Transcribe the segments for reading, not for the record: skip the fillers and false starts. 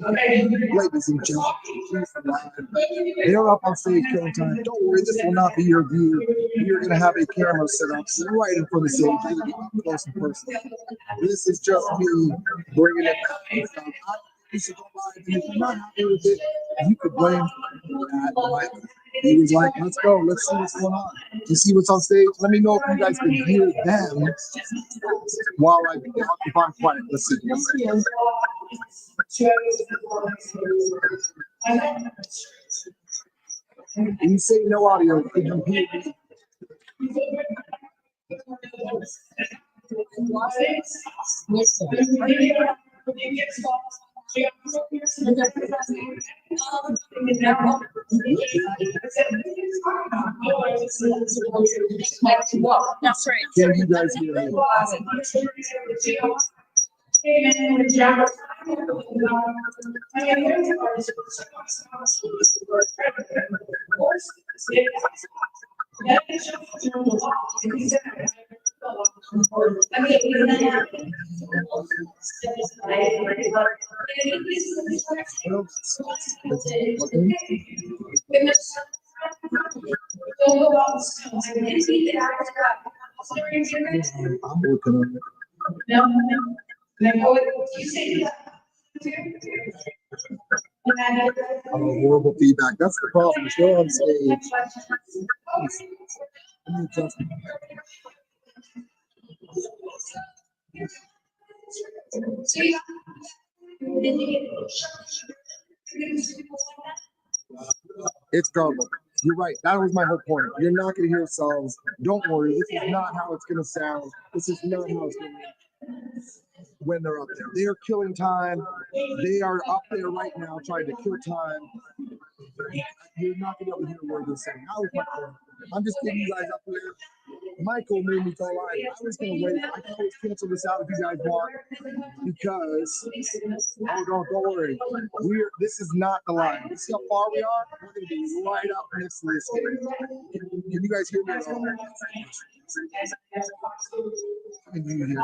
Ladies and gentlemen, they're up on stage killing time. Don't worry, this will not be your view. You're going to have a camera set up right in front of the stage. You're going to be up close and personal. This is just me bringing it back. You should go live, and if you're not happy with it, you could blame that. He was like, let's go, let's see what's going on. You see what's on stage? Let me know if you guys can hear them while I occupy quiet. Let's see. You say no audio, could you hear me? That's right. Can you guys hear me? I'm working on it. Oh, horrible feedback. That's the problem. Still on stage. Let me adjust it. It's garbled. You're right. That was my whole point. You're not going to hear songs. Don't worry. This is not how it's going to sound. This is not how it's going to be when they're up there. They are killing time. They are up there right now trying to kill time. You're not going to be able to hear a word they're saying. That was my point. I'm just getting you guys up there. Michael made me go live. I was going to wait. I can always cancel this out if you guys want, because don't worry. This is not the line. You see how far we are? We're going to be right up next to this stage. Can you guys hear me at all? Can you hear?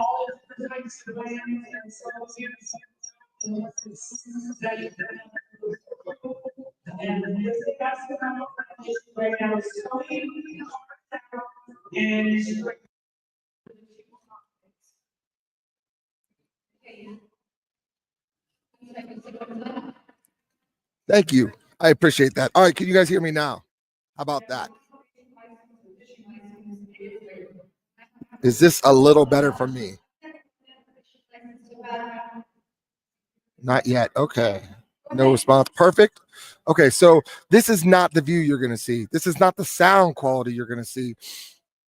Thank you. I appreciate that. All right, can you guys hear me now? How about that? Is this a little better for me? Not yet. Okay. No response. Perfect. Okay, so this is not the view you're going to see. This is not the sound quality you're going to see.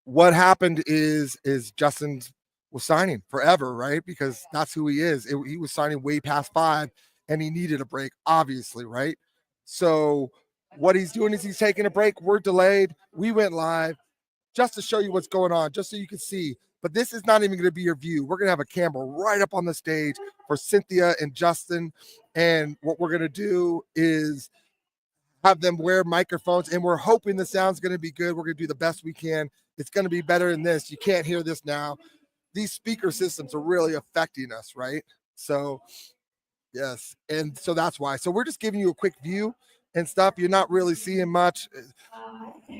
What happened is Justin was signing forever, right? Because that's who he is. He was signing way past 5, and he needed a break, obviously, right? So what he's doing is he's taking a break. We're delayed. We went live just to show you what's going on, just so you can see. But this is not even going to be your view. We're going to have a camera right up on the stage for Cynthia and Justin. And what we're going to do is have them wear microphones, and we're hoping the sound's going to be good. We're going to do the best we can. It's going to be better than this. You can't hear this now. These speaker systems are really affecting us, right? So, yes. And so that's why. So we're just giving you a quick view and stuff. You're not really seeing much.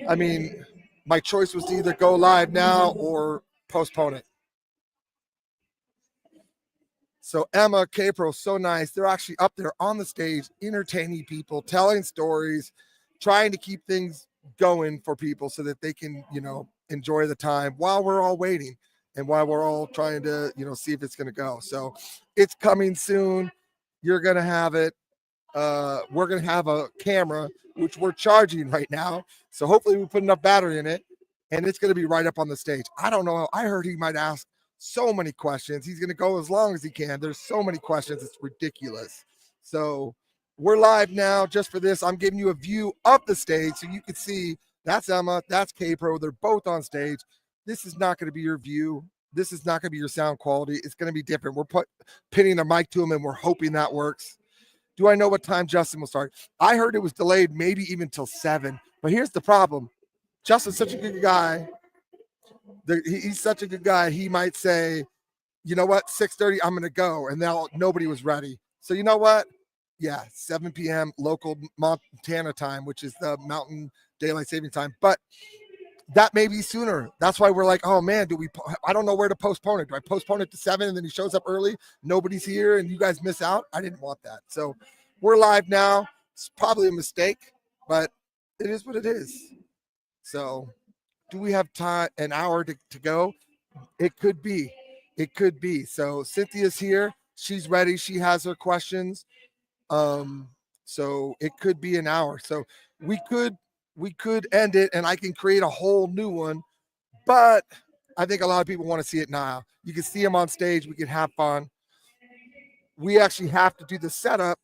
I mean, my choice was to either go live now or postpone it. So Emma, K-Pro, so nice. They're actually up there on the stage, entertaining people, telling stories, trying to keep things going for people so that they can, enjoy the time while we're all waiting and while we're all trying to, see if it's going to go. So it's coming soon. You're going to have it. We're going to have a camera, which we're charging right now. So hopefully we put enough battery in it, and it's going to be right up on the stage. I don't know. I heard he might ask so many questions. He's going to go as long as he can. There's so many questions. It's ridiculous. So we're live now just for this. I'm giving you a view of the stage so you can see that's Emma, that's K-Pro. They're both on stage. This is not going to be your view. This is not going to be your sound quality. It's going to be different. We're pinning a mic to him, and we're hoping that works. Do I know what time Justin will start? I heard it was delayed maybe even till 7. But here's the problem. Justin's such a good guy. He's such a good guy. He might say, you know what, 6:30, I'm going to go. And now nobody was ready. So you know what? Yeah, 7 p.m. local Montana time, which is the Mountain Daylight Saving Time. But that may be sooner. That's why we're like, oh man, I don't know where to postpone it. Do I postpone it to 7 and then he shows up early? Nobody's here and you guys miss out? I didn't want that. So we're live now. It's probably a mistake, but it is what it is. So do we have time, an hour to go? It could be. It could be. So Cynthia's here. She's ready. She has her questions. So it could be an hour. So we could end it and I can create a whole new one. But I think a lot of people want to see it now. You can see him on stage. We can have fun. We actually have to do the setup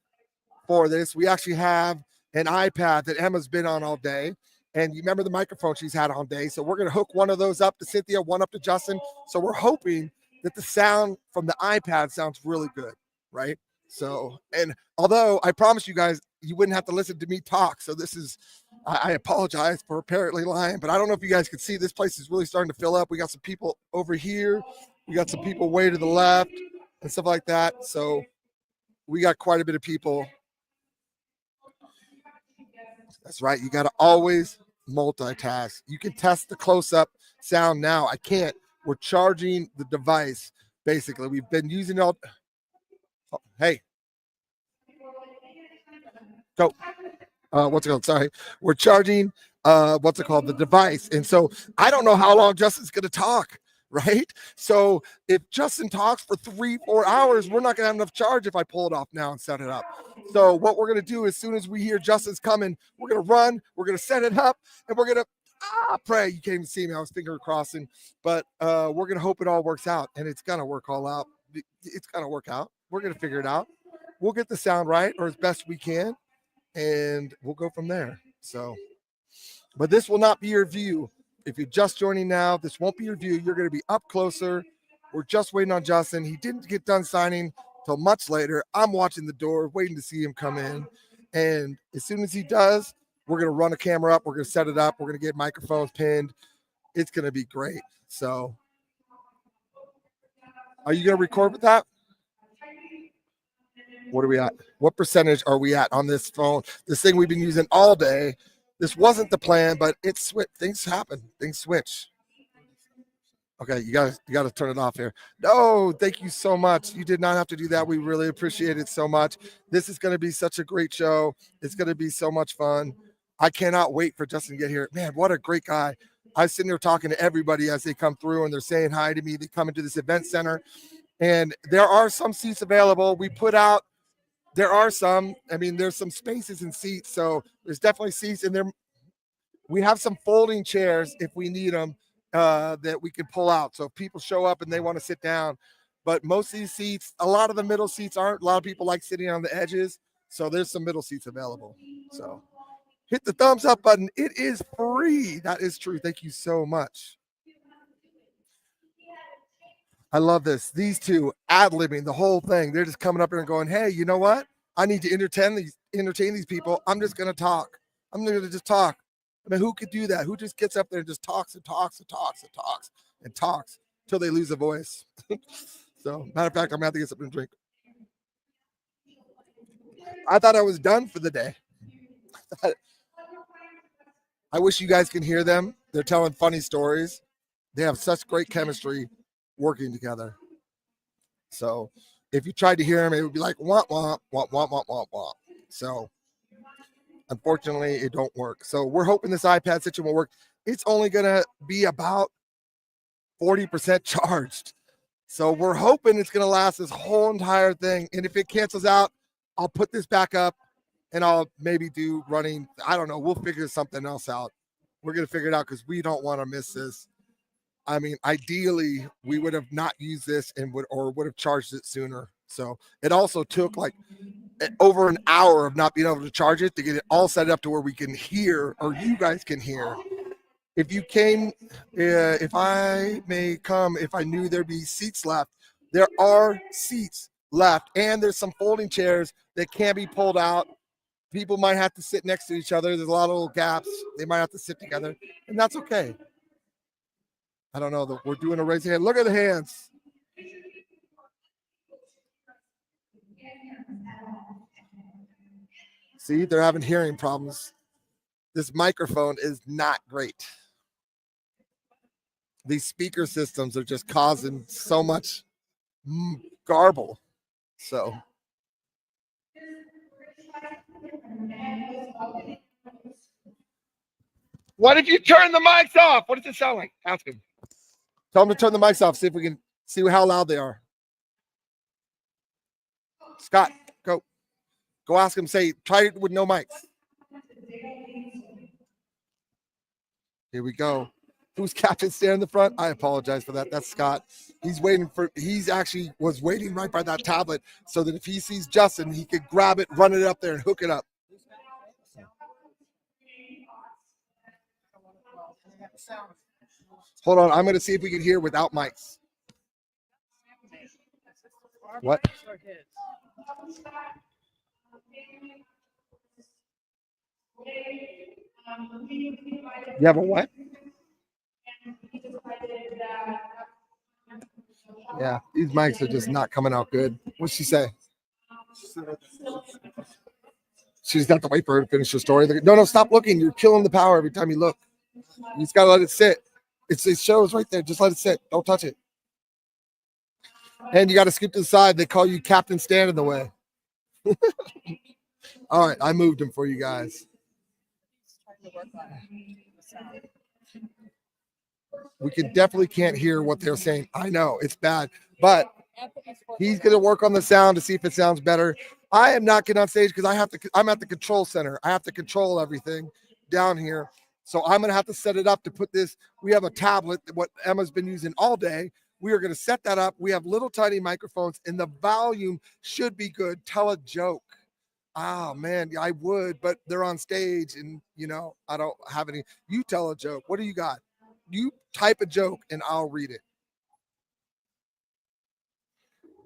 for this. We actually have an iPad that Emma's been on all day. And you remember the microphone she's had all day. So we're going to hook one of those up to Cynthia, one up to Justin. So we're hoping that the sound from the iPad sounds really good, right? So, and although I promise you guys, you wouldn't have to listen to me talk. So this is, I apologize for apparently lying, but I don't know if you guys can see, this place is really starting to fill up. We got some people over here. We got some people way to the left and stuff like that. So we got quite a bit of people. That's right. You got to always multitask. You can test the close-up sound now. I can't. We're charging the device, basically. We've been using it all. Oh, hey. Go. What's it called? Sorry. We're charging, the device. And so I don't know how long Justin's going to talk, right? So if Justin talks for 3-4 hours, we're not going to have enough charge if I pull it off now and set it up. So what we're going to do, as soon as we hear Justin's coming, we're going to run, we're going to set it up, and we're going to pray. You can't even see me. I was finger crossing. But we're going to hope it all works out, and it's going to work all out. It's going to work out. We're going to figure it out. We'll get the sound right, or as best we can, and we'll go from there. So, but this will not be your view. If you're just joining now, this won't be your view. You're going to be up closer. We're just waiting on Justin. He didn't get done signing till much later. I'm watching the door, waiting to see him come in. And as soon as he does, we're going to run a camera up. We're going to set it up. We're going to get microphones pinned. It's going to be great. So are you going to record with that? What are we at? What percentage are we at on this phone? This thing we've been using all day. This wasn't the plan, but it's switch. Things happen. Things switch. Okay, you gotta turn it off here. No, thank you so much. You did not have to do that. We really appreciate it so much. This is going to be such a great show. It's going to be so much fun. I cannot wait for Justin to get here. Man, what a great guy. I was sitting there talking to everybody as they come through and they're saying hi to me. They come into this event center and there are some seats available. We put out, there are some, there's some spaces and seats. So there's definitely seats in there. We have some folding chairs if we need them that we can pull out. So if people show up and they want to sit down, but most of these seats, a lot of the middle seats aren't. A lot of people like sitting on the edges. So there's some middle seats available. So hit the thumbs up button. It is free. That is true. Thank you so much. I love this. These two ad-libbing the whole thing. They're just coming up here and going, hey, you know what? I need to entertain these people. I'm just going to talk. I'm going to just talk. Who could do that? Who just gets up there and just talks and talks and talks and talks and talks until they lose a voice? So, matter of fact, I'm going to have to get something to drink. I thought I was done for the day. I wish you guys can hear them. They're telling funny stories. They have such great chemistry working together. So, if you tried to hear them, it would be like, womp, womp, womp, womp, womp, womp, womp. So, unfortunately, it don't work. So we're hoping this iPad situation will work. It's only going to be about 40% charged. So we're hoping it's going to last this whole entire thing. And if it cancels out, I'll put this back up and I'll maybe do running. I don't know. We'll figure something else out. We're going to figure it out because we don't want to miss this. Ideally, we would have not used this and would have charged it sooner. So it also took like over an hour of not being able to charge it to get it all set up to where we can hear, or you guys can hear. If you came, if I may come, if I knew there'd be seats left, there are seats left, and there's some folding chairs that can be pulled out. People might have to sit next to each other. There's a lot of little gaps. They might have to sit together, and that's okay. I don't know. We're doing a raise hand. Look at the hands. See, they're having hearing problems. This microphone is not great. These speaker systems are just causing so much garble. So. What if you turn the mics off? What does it sound like? Ask him. Tell him to turn the mics off. See if we can see how loud they are. Scott, go. Go ask him. Say, try it with no mics. Here we go. Who's captain standing in the front? I apologize for that. That's Scott. He's actually was waiting right by that tablet so that if he sees Justin, he could grab it, run it up there, and hook it up. Hold on. I'm going to see if we can hear without mics. What? You have a what? Yeah, these mics are just not coming out good. What'd she say? She's got to wait for her to finish her story. No, stop looking. You're killing the power every time you look. You just got to let it sit. It shows right there. Just let it sit. Don't touch it. And you got to scoop to the side. They call you Captain Stand in the way. All right, I moved him for you guys. We definitely can't hear what they're saying. I know it's bad, but he's going to work on the sound to see if it sounds better. I am not getting on stage because I'm at the control center. I have to control everything down here. So I'm going to have to set it up to put this. We have a tablet, what Emma's been using all day. We are going to set that up. We have little tiny microphones and the volume should be good. Tell a joke. Oh man, I would, but they're on stage and I don't have any. You tell a joke. What do you got? You type a joke and I'll read it.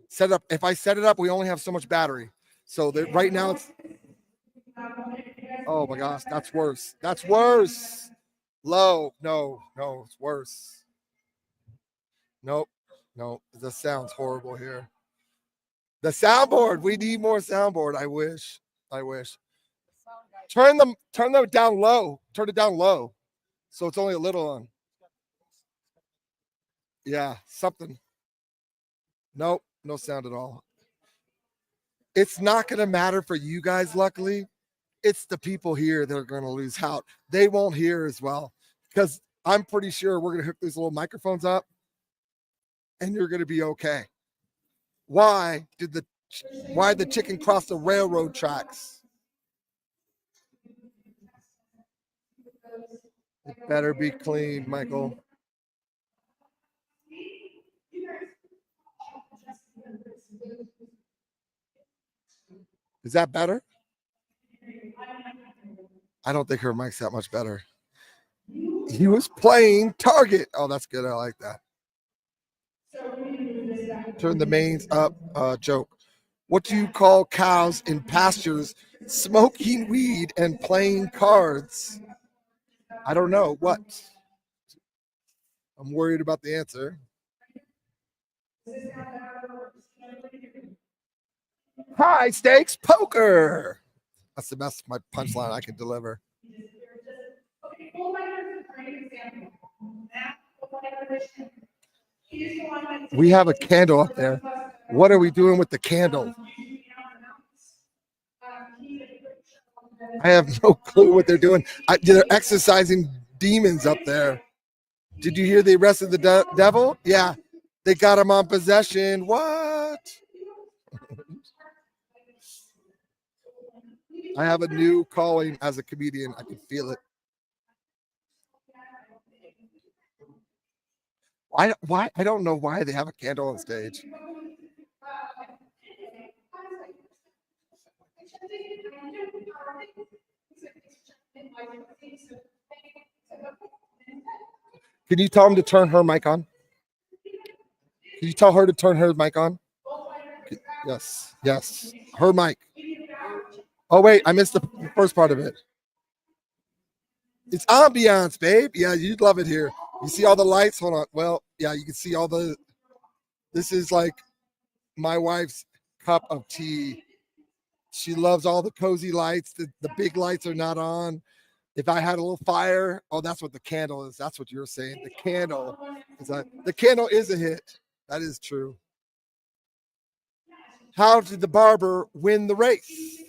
Set it up. If I set it up, we only have so much battery. So that right now it's, oh my gosh, that's worse. That's worse. Low. No, it's worse. Nope. This sounds horrible here. The soundboard. We need more soundboard. I wish. Turn them down low. Turn it down low. So it's only a little on. Yeah, something. Nope, no sound at all. It's not going to matter for you guys, luckily. It's the people here that are going to lose out. They won't hear as well because I'm pretty sure we're going to hook these little microphones up and you're going to be okay. Why did the chicken cross the railroad tracks? It better be clean, Michael. Is that better? I don't think her mic's that much better. He was playing Target. Oh, that's good. I like that. Turn the mains up. Joke. What do you call cows in pastures smoking weed and playing cards? I don't know. What? I'm worried about the answer. High stakes poker. That's the best my punchline I can deliver. We have a candle up there. What are we doing with the candle? I have no clue what they're doing. They're exercising demons up there. Did you hear they arrested the devil? Yeah, they got him on possession. What? I have a new calling as a comedian. I can feel it. Why? I don't know why they have a candle on stage. Can you tell him to turn her mic on? Can you tell her to turn her mic on? Yes. Her mic. Oh, wait, I missed the first part of it. It's ambiance, babe. Yeah, you'd love it here. You see all the lights? Hold on. Well, yeah, you can see all the, this is like my wife's cup of tea She loves all the cozy lights. The big lights are not on. If I had a little fire, oh, that's what the candle is. That's what you're saying. The candle is a hit. That is true. How did the barber win the race?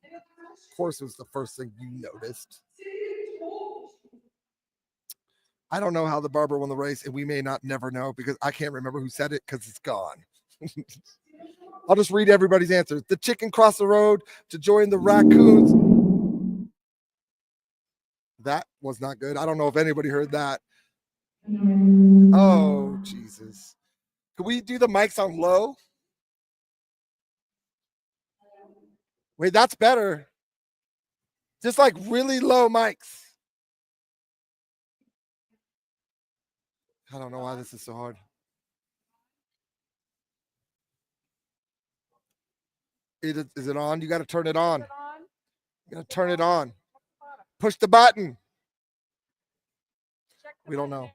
Of course, it was the first thing you noticed. I don't know how the barber won the race, and we may not never know because I can't remember who said it because it's gone. I'll just read everybody's answers. The chicken crossed the road to join the raccoons. That was not good. I don't know if anybody heard that. Oh, Jesus. Can we do the mics on low? Wait, that's better. Just like really low mics. I don't know why this is so hard. Is it on? You got to turn it on. You got to turn it on. Push the button. We don't know.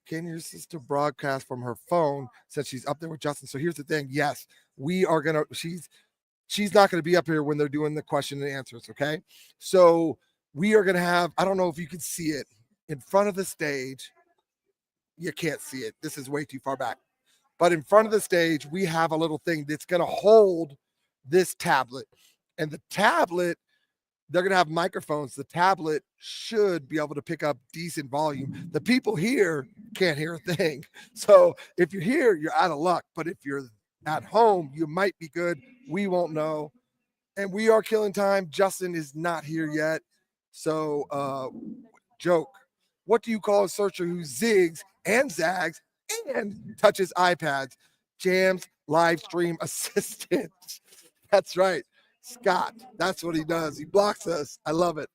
Can your sister broadcast from her phone since she's up there with Justin? So here's the thing. Yes, we are going to, she's not going to be up here when they're doing the question and answers. Okay. So we are going to have, I don't know if you can see it in front of the stage. You can't see it. This is way too far back. But in front of the stage, we have a little thing that's going to hold this tablet. And the tablet, they're going to have microphones. The tablet should be able to pick up decent volume. The people here can't hear a thing. So if you're here, you're out of luck. But if you're at home, you might be good. We won't know. And we are killing time. Justin is not here yet. So, joke. What do you call a searcher who zigs and zags and touches iPads? Jams live stream assistant. That's right. Scott. That's what he does. He blocks us. I love it.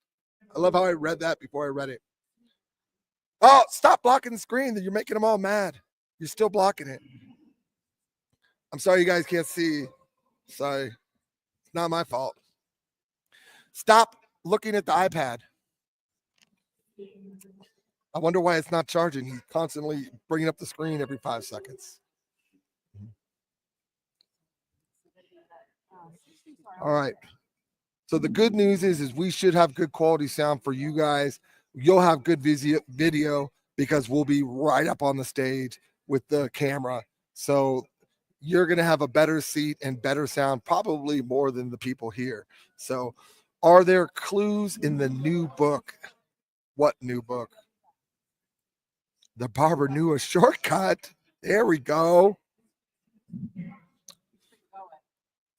I love how I read that before I read it. Oh, stop blocking the screen. You're making them all mad. You're still blocking it. I'm sorry you guys can't see. Sorry. It's not my fault. Stop looking at the iPad. I wonder why it's not charging. He's constantly bringing up the screen every 5 seconds. All right. So the good news is we should have good quality sound for you guys. You'll have good video because we'll be right up on the stage with the camera. So you're going to have a better seat and better sound, probably more than the people here. So are there clues in the new book? What new book? The barber knew a shortcut. There we go.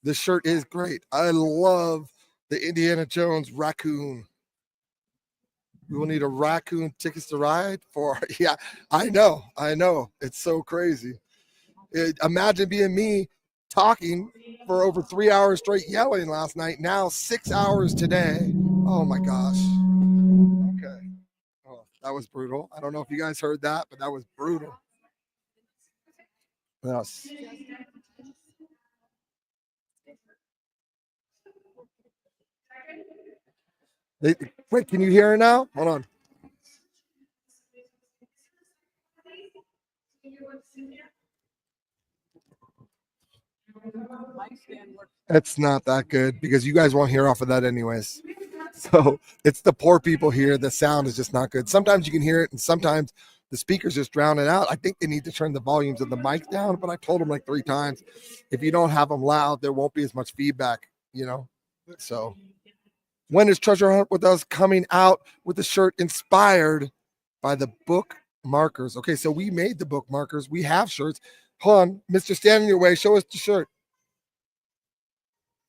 The shirt is great. I love the Indiana Jones raccoon. We will need a raccoon tickets to ride for. Yeah, I know. It's so crazy. Imagine being me talking for over 3 hours straight yelling last night. Now 6 hours today. Oh my gosh. Okay. Oh, that was brutal. I don't know if you guys heard that, but that was brutal. Yes. Wait, can you hear it now? Hold on. It's not that good because you guys won't hear off of that anyways. So it's the poor people here. The sound is just not good. Sometimes you can hear it, and sometimes the speakers just drown it out. I think they need to turn the volumes of the mic down, but I told them like 3 times, if you don't have them loud, there won't be as much feedback, you know? So when is Treasure Hunt with Us coming out with the shirt inspired by the book markers? Okay, so we made the book markers. We have shirts. Hold on, Mr. Stand in Your Way. Show us the shirt.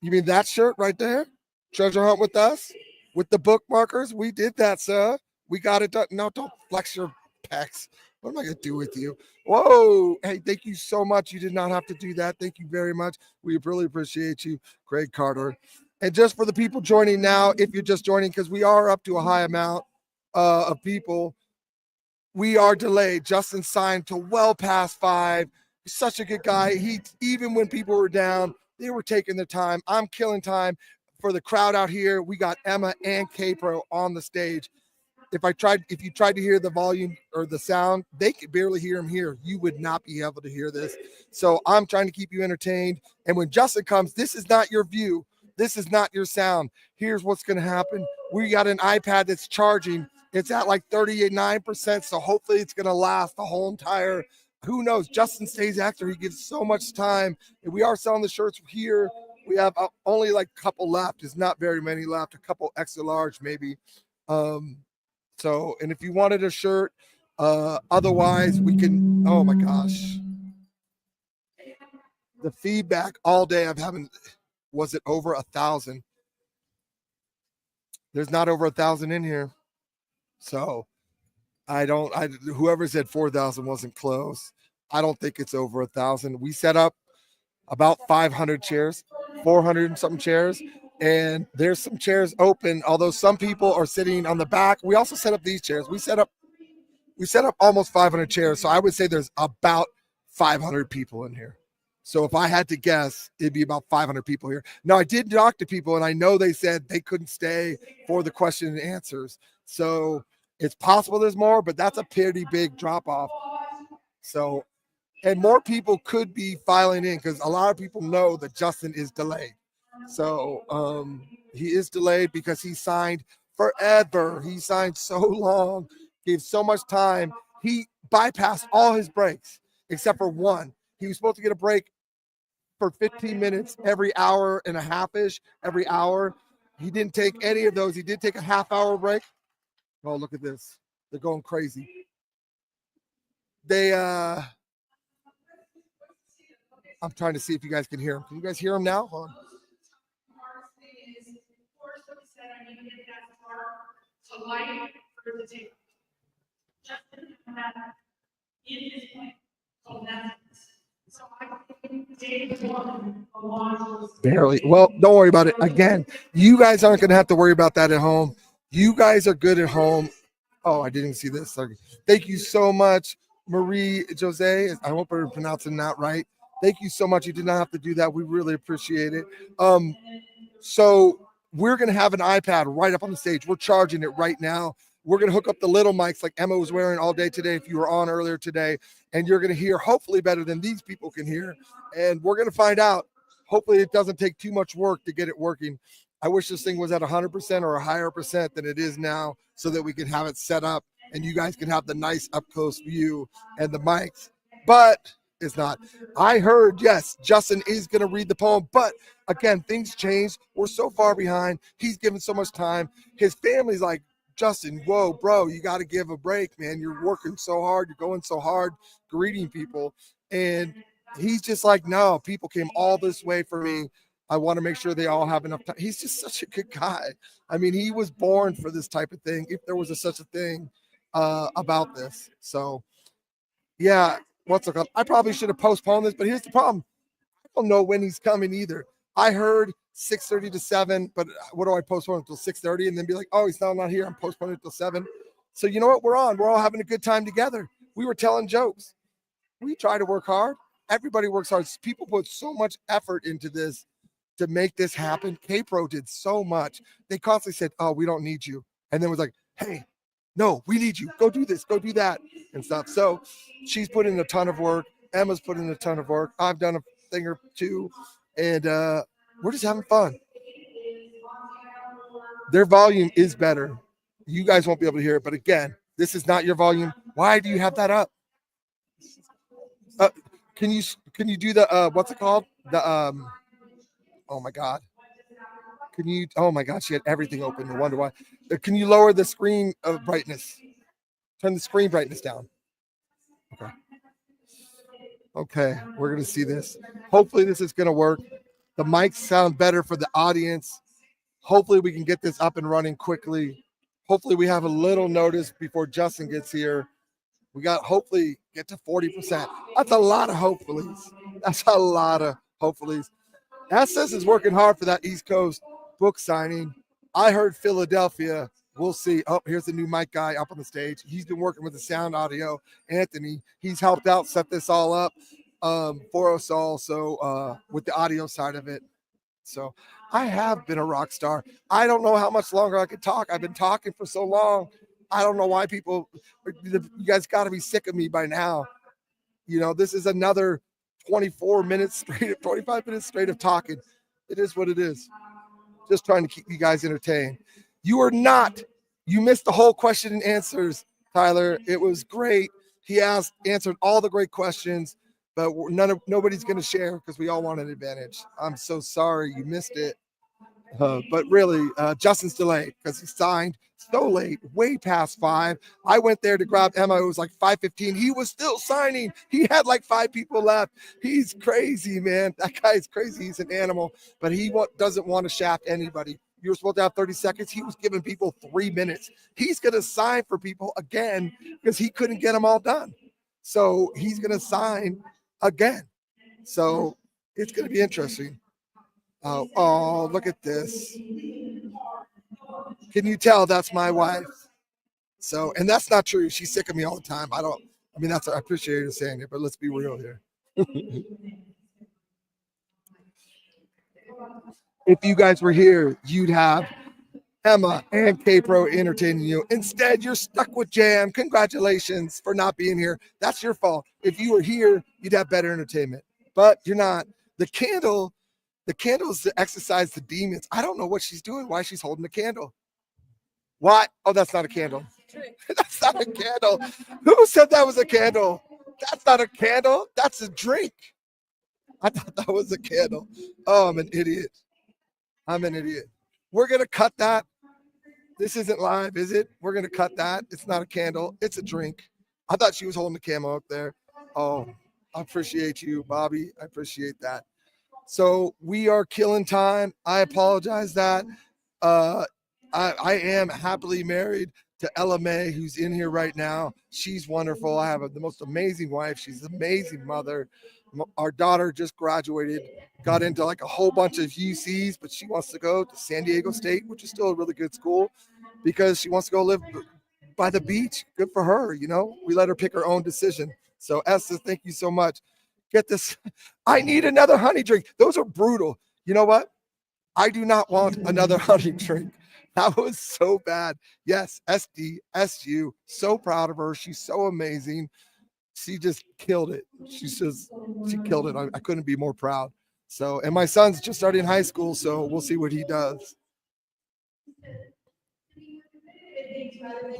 You mean that shirt right there? Treasure Hunt with Us? With the book markers? We did that, sir. We got it done. No, don't flex your pecs. What am I going to do with you? Whoa. Hey, thank you so much. You did not have to do that. Thank you very much. We really appreciate you, Craig Carter. And just for the people joining now, if you're just joining, because we are up to a high amount of people, we are delayed. Justin signed to well past 5. He's such a good guy. He, even when people were down, they were taking their time. I'm killing time for the crowd out here. We got Emma and Capro on the stage. if you tried to hear the volume or the sound, they could barely hear him here. You would not be able to hear this. So I'm trying to keep you entertained. And when Justin comes, this is not your view. This is not your sound. Here's what's going to happen. We got an iPad that's charging. It's at like 39%. So hopefully it's going to last the whole entire, who knows? Justin stays after. He gives so much time. And we are selling the shirts here. We have only like a couple left. There's not very many left. A couple extra large maybe. So, and if you wanted a shirt, otherwise we can, oh my gosh. The feedback all day I've having, was it over 1,000? There's not over 1,000 in here. So whoever said 4,000 wasn't close. I don't think it's over 1,000. We set up about 500 chairs, 400 and something chairs. And there's some chairs open, although some people are sitting on the back. We also set up these chairs. We set up almost 500 chairs. So I would say there's about 500 people in here. So if I had to guess, it'd be about 500 people here. Now, I did talk to people, and I know they said they couldn't stay for the question and answers. So it's possible there's more, but that's a pretty big drop off. So, and more people could be filing in because a lot of people know that Justin is delayed. So he is delayed because he signed forever. He signed so long, gave so much time. He bypassed all his breaks except for one. He was supposed to get a break for 15 minutes every hour and a half-ish, every hour. He didn't take any of those. He did take a half-hour break. Oh, look at this. They're going crazy. I'm trying to see if you guys can hear him. Can you guys hear him now? Hold on. Barely. Well, don't worry about it. Again, you guys aren't going to have to worry about that at home. You guys are good at home. Oh, I didn't see this. Sorry. Thank you so much, Marie Jose. I hope I'm pronouncing that right. Thank you so much. You did not have to do that. We really appreciate it. So we're going to have an iPad right up on the stage. We're charging it right now. We're going to hook up the little mics like Emma was wearing all day today if you were on earlier today. And you're going to hear hopefully better than these people can hear. And we're going to find out. Hopefully it doesn't take too much work to get it working. I wish this thing was at 100% or a higher percent than it is now so that we can have it set up and you guys can have the nice up close view and the mics. But it's not. I heard, yes, Justin is going to read the poem. But again, things change. We're so far behind. He's given so much time. His family's like, Justin, whoa, bro, you got to give a break, man. You're working so hard. You're going so hard, greeting people. And he's just like, no, people came all this way for me. I want to make sure they all have enough time. He's just such a good guy. I mean, he was born for this type of thing, if there was such a thing about this. So, yeah, what's it called? I probably should have postponed this, but here's the problem. I don't know when he's coming either. I heard 6:30 to 7, but what do I postpone until 6:30 and then be like, oh, he's not here. I'm postponing until 7. So you know what? We're on. We're all having a good time together. We were telling jokes. We try to work hard. Everybody works hard. People put so much effort into this to make this happen. K-Pro did so much. They constantly said, oh, we don't need you. And then was like, hey, no, we need you. Go do this. Go do that and stuff. So she's put in a ton of work. Emma's put in a ton of work. I've done a thing or two. And we're just having fun. Their volume is better. You guys won't be able to hear it. But again, this is not your volume. Why do you have that up? Can you do the, what's it called? The, oh my God. Oh my God, she had everything open. I wonder why. Can you lower the screen brightness? Turn the screen brightness down. Okay, we're going to see this. Hopefully this is going to work. The mics sound better for the audience. Hopefully we can get this up and running quickly. Hopefully we have a little notice before Justin gets here. We got hopefully get to 40%. That's a lot of hopefullys. That's a lot of hopefullys. SS is working hard for that East Coast book signing. I heard Philadelphia. We'll see. Oh, here's the new mic guy up on the stage. He's been working with the sound audio. Anthony, he's helped out set this all up for us all. So with the audio side of it. So I have been a rock star. I don't know how much longer I could talk. I've been talking for so long. I don't know why people, you guys got to be sick of me by now. You know, this is another 24 minutes straight, 25 minutes straight of talking. It is what it is. Just trying to keep you guys entertained. You are not, you missed the whole question and answers, Tyler. It was great. He answered all the great questions, but nobody's going to share because we all want an advantage. I'm so sorry you missed it. But really, Justin's delayed because he signed so late, way past 5. I went there to grab Emma. It was like 5:15. He was still signing. He had like 5 people left. He's crazy, man. That guy is crazy. He's an animal, but he doesn't want to shaft anybody. You were supposed to have 30 seconds. He was giving people 3 minutes. He's going to sign for people again because he couldn't get them all done. So he's going to sign again. So it's going to be interesting. Oh, look at this. Can you tell that's my wife? So, and that's not true. She's sick of me all the time. I appreciate you saying it, but let's be real here. If you guys were here, you'd have Emma and K-Pro entertaining you. Instead, you're stuck with Jam. Congratulations for not being here. That's your fault. If you were here, you'd have better entertainment, but you're not. The candle is to exercise the demons. I don't know what she's doing, why she's holding the candle. Why? Oh, that's not a candle. That's not a candle. Who said that was a candle? That's not a candle. That's a drink. I thought that was a candle. Oh, I'm an idiot. We're going to cut that. This isn't live, is it? We're going to cut that. It's not a candle. It's a drink. I thought she was holding the camo up there. Oh, I appreciate you, Bobby. I appreciate that. So we are killing time. I apologize that I am happily married to Ella May, who's in here right now. She's wonderful. I have the most amazing wife. She's an amazing mother. Our daughter just graduated, got into like a whole bunch of UCs, but she wants to go to San Diego State, which is still a really good school, because she wants to go live by the beach. Good for her. You know, we let her pick her own decision. So Esther, thank you so much. Get this. I need another honey drink. Those are brutal. You know what? I do not want another honey drink. That was so bad. Yes, SD, SU, so proud of her. She's so amazing. She just killed it. She killed it. I couldn't be more proud. So, and my son's just starting high school, so we'll see what he does.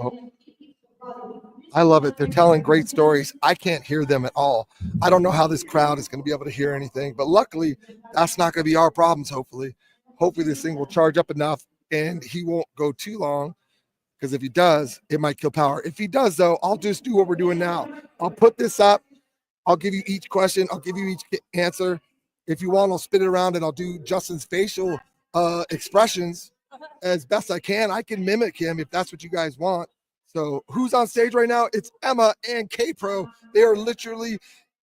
Oh. I love it. They're telling great stories. I can't hear them at all. I don't know how this crowd is going to be able to hear anything, but luckily that's not going to be our problems. Hopefully this thing will charge up enough and he won't go too long, because if he does, it might kill power. If he does, though, I'll just do what we're doing now. I'll put this up. I'll give you each question. I'll give you each answer. If you want, I'll spin it around and I'll do Justin's facial expressions as best I can. I can mimic him if that's what you guys want. So who's on stage right now? It's Emma and K-Pro. They are literally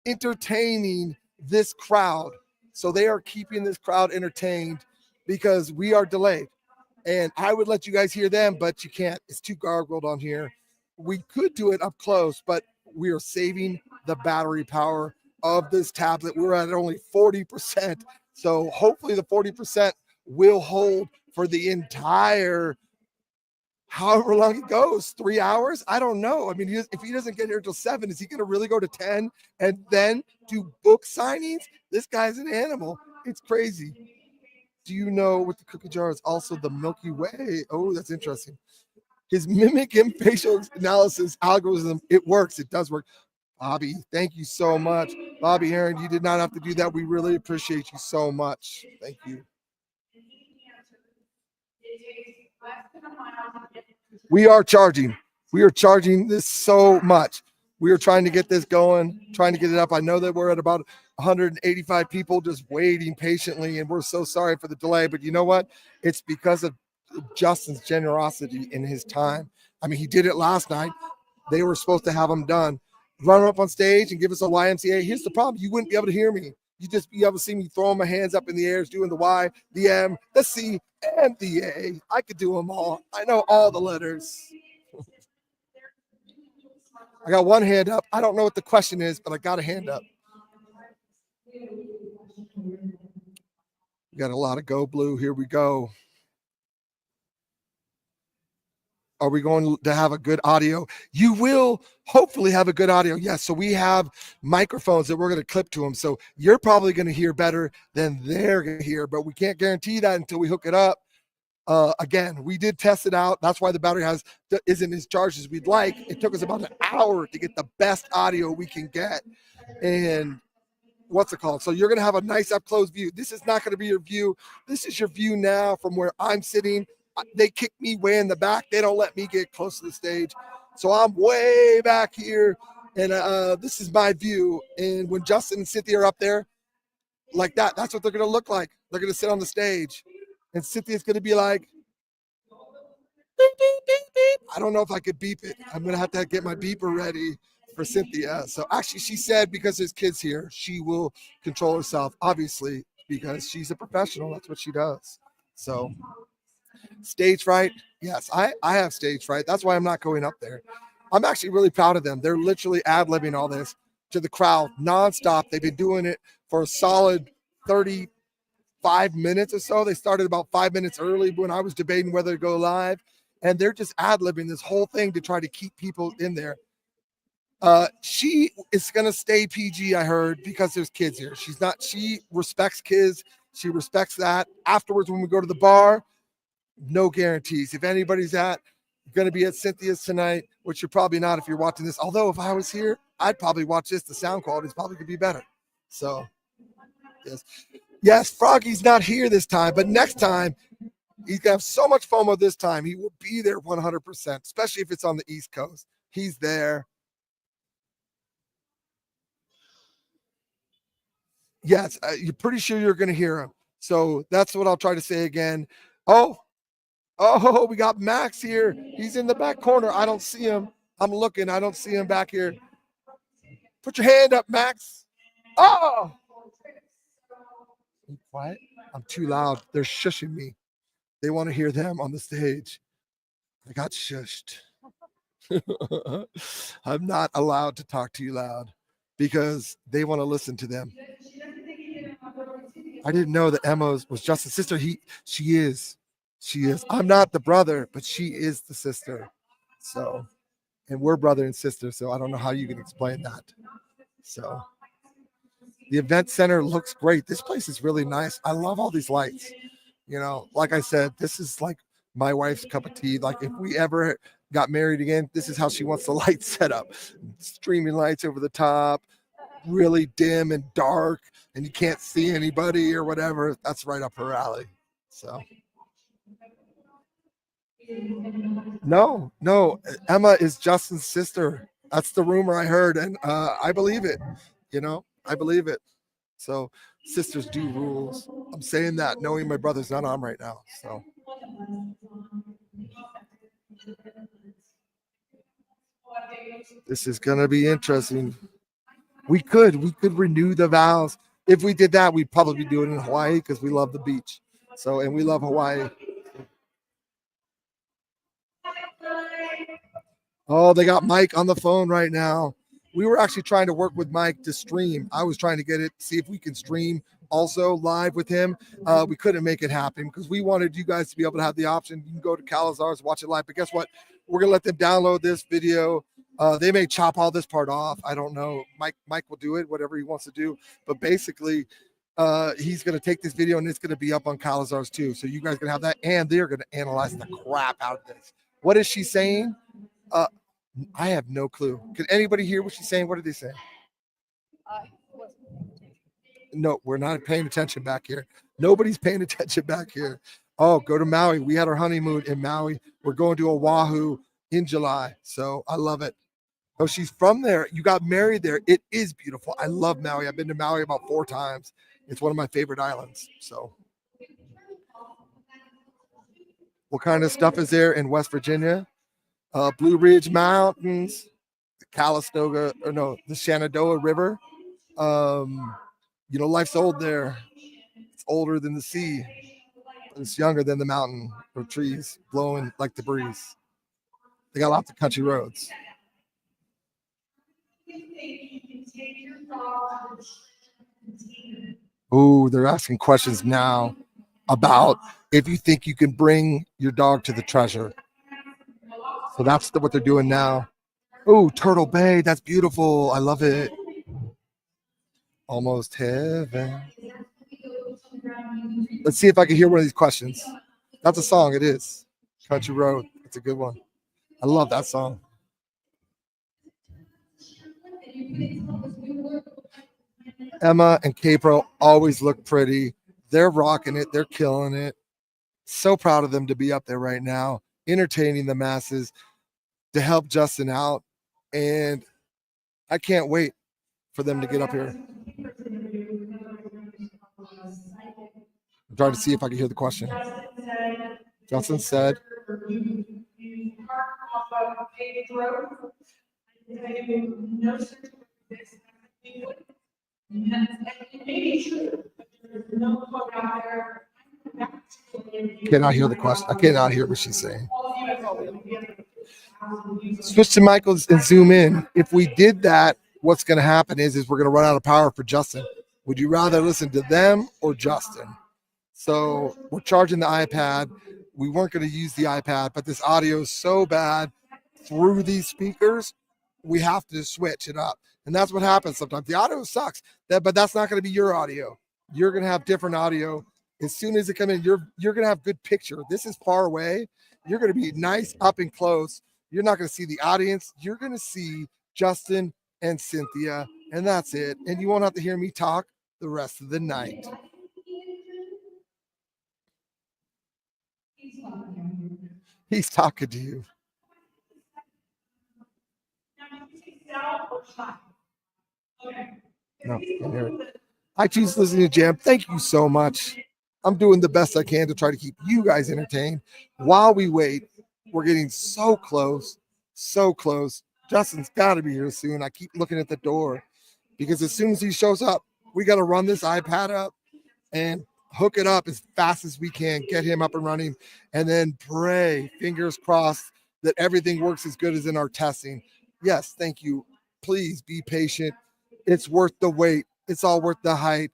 entertaining this crowd. So they are keeping this crowd entertained because we are delayed. And I would let you guys hear them, but you can't. It's too gargled on here. We could do it up close, but we are saving the battery power of this tablet. We're at only 40%. So hopefully the 40% will hold for the entire, however long it goes, 3 hours. I don't know. I mean, if he doesn't get here till 7, is he going to really go to 10 and then do book signings? This guy's an animal. It's crazy. Do you know with the cookie jar is also the Milky Way? Oh, that's interesting. His mimic and facial analysis algorithm, it works. It does work. Bobby, thank you so much. Bobby Aaron, you did not have to do that. We really appreciate you so much. Thank you. We are charging. We are charging this so much. We are trying to get this going, trying to get it up. I know that we're at about 185 people just waiting patiently, and we're so sorry for the delay. But you know what? It's because of Justin's generosity in his time. I mean, he did it last night. They were supposed to have him done. Run up on stage and give us a YMCA. Here's the problem. You wouldn't be able to hear me. You just be able to see me throwing my hands up in the air, doing the Y, the M, the C, and the A. I could do them all. I know all the letters. I got one hand up. I don't know what the question is, but I got a hand up. We got a lot of Go Blue. Here we go. Are we going to have a good audio? You will hopefully have a good audio. Yes. So we have microphones that we're going to clip to them. So you're probably going to hear better than they're going to hear, but we can't guarantee that until we hook it up. Again, we did test it out. That's why the battery isn't as charged as we'd like. It took us about an hour to get the best audio we can get. And what's it called? So you're going to have a nice up close view. This is not going to be your view. This is your view now from where I'm sitting. They kick me way in the back. They don't let me get close to the stage. So I'm way back here. And this is my view. And when Justin and Cynthia are up there like that, that's what they're going to look like. They're going to sit on the stage. And Cynthia's going to be like, beep, beep, beep, beep. I don't know if I could beep it. I'm going to have to get my beeper ready for Cynthia. So actually, she said because there's kids here, she will control herself, obviously, because she's a professional. That's what she does. So stage fright. Yes, I have stage fright. That's why I'm not going up there. I'm actually really proud of them. They're literally ad-libbing all this to the crowd nonstop. They've been doing it for a solid 35 minutes or so. They started about 5 minutes early when I was debating whether to go live. And they're just ad-libbing this whole thing to try to keep people in there. She is going to stay PG, I heard, because there's kids here. She respects kids. She respects that. Afterwards, when we go to the bar, no guarantees. If anybody's going to be at Cynthia's tonight, which you're probably not if you're watching this. Although if I was here, I'd probably watch this. The sound quality is probably going to be better. So, yes, Froggy's not here this time, but next time, he's going to have so much FOMO this time. He will be there 100%, especially if it's on the East Coast. He's there. Yes, you're pretty sure you're going to hear him. So that's what I'll try to say again. Oh, we got Max here. He's in the back corner. I don't see him. I'm looking. I don't see him back here. Put your hand up, Max. Oh! Be quiet. I'm too loud. They're shushing me. They want to hear them on the stage. I got shushed. I'm not allowed to talk to you loud because they want to listen to them. I didn't know that Emma was Justin's sister. She is. I'm not the brother, but she is the sister. So, and we're brother and sister. So I don't know how you can explain that. So the event center looks great. This place is really nice. I love all these lights. You know, like I said, this is like my wife's cup of tea. Like if we ever got married again, this is how she wants the lights set up. Streaming lights over the top, really dim and dark, and you can't see anybody or whatever. That's right up her alley. So no, Emma is Justin's sister. That's the rumor I heard, and I believe it. You know, I believe it. So sisters do rules. I'm saying that knowing my brother's not on right now. So this is gonna be interesting. We could renew the vows. If we did that, we'd probably do it in Hawaii because we love the beach. So, and we love Hawaii. Oh, they got Mike on the phone right now. We were actually trying to work with Mike to stream. I was trying to get it, see if we can stream also live with him. We couldn't make it happen because we wanted you guys to be able to have the option. You can go to Calazar's, watch it live. But guess what? We're going to let them download this video. They may chop all this part off. I don't know. Mike will do it, whatever he wants to do. But basically, he's going to take this video and it's going to be up on Calazar's too. So you guys can have that. And they're going to analyze the crap out of this. What is she saying? I have no clue. Can anybody hear what she's saying? What are they saying? No, we're not paying attention back here. Nobody's paying attention back here. Oh, go to Maui. We had our honeymoon in Maui. We're going to Oahu in July. So I love it. Oh, she's from there. You got married there. It is beautiful. I love Maui. I've been to Maui about 4 times. It's one of my favorite islands. So what kind of stuff is there in West Virginia? Blue Ridge Mountains, the Shenandoah River. Life's old there. It's older than the sea. It's younger than the mountain or trees blowing like the breeze. They got lots of country roads. Oh, they're asking questions now about if you think you can bring your dog to the treasure. So that's what they're doing now. Oh, Turtle Bay. That's beautiful. I love it. Almost heaven. Let's see if I can hear one of these questions. That's a song. It is. Country Road. It's a good one. I love that song. Emma and Capro always look pretty. They're rocking it. They're killing it. So proud of them to be up there right now, entertaining the masses, to help Justin out. And I can't wait for them to get up here. I'm trying to see if I can hear the question. Justin said, cannot hear the question. I cannot hear what she's saying. Switch to Michael's and zoom in. If we did that, what's going to happen is we're going to run out of power for Justin. Would you rather listen to them or Justin? So we're charging the iPad. We weren't going to use the iPad, but this audio is so bad through these speakers, we have to switch it up. And that's what happens sometimes. The audio sucks, but that's not going to be your audio. You're going to have different audio. As soon as it comes in, you're going to have good picture. This is far away. You're going to be nice up and close. You're not going to see the audience. You're going to see Justin and Cynthia, and that's it. And you won't have to hear me talk the rest of the night. He's talking to you. No, I choose listening to Jam. Thank you so much. I'm doing the best I can to try to keep you guys entertained while we wait. We're getting so close, so close. Justin's got to be here soon. I keep looking at the door because as soon as he shows up, we got to run this iPad up and hook it up as fast as we can, get him up and running, and then pray, fingers crossed, that everything works as good as in our testing. Yes, thank you. Please be patient. It's worth the wait. It's all worth the hype.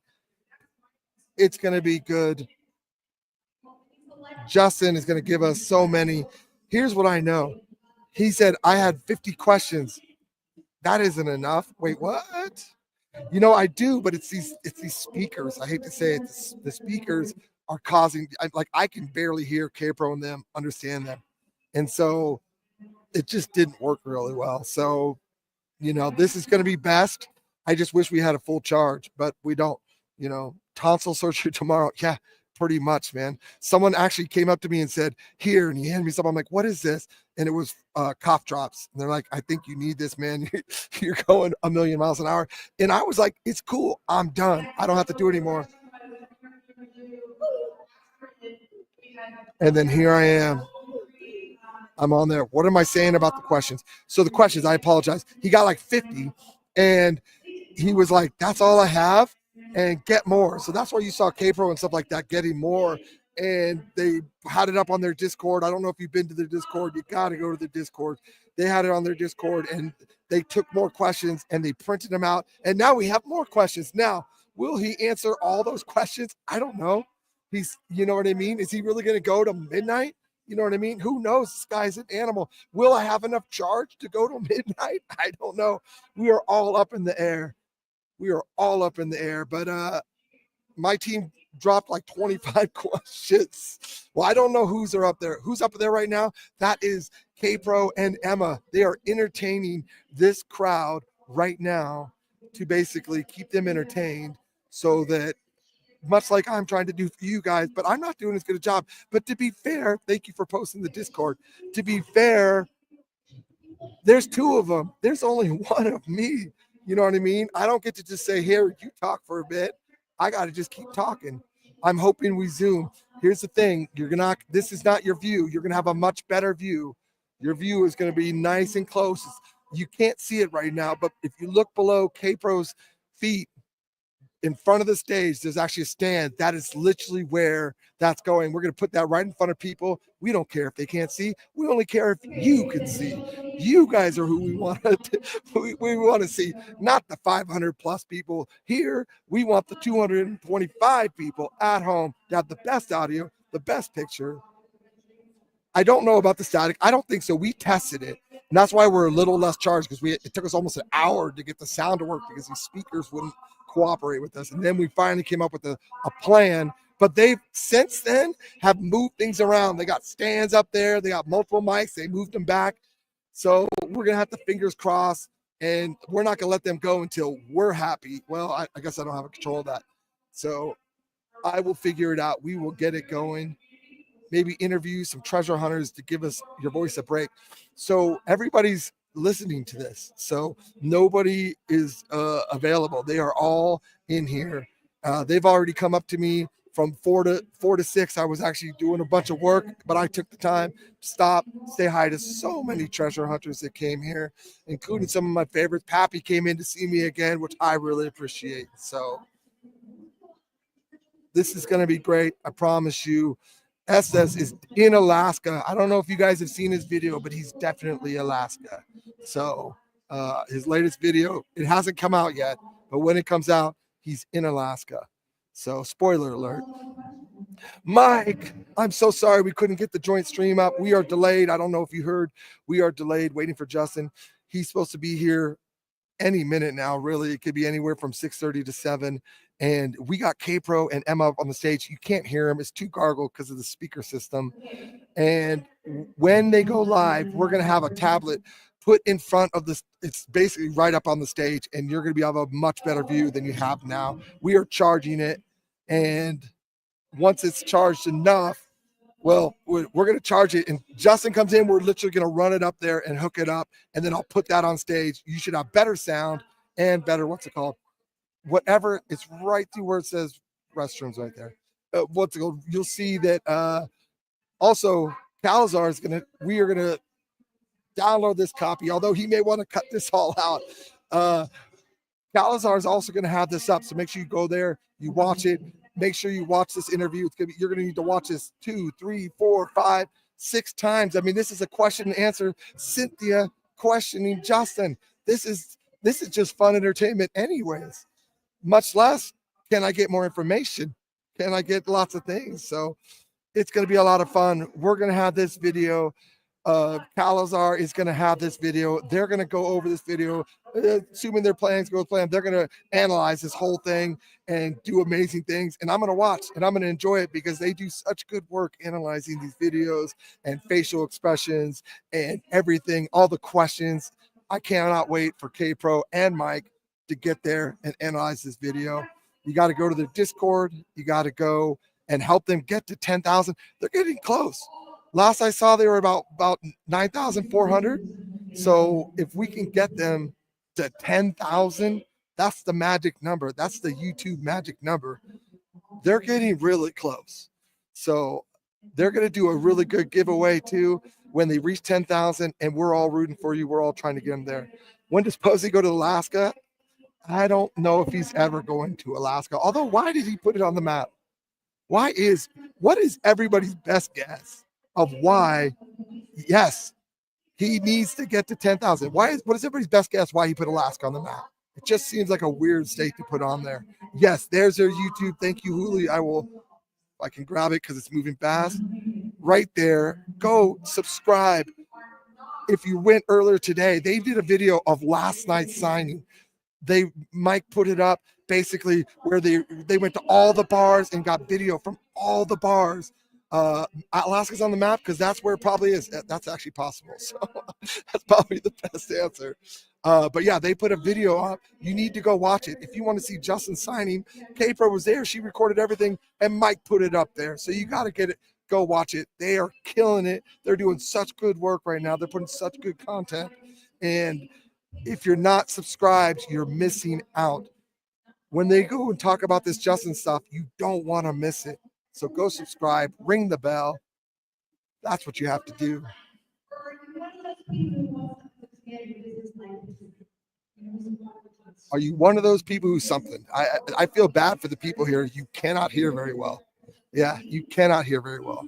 It's going to be good. Justin is going to give us so many. Here's what I know. He said, I had 50 questions. That isn't enough. Wait, what? You know, I do, but it's these speakers. I hate to say it. The speakers are causing, I can barely hear Capro and them, understand them. And so it just didn't work really well. So, you know, this is going to be best. I just wish we had a full charge, but we don't. You know, tonsil surgery tomorrow. Yeah, pretty much, man. Someone actually came up to me and said, here, and he handed me something. I'm like, what is this? And it was cough drops. And they're like, I think you need this, man. You're going a million miles an hour. And I was like, it's cool. I'm done. I don't have to do it anymore. And then here I am. I'm on there. What am I saying about the questions? So the questions, I apologize. He got like 50 and he was like, that's all I have, and get more. So that's why you saw Capro and stuff like that getting more. And they had it up on their Discord. I don't know if you've been to their Discord. You got to go to the Discord. They had it on their Discord and they took more questions and they printed them out. And now we have more questions. Now, will he answer all those questions? I don't know. He's, you know what I mean? Is he really going to go to midnight? You know what I mean? Who knows? This guy's an animal. Will I have enough charge to go to midnight? I don't know. We are all up in the air. We are all up in the air. But my team dropped like 25 questions. Well, I don't know who's up there. Who's up there right now? That is Capro and Emma. They are entertaining this crowd right now to basically keep them entertained so that, much like I'm trying to do for you guys, but I'm not doing as good a job. But to be fair, thank you for posting the Discord. To be fair, there's two of them. There's only one of me. You know what I mean? I don't get to just say, here, you talk for a bit. I got to just keep talking. I'm hoping we zoom. Here's the thing. This is not your view. You're going to have a much better view. Your view is going to be nice and close. You can't see it right now, but if you look below Capro's feet, in front of the stage, there's actually a stand. That is literally where that's going. We're going to put that right in front of people. We don't care if they can't see. We only care if you can see. You guys are who we want to, we want to see, not the 500 plus people here. We want the 225 people at home to have the best audio, the best picture. I don't know about the static. I don't think so. We tested it, and that's why we're a little less charged, because it took us almost an hour to get the sound to work because these speakers wouldn't cooperate with us. And then we finally came up with a plan. But they've since then have moved things around. They got stands up there. They got multiple mics. They moved them back. So we're gonna have to fingers crossed, and we're not gonna let them go until we're happy. Well, I guess I don't have control of that. So I will figure it out. We will get it going. Maybe interview some treasure hunters to give us your voice a break. So everybody's listening to this. So nobody is available. They are all in here. They've already come up to me from 4 to 6. I was actually doing a bunch of work, but I took the time to stop, say hi to so many treasure hunters that came here, including some of my favorites. Pappy came in to see me again, which I really appreciate. So this is going to be great. I promise you. Estes is in Alaska. I don't know if you guys have seen his video, but he's definitely Alaska. So his latest video, it hasn't come out yet, but when it comes out, he's in Alaska. So spoiler alert. Mike, I'm so sorry we couldn't get the joint stream up. We are delayed. I don't know if you heard. We are delayed waiting for Justin. He's supposed to be here any minute now, really. It could be anywhere from 6:30 to 7. And we got K-Pro and Emma up on the stage. You can't hear them. It's too gargled because of the speaker system. And when they go live, we're going to have a tablet put in front of this. It's basically right up on the stage, and you're going to be able to have a much better view than you have now. We are charging it. And once it's charged enough, well, we're going to charge it. And Justin comes in. We're literally going to run it up there and hook it up. And then I'll put that on stage. You should have better sound and better, what's it called? Whatever, it's right through where it says restrooms right there. What's it called? You'll see that also Calazar is we are gonna download this copy, although he may want to cut this all out. Calazar is also going to have this up, so make sure you go there, you watch it. Make sure you watch this interview. You're going to need to watch this 2, 3, 4, 5, 6 times. I mean, this is a question and answer. Cynthia questioning Justin. This is just fun entertainment anyways. Much less, can I get more information? Can I get lots of things? So it's going to be a lot of fun. We're going to have this video. Calazar is going to have this video. They're going to go over this video, assuming their plans go to plan. They're going to analyze this whole thing and do amazing things. And I'm going to watch and I'm going to enjoy it because they do such good work analyzing these videos and facial expressions and everything, all the questions. I cannot wait for K-Pro and Mike to get there and analyze this video. You got to go to their Discord. You got to go and help them get to 10,000. They're getting close. Last I saw, they were about 9,400. So if we can get them to 10,000, that's the magic number. That's the YouTube magic number. They're getting really close. So they're going to do a really good giveaway too when they reach 10,000, and we're all rooting for you. We're all trying to get them there. When does Posey go to Alaska? I don't know if he's ever going to Alaska. Although, why did he put it on the map? What is everybody's best guess of why? Yes, he needs to get to 10,000. What is everybody's best guess why he put Alaska on the map? It just seems like a weird state to put on there. Yes, there's their YouTube. Thank you, Huli. I can grab it because it's moving fast. Right there. Go subscribe. If you went earlier today, they did a video of last night's signing. Mike put it up basically where they went to all the bars and got video from all the bars. Alaska's on the map because that's where it probably is. That's actually possible. So that's probably the best answer. But yeah, they put a video up. You need to go watch it. If you want to see Justin signing, K-Pro was there. She recorded everything and Mike put it up there. So you got to get it. Go watch it. They are killing it. They're doing such good work right now. They're putting such good content. And if you're not subscribed, you're missing out. When they go and talk about this Justin stuff, you don't want to miss it. So go subscribe, ring the bell. That's what you have to do. Are you one of those people who's something? I feel bad for the people here. You cannot hear very well. Yeah, you cannot hear very well.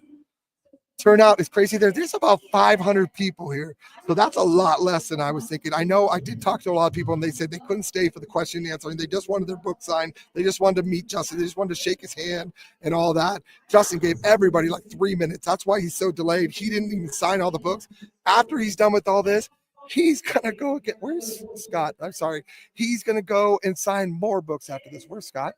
turnout is crazy. There's about 500 people here. So that's a lot less than I was thinking. I know I did talk to a lot of people and they said they couldn't stay for the question and answer. And they just wanted their book signed. They just wanted to meet Justin. They just wanted to shake his hand and all that. Justin gave everybody like 3 minutes. That's why he's so delayed. He didn't even sign all the books. After he's done with all this, he's going to go get, where's Scott? I'm sorry. He's going to go and sign more books after this. Where's Scott?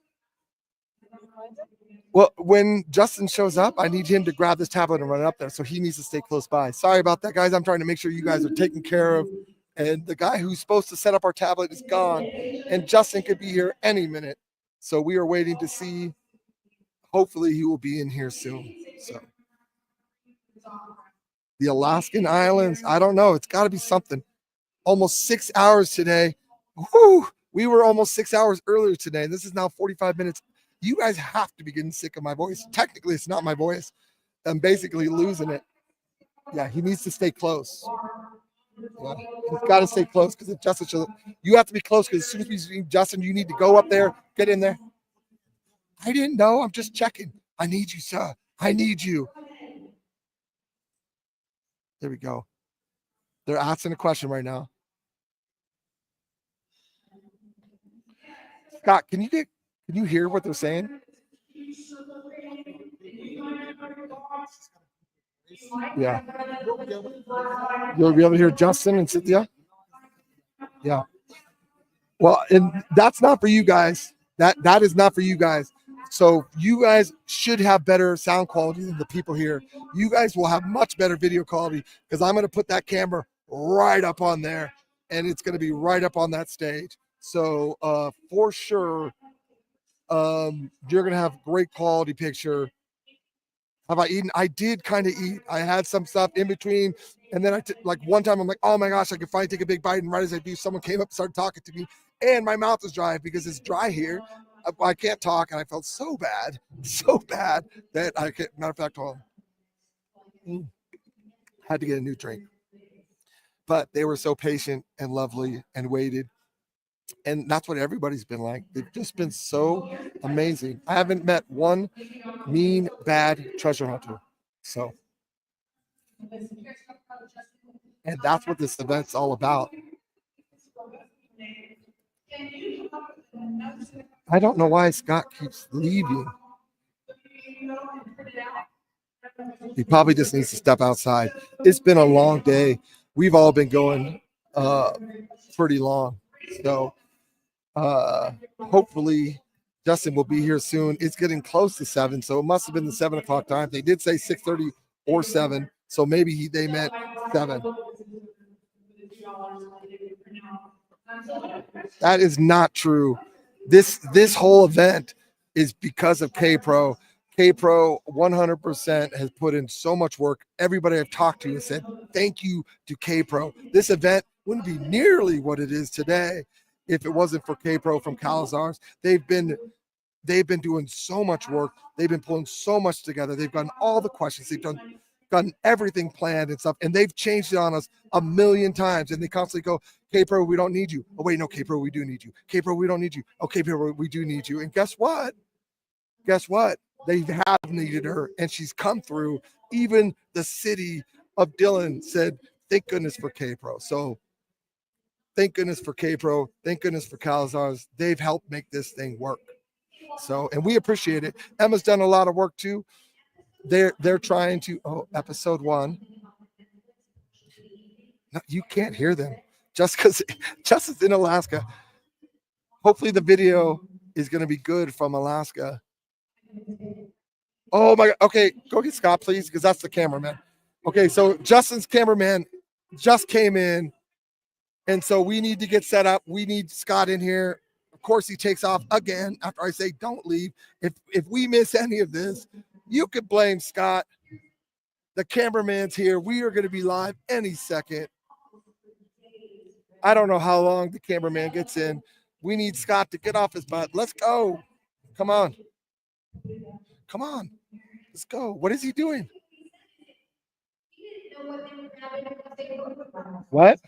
Well, when Justin shows up, I need him to grab this tablet and run it up there. So he needs to stay close by. Sorry about that, guys. I'm trying to make sure you guys are taken care of. And the guy who's supposed to set up our tablet is gone. And Justin could be here any minute. So we are waiting to see. Hopefully he will be in here soon. So the Alaskan Islands, I don't know. It's got to be something. Almost 6 hours today. Whew, we were almost 6 hours earlier today. This is now 45 minutes. You guys have to be getting sick of my voice. Technically, it's not my voice. I'm basically losing it. Yeah, he needs to stay close. Yeah, he's got to stay close because if Justin shows up, you have to be close because as soon as we see Justin, you need to go up there, get in there. I didn't know. I'm just checking. I need you, sir. I need you. There we go. They're asking a question right now. Scott, can you hear what they're saying? Yeah. You'll be able to hear Justin and Cynthia? Yeah. Well, and that's not for you guys. That is not for you guys. So you guys should have better sound quality than the people here. You guys will have much better video quality because I'm going to put that camera right up on there and it's going to be right up on that stage. So for sure, you're going to have great quality picture. Have I eaten? I did kind of eat. I had some stuff in between. And then like one time I'm like, oh my gosh, I can finally take a big bite. And right as I do, someone came up and started talking to me. And my mouth is dry because it's dry here. I can't talk. And I felt so bad that I can't, matter of fact, had to get a new drink. But they were so patient and lovely and waited. And that's what everybody's been like. They've just been so amazing. I haven't met one mean, bad treasure hunter. So, and that's what this event's all about. I don't know why Scott keeps leaving. He probably just needs to step outside. It's been a long day. We've all been going pretty long. So hopefully Justin will be here soon. It's getting close to 7, so it must have been the 7 o'clock time. They did say 6:30 or 7, so maybe they meant 7. That is not true. This whole event is because of K-Pro. K-Pro 100% has put in so much work. Everybody I've talked to has said thank you to K-Pro. This event wouldn't be nearly what it is today if it wasn't for K-Pro from Calazars. They've been doing so much work. They've been pulling so much together. They've gotten all the questions. They've gotten everything planned and stuff. And they've changed it on us a million times. And they constantly go, K-Pro, we don't need you. Oh, wait, no, K-Pro, we do need you. K-Pro, we don't need you. Oh, K-Pro, we do need you. And guess what? They have needed her, and she's come through. Even the city of Dillon said, thank goodness for K-Pro. So thank goodness for K-Pro. Thank goodness for Calazars. They've helped make this thing work. So, and we appreciate it. Emma's done a lot of work too. They're trying to, episode 1. No, you can't hear them just because Justin's in Alaska. Hopefully the video is going to be good from Alaska. Oh my God. Okay, go get Scott, please, because that's the cameraman. Okay, so Justin's cameraman just came in, and so we need to get set up. We need Scott in here. Of course, he takes off again after I say don't leave. If we miss any of this, you could blame Scott. The cameraman's here. We are going to be live any second. I don't know how long the cameraman gets in. We need Scott to get off his butt. Let's go. Come on. Come on. Let's go. What is he doing? What?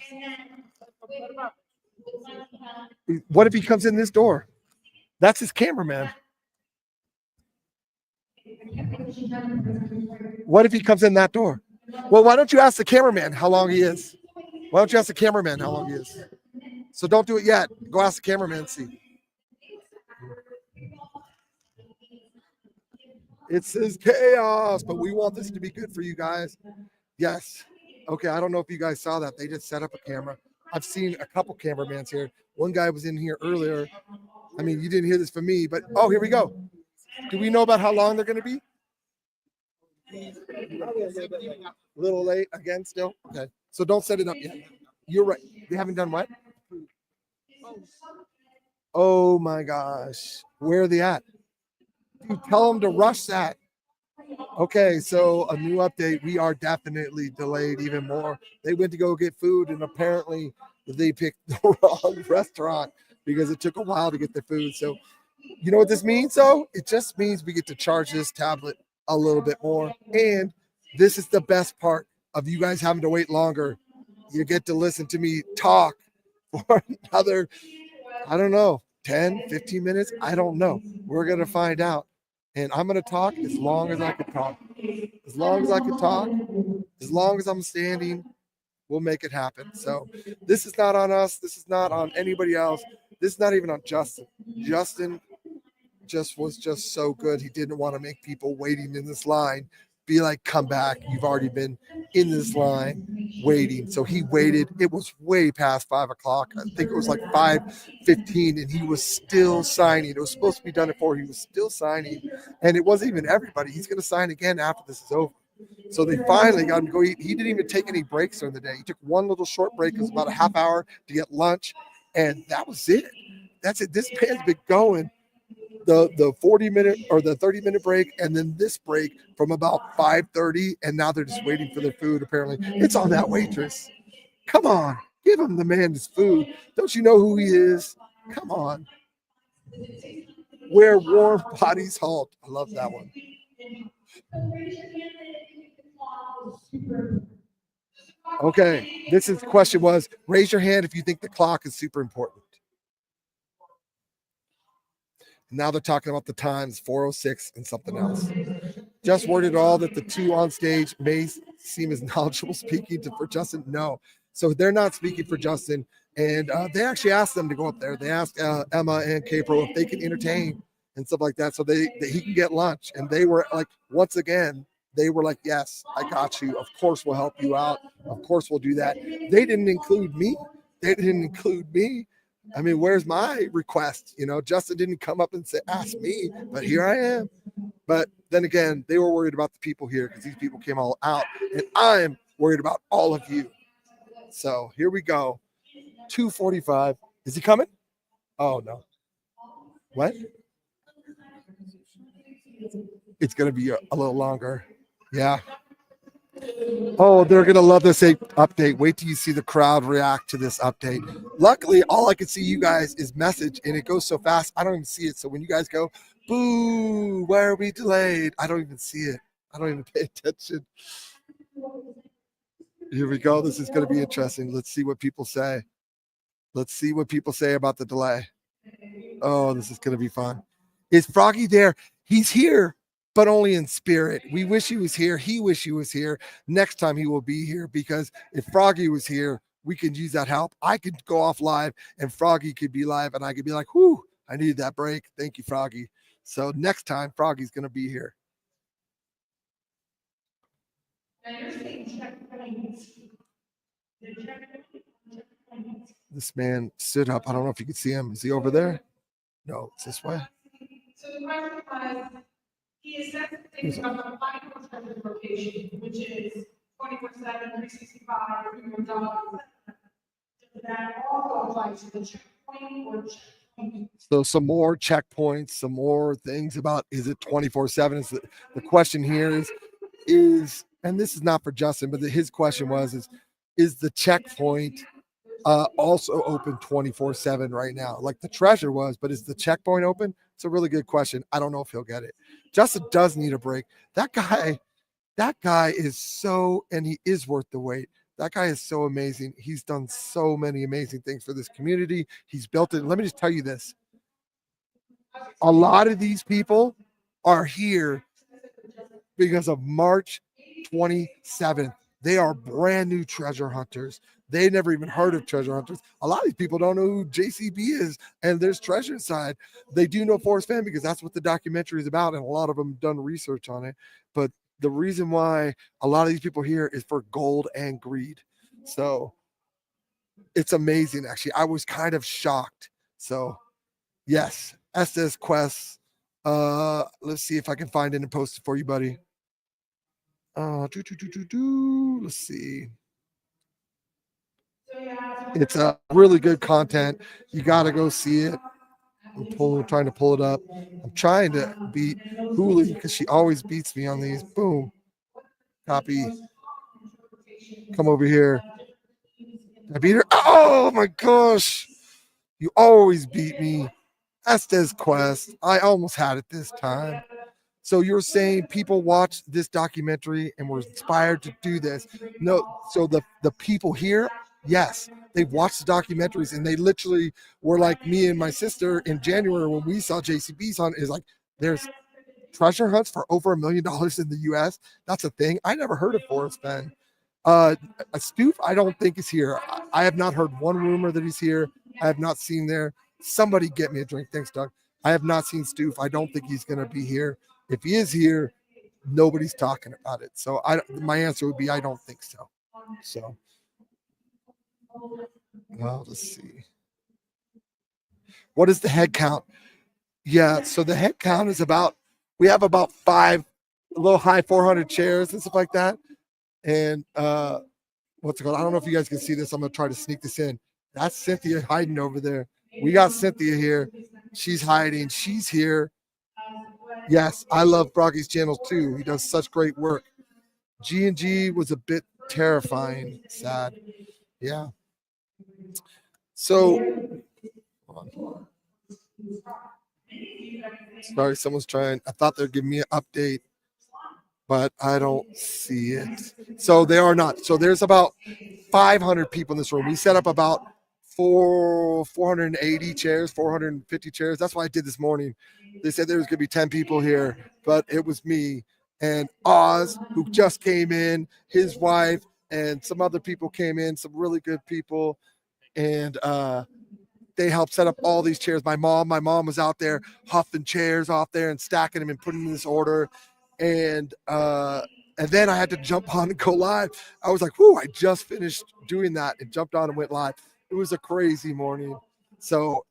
What if he comes in this door? That's his cameraman. What if he comes in that door? Well, why don't you ask the cameraman how long he is? Why don't you ask the cameraman how long he is? So don't do it yet. Go ask the cameraman and see. It says chaos, but we want this to be good for you guys. Yes. Okay, I don't know if you guys saw that. They just set up a camera. I've seen a couple cameramans here. One guy was in here earlier. I mean, you didn't hear this from me, but oh, here we go. Do we know about how long they're going to be? A little late again still? Okay. So don't set it up yet. You're right. They haven't done what? Oh my gosh. Where are they at? Dude, tell them to rush that. Okay, so a new update. We are definitely delayed even more. They went to go get food, and apparently they picked the wrong restaurant because it took a while to get their food. So, you know what this means, though? It just means we get to charge this tablet a little bit more. And this is the best part of you guys having to wait longer. You get to listen to me talk for another, I don't know, 10, 15 minutes. I don't know. We're going to find out. And I'm going to talk as long as I can talk. As long as I can talk, as long as I'm standing, we'll make it happen. So this is not on us. This is not on anybody else. This is not even on Justin. Justin was just so good. He didn't want to make people waiting in this line be like, come back. You've already been in this line waiting. So he waited. It was way past 5 o'clock. I think it was like 5:15, and he was still signing. It was supposed to be done at 4. He was still signing, and it wasn't even everybody. He's going to sign again after this is over. So they finally got him to go eat. He didn't even take any breaks during the day. He took one little short break. It was about a half hour to get lunch, and that was it. That's it. This man's been going the 40-minute or the 30-minute break, and then this break from about 5:30, and now they're just waiting for their food. Apparently, it's on that waitress. Come on, give him the man his food. Don't you know who he is? Come on. Where warm bodies halt. I love that one. Okay, this is the question was, raise your hand if you think the clock is super important. Now they're talking about the times, 4:06 and something else. Just worded all that the two on stage may seem as knowledgeable speaking for Justin. No. So they're not speaking for Justin. And they actually asked them to go up there. They asked Emma and Capro if they can entertain and stuff like that so he can get lunch. And they were like, once again, they were like, yes, I got you. Of course, we'll help you out. Of course, we'll do that. They didn't include me. I mean, where's my request? You know, Justin didn't come up and say, ask me, but here I am. But then again, they were worried about the people here because these people came all out, and I'm worried about all of you. So here we go. 2:45. Is he coming? Oh, no. What? It's going to be a little longer. Yeah. Oh, they're going to love this update. Wait till you see the crowd react to this update. Luckily, all I can see you guys is message, and it goes so fast, I don't even see it. So when you guys go, boo, why are we delayed? I don't even see it. I don't even pay attention. Here we go. This is going to be interesting. Let's see what people say. Let's see what people say about the delay. Oh, this is going to be fun. Is Froggy there? He's here, but only in spirit. We wish he was here. He wish he was here. Next time he will be here, because if Froggy was here, we could use that help. I could go off live and Froggy could be live and I could be like, whoo, I needed that break. Thank you, Froggy. So next time Froggy's going to be here. This man stood up. I don't know if you can see him. Is he over there? No, it's this way. So the question was, he is set to think about the final treasure location, which is 24/7, 365, $300. Does that also apply to the checkpoint or checkpoint? So some more checkpoints, some more things about, is it 24/7? Is the question here is, and this is not for Justin, but his question was, is the checkpoint also open 24/7 right now? Like the treasure was, but is the checkpoint open? It's a really good question. I don't know if he'll get it. Justin does need a break. That guy is so, and he is worth the wait. That guy is so amazing. He's done so many amazing things for this community. He's built it. Let me just tell you this. A lot of these people are here because of March 27th. They are brand new treasure hunters. They never even heard of treasure hunters. A lot of these people don't know who JCB is, and there's treasure inside. They do know Forrest Fenn because that's what the documentary is about, and a lot of them done research on it. But the reason why a lot of these people here is for gold and greed. So it's amazing, actually. I was kind of shocked. So yes, Estes Quest. Let's see if I can find it and post it for you, buddy. Let's see. It's a really good content. You got to go see it. I'm trying to pull it up. I'm trying to beat Huli because she always beats me on these. Boom. Copy. Come over here. I beat her. Oh my gosh. You always beat me. Estes Quest. I almost had it this time. So you're saying people watched this documentary and were inspired to do this? No. So the people here, yes, they watched the documentaries and they literally were like me and my sister in January when we saw JCB's hunt. Is like there's treasure hunts for over $1 million in the U.S. That's a thing. I never heard of Forrest Fenn. A Stoof, I don't think is here. I have not heard one rumor that he's here. I have not seen there. Somebody get me a drink. Thanks, Doug. I have not seen Stoof. I don't think he's going to be here. If he is here, nobody's talking about it. So my answer would be I don't think so. So, well, let's see. What is the head count? Yeah, so the head count is we have about a little high 400 chairs and stuff like that. And what's it called? I don't know if you guys can see this. I'm going to try to sneak this in. That's Cynthia hiding over there. We got Cynthia here. She's hiding. She's here. Yes, I love Brocky's channel too. He does such great work. G&G was a bit terrifying. Sad. Yeah. So, hold on. Sorry, someone's trying. I thought they'd give me an update, but I don't see it. So they are not. So there's about 500 people in this room. We set up about 480 chairs, 450 chairs. That's why I did this morning. They said there was going to be 10 people here, but it was me and Oz, who just came in, his wife, and some other people came in, some really good people. And they helped set up all these chairs. My mom was out there huffing chairs off there and stacking them and putting them in this order. And then I had to jump on and go live. I was like, whoo, I just finished doing that and jumped on and went live. It was a crazy morning. So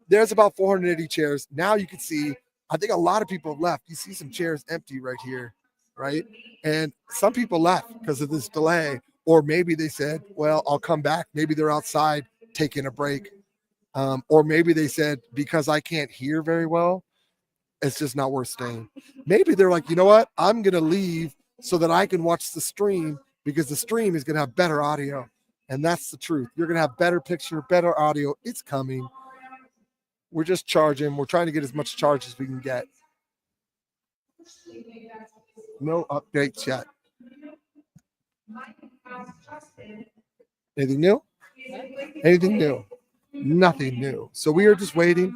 there's about 480 chairs. Now you can see, I think a lot of people have left. You see some chairs empty right here, right? And some people left because of this delay. Or maybe they said, well, I'll come back. Maybe they're outside taking a break. Or maybe they said, because I can't hear very well, it's just not worth staying. Maybe they're like, you know what? I'm going to leave so that I can watch the stream because the stream is going to have better audio. And that's the truth. You're going to have better picture, better audio. It's coming. We're just charging. We're trying to get as much charge as we can get. No updates yet. Anything new? Anything new? Nothing new. So we are just waiting.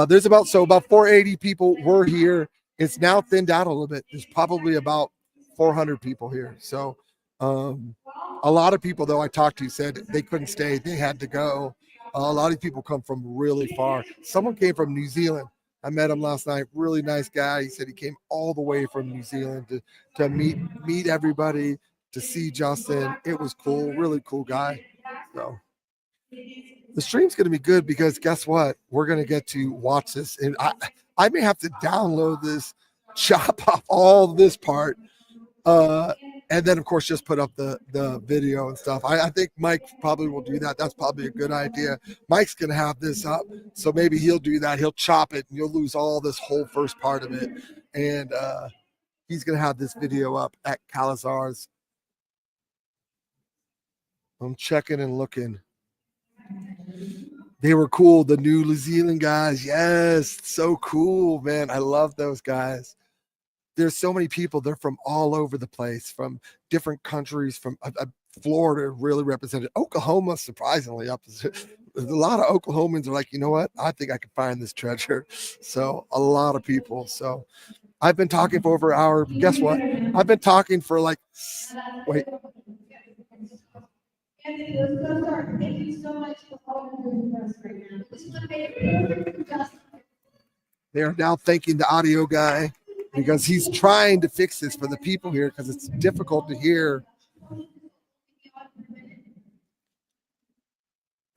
There's about 480 people were here. It's now thinned out a little bit. There's probably about 400 people here. So a lot of people, though, I talked to said they couldn't stay. They had to go. A lot of people come from really far. Someone came from New Zealand. I met him last night. Really nice guy. He said he came all the way from New Zealand to meet everybody, to see Justin. It was cool. Really cool guy. So the stream's going to be good because guess what? We're going to get to watch this. And I may have to download this, chop off all this part, and then, of course, just put up the video and stuff. I think Mike probably will do that. That's probably a good idea. Mike's going to have this up, so maybe he'll do that. He'll chop it, and you'll lose all this whole first part of it. And he's going to have this video up at Calazar's. I'm checking and looking. They were cool. The New Zealand guys. Yes, so cool, man. I love those guys. There's so many people. They're from all over the place, from different countries, from Florida, really represented. Oklahoma, surprisingly, up. A lot of Oklahomans are like, you know what? I think I can find this treasure. So a lot of people. So I've been talking for over an hour. Guess what? I've been talking for like, wait. Anthony, let's go start. Thank you so much for all you're doing for us right now. This is my favorite. They are now thanking the audio guy because he's trying to fix this for the people here because it's difficult to hear.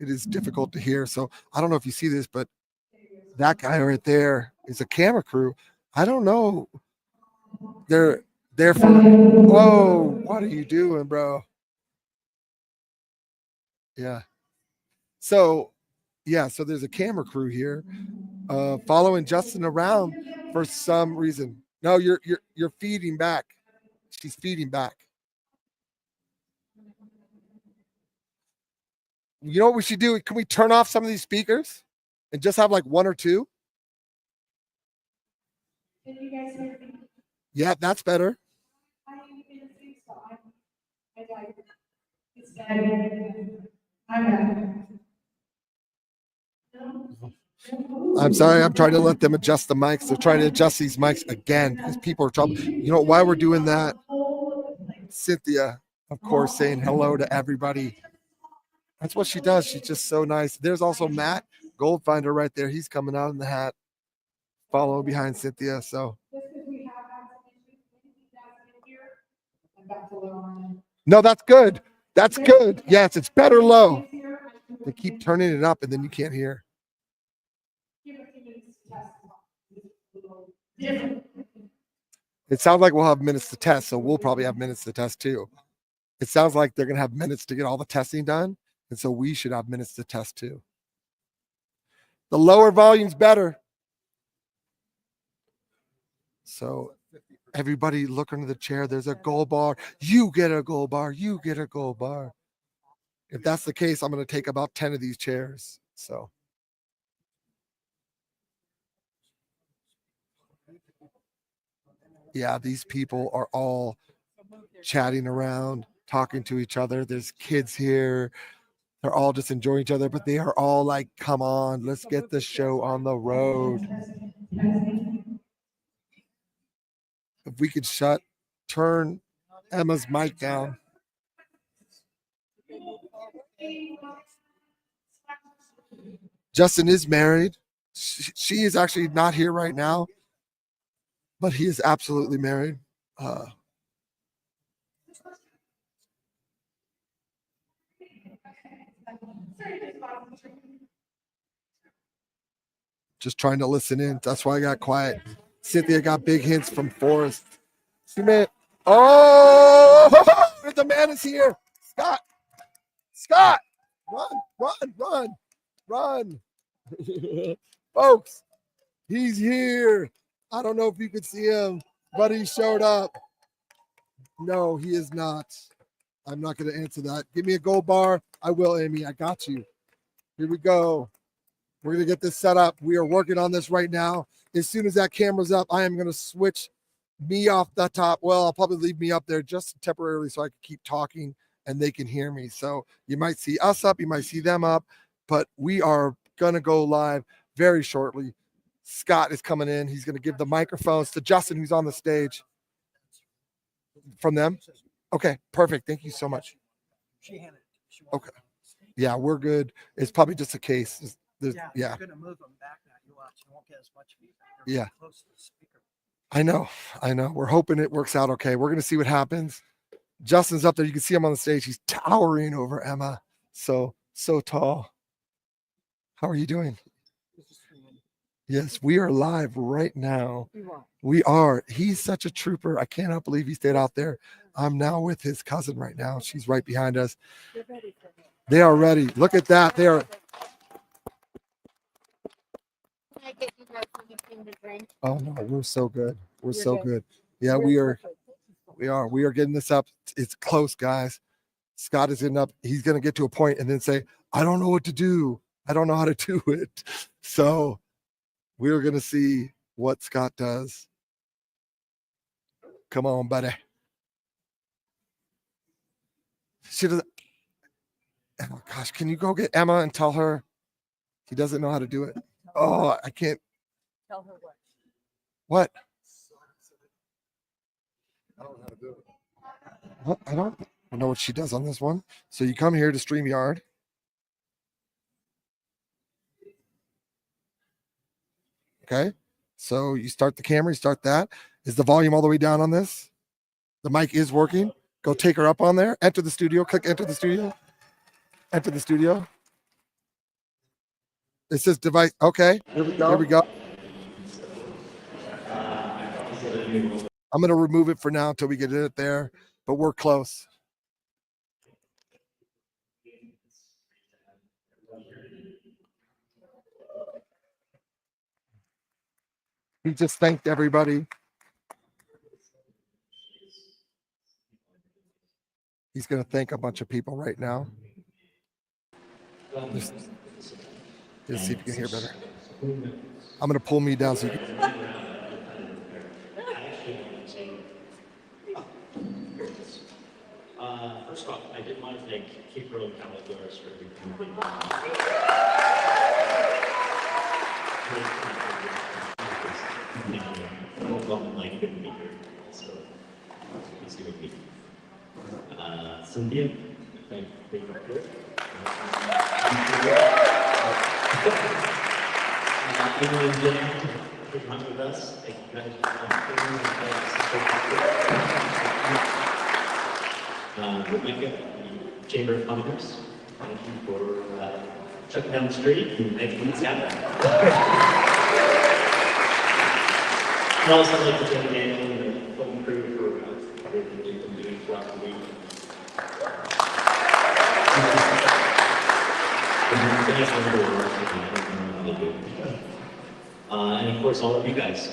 It is difficult to hear. So I don't know if you see this, but that guy right there is a camera crew. I don't know. They're for, whoa, what are you doing, bro? Yeah. So, yeah, so there's a camera crew here following Justin around for some reason. No, you're feeding back. She's feeding back. You know what we should do? Can we turn off some of these speakers and just have like one or two? Can you guys hear me? Yeah, that's better. I'm sorry. I'm trying to let them adjust the mics. They're trying to adjust these mics again because people are trouble. You know why we're doing that? Cynthia, of course, saying hello to everybody. That's what she does. She's just so nice. There's also Matt Goldfinder right there. He's coming out in the hat, following behind Cynthia. So no, that's good. That's good. Yes, it's better low. They keep turning it up and then you can't hear. It sounds like we'll have minutes to test, so we'll probably have minutes to test too. It sounds like they're going to have minutes to get all the testing done, and so we should have minutes to test too. The lower volume's better. So everybody look under the chair. There's a gold bar. You get a gold bar. You get a gold bar. If that's the case, I'm going to take about 10 of these chairs. So. Yeah, these people are all chatting around, talking to each other. There's kids here. They're all just enjoying each other, but they are all like, come on, let's get the show on the road. If we could turn Emma's mic down. Justin is married. She is actually not here right now, but he is absolutely married. Just trying to listen in. That's why I got quiet. Cynthia got big hints from Forrest. Oh, the man is here. Scott, run. Folks, he's here. I don't know if you could see him, but he showed up. No, he is not. I'm not going to answer that. Give me a gold bar. I will, Amy. I got you. Here we go. We're going to get this set up. We are working on this right now. As soon as that camera's up, I am going to switch me off the top. Well, I'll probably leave me up there just temporarily so I can keep talking and they can hear me. So you might see us up, you might see them up, but we are going to go live very shortly. Scott is coming in. He's going to give the microphones to Justin, who's on the stage. From them? Okay, perfect. Thank you so much. Okay. Yeah, we're good. It's probably just a case. Yeah. You're going to move them back now. You watch. You won't get as much feedback. Yeah. Close to the speaker. I know. We're hoping it works out okay. We're going to see what happens. Justin's up there. You can see him on the stage. He's towering over Emma. So tall. How are you doing? Yes, we are live right now. We are. He's such a trooper. I cannot believe he stayed out there. I'm now with his cousin right now. She's right behind us. They are ready. Look at that. They are. Can I get you guys anything to drink? Oh no, we're so good. We're so good. Yeah, we are. We are getting this up. It's close, guys. Scott is getting up. He's going to get to a point and then say, I don't know what to do. I don't know how to do it. So we're going to see what Scott does. Come on, buddy. She doesn't. Oh, gosh, can you go get Emma and tell her he doesn't know how to do it? Oh, I can't. Tell her what? What? I don't know how to do it. Well, I don't know what she does on this one. So you come here to StreamYard. Okay. So you start the camera, you start that. Is the volume all the way down on this? The mic is working. Go take her up on there. Enter the studio. Click enter the studio. Enter the studio. It says device. Okay. Here we go. I'm going to remove it for now until we get it there, but we're close. He just thanked everybody. He's going to thank a bunch of people right now. Just see if you can hear better. I'm going to pull me down so you can. First off, I did want to thank Cipher and Calidores for everything. Like couldn't be here, so let's do it. Cynthia, thank you for it. Dillon and Dillon for coming with us. Thank you guys for Rebecca, the Chamber of Commerce. Thank you for shutting down the street and making things happen. I'd also like to thank Daniel and the film crew for everything they've been doing throughout the week. And of course, all of you guys.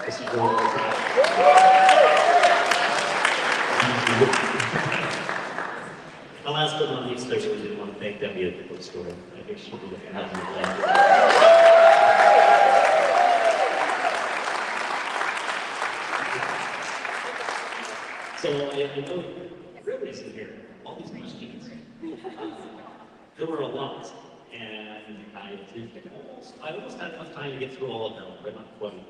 This is really the last but not least, I really did want to thank Debbie at the bookstore. I think she'll be looking at me. So I know everybody's in here, all these questions. There were a lot, and I almost had enough time to get through all of them, but not quite.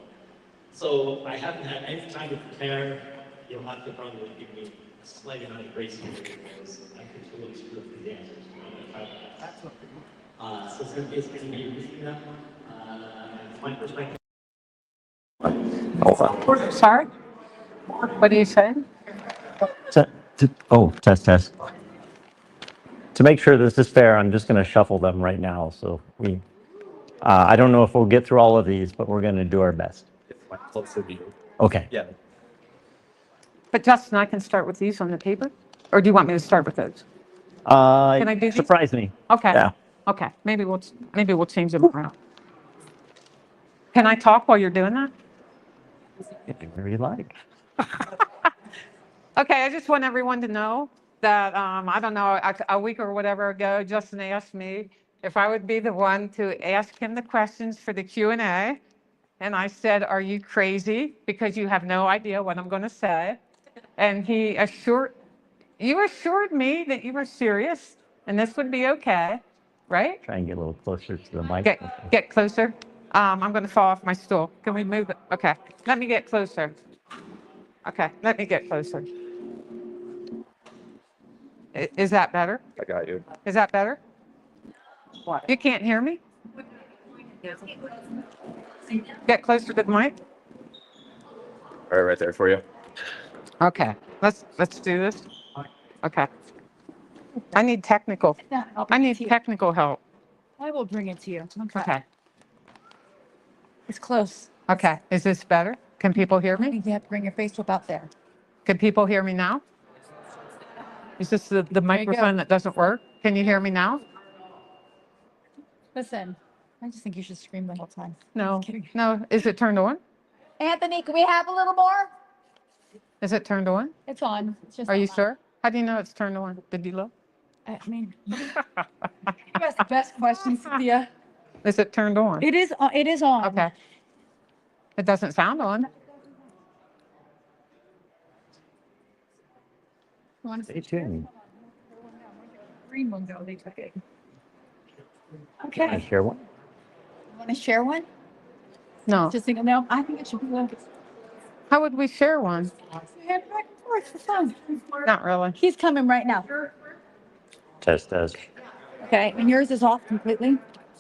So I haven't had any time to prepare. You'll have to probably give me a slight amount of grace here because I could totally screw up these answers. So Cynthia's going to be reading them. From my perspective. Sorry? What are you saying? Test. To make sure this is fair, I'm just going to shuffle them right now. So I don't know if we'll get through all of these, but we're going to do our best. Okay. Yeah. But Justin, I can start with these on the paper? Or do you want me to start with those? Can I do these? surprise me? Okay. Yeah. Okay. Maybe we'll change them around. Can I talk while you're doing that? Whatever you like. Okay, I just want everyone to know that, I don't know, a week or whatever ago, Justin asked me if I would be the one to ask him the questions for the Q and A. And I said, are you crazy? Because you have no idea what I'm going to say. And you assured me that you were serious and this would be okay, right? Try and get a little closer to the mic. Get closer. I'm going to fall off my stool. Can we move it? Okay, let me get closer. Okay, let me get closer. Is that better? I got you. Is that better? What? You can't hear me? Get closer to the mic. All right there for you. Okay, let's do this. Okay. I need technical help. I will bring it to you. Okay. It's close. Okay, is this better? Can people hear I me? think you have to bring your face up out there. Can people hear me now? Is this the microphone that doesn't work? Can you hear me now? Listen, I just think you should scream the whole time. No, no. Is it turned on? Anthony, can we have a little more? Is it turned on? It's on. It's just Are you not sure? How do you know it's turned on? Did you look? loud. I mean, you asked the best questions, Cynthia. Is it turned on? It is on. Okay. It doesn't sound on. You want Stay tuned. green one go? They took it. Can I Okay. share one? You want to share one? No. Just think, no, I think it should be good. How would we share one? Head back and forth for fun. Not really. He's coming right now. Test. Okay, and yours is off completely?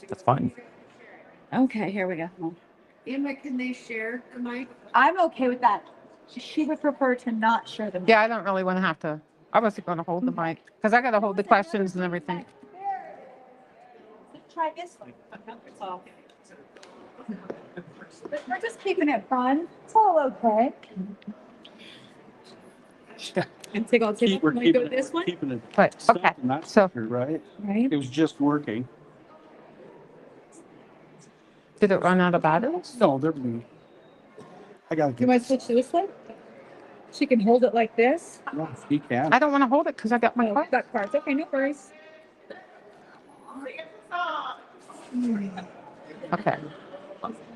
That's fine. Okay, here we go. Emma, can they share the mic? I'm okay with that. She would prefer to not share them. Yeah, I don't really want to have to. I wasn't going to hold the mic because I got to hold the questions and everything. Try this one. It's all. We're just keeping it fun. It's all okay. And take all take. We're Want to keeping go this one? keeping it. Right. Okay. Not So, right. Right. It was just working. did it run out of batteries? No, they're blue. I gotta You get. want to switch to this one? She can hold it like this. Yeah, he can. I don't want to hold it because I got my Oh, card. got cards. Okay, no worries. Okay.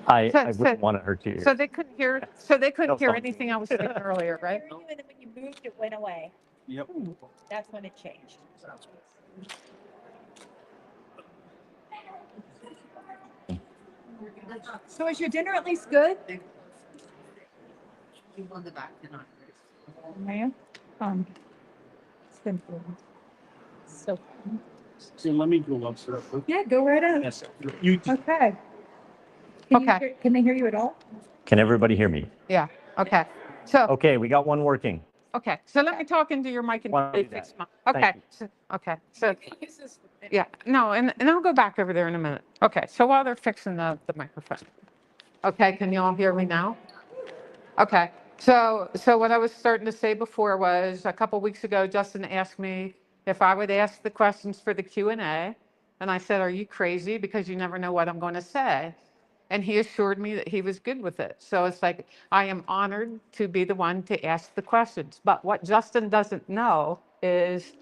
I So- wouldn't so- want to hurt you. So they couldn't hear. So they couldn't No hear phone. anything I was saying earlier, right? And then when you moved, it went away. Yep. That's when it changed. So is your dinner at least good? You won the back tonight. Ma'am? It's been good. So, So let me go up, sir. yeah, go right ahead. Yes, you. Okay. Okay. Can they hear you at all? Can everybody hear me? Yeah. Okay. So Okay, we got one working. okay. So let me talk into your mic and Why don't they do fix that? my. Thank Okay. you. So, okay. So yeah. No, and I'll go back over there in a minute. Okay. So while they're fixing the microphone. Okay. Can you all hear me now? Okay. So what I was starting to say before was a couple weeks ago, Justin asked me if I would ask the questions for the Q and A, and I said, "Are you crazy? Because you never know what I'm going to say." And he assured me that he was good with it. So it's like, I am honored to be the one to ask the questions. But what Justin doesn't know is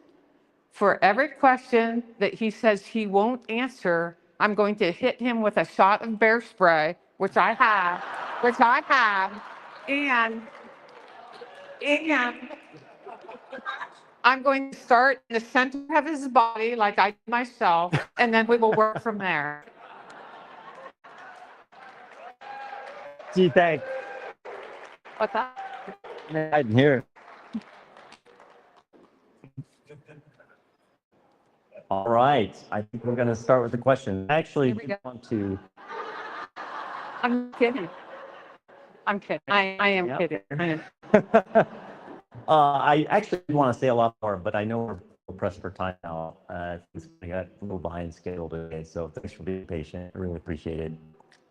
for every question that he says he won't answer, I'm going to hit him with a shot of bear spray, which I have, and I'm going to start in the center of his body like I did myself, and then we will work from there. Gee, thanks. What's that? I didn't hear it. All right, I think we're going to start with the question. I actually Here we go. want to. I'm kidding. I'm kidding. I am Yeah. kidding. I am. I actually want to say a lot more, but I know we're pressed for time now. I got a little behind schedule today, so thanks for being patient. I really appreciate it.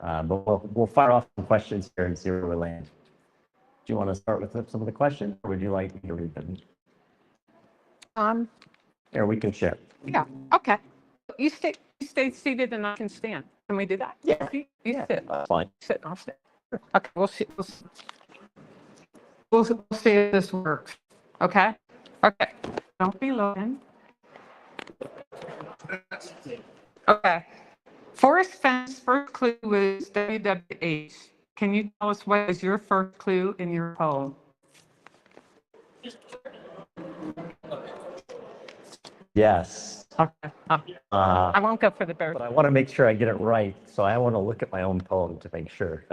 But we'll fire off some questions here and see where we land. Do you want to start with some of the questions, or would you like me to read them? Here, we can share. Yeah. Okay. You stay seated and I can stand. Can we do that? Yeah. You Yeah, sit. that's fine. Sit and I'll stand. Okay. We'll see. We'll see if this works. Okay. Okay. Don't be looking. Okay. Forrest Fenn's first clue was WWH. Can you tell us what is your first clue in your poem? Yes. Okay. I won't go for the bear. But I want to make sure I get it right, so I want to look at my own poem to make sure.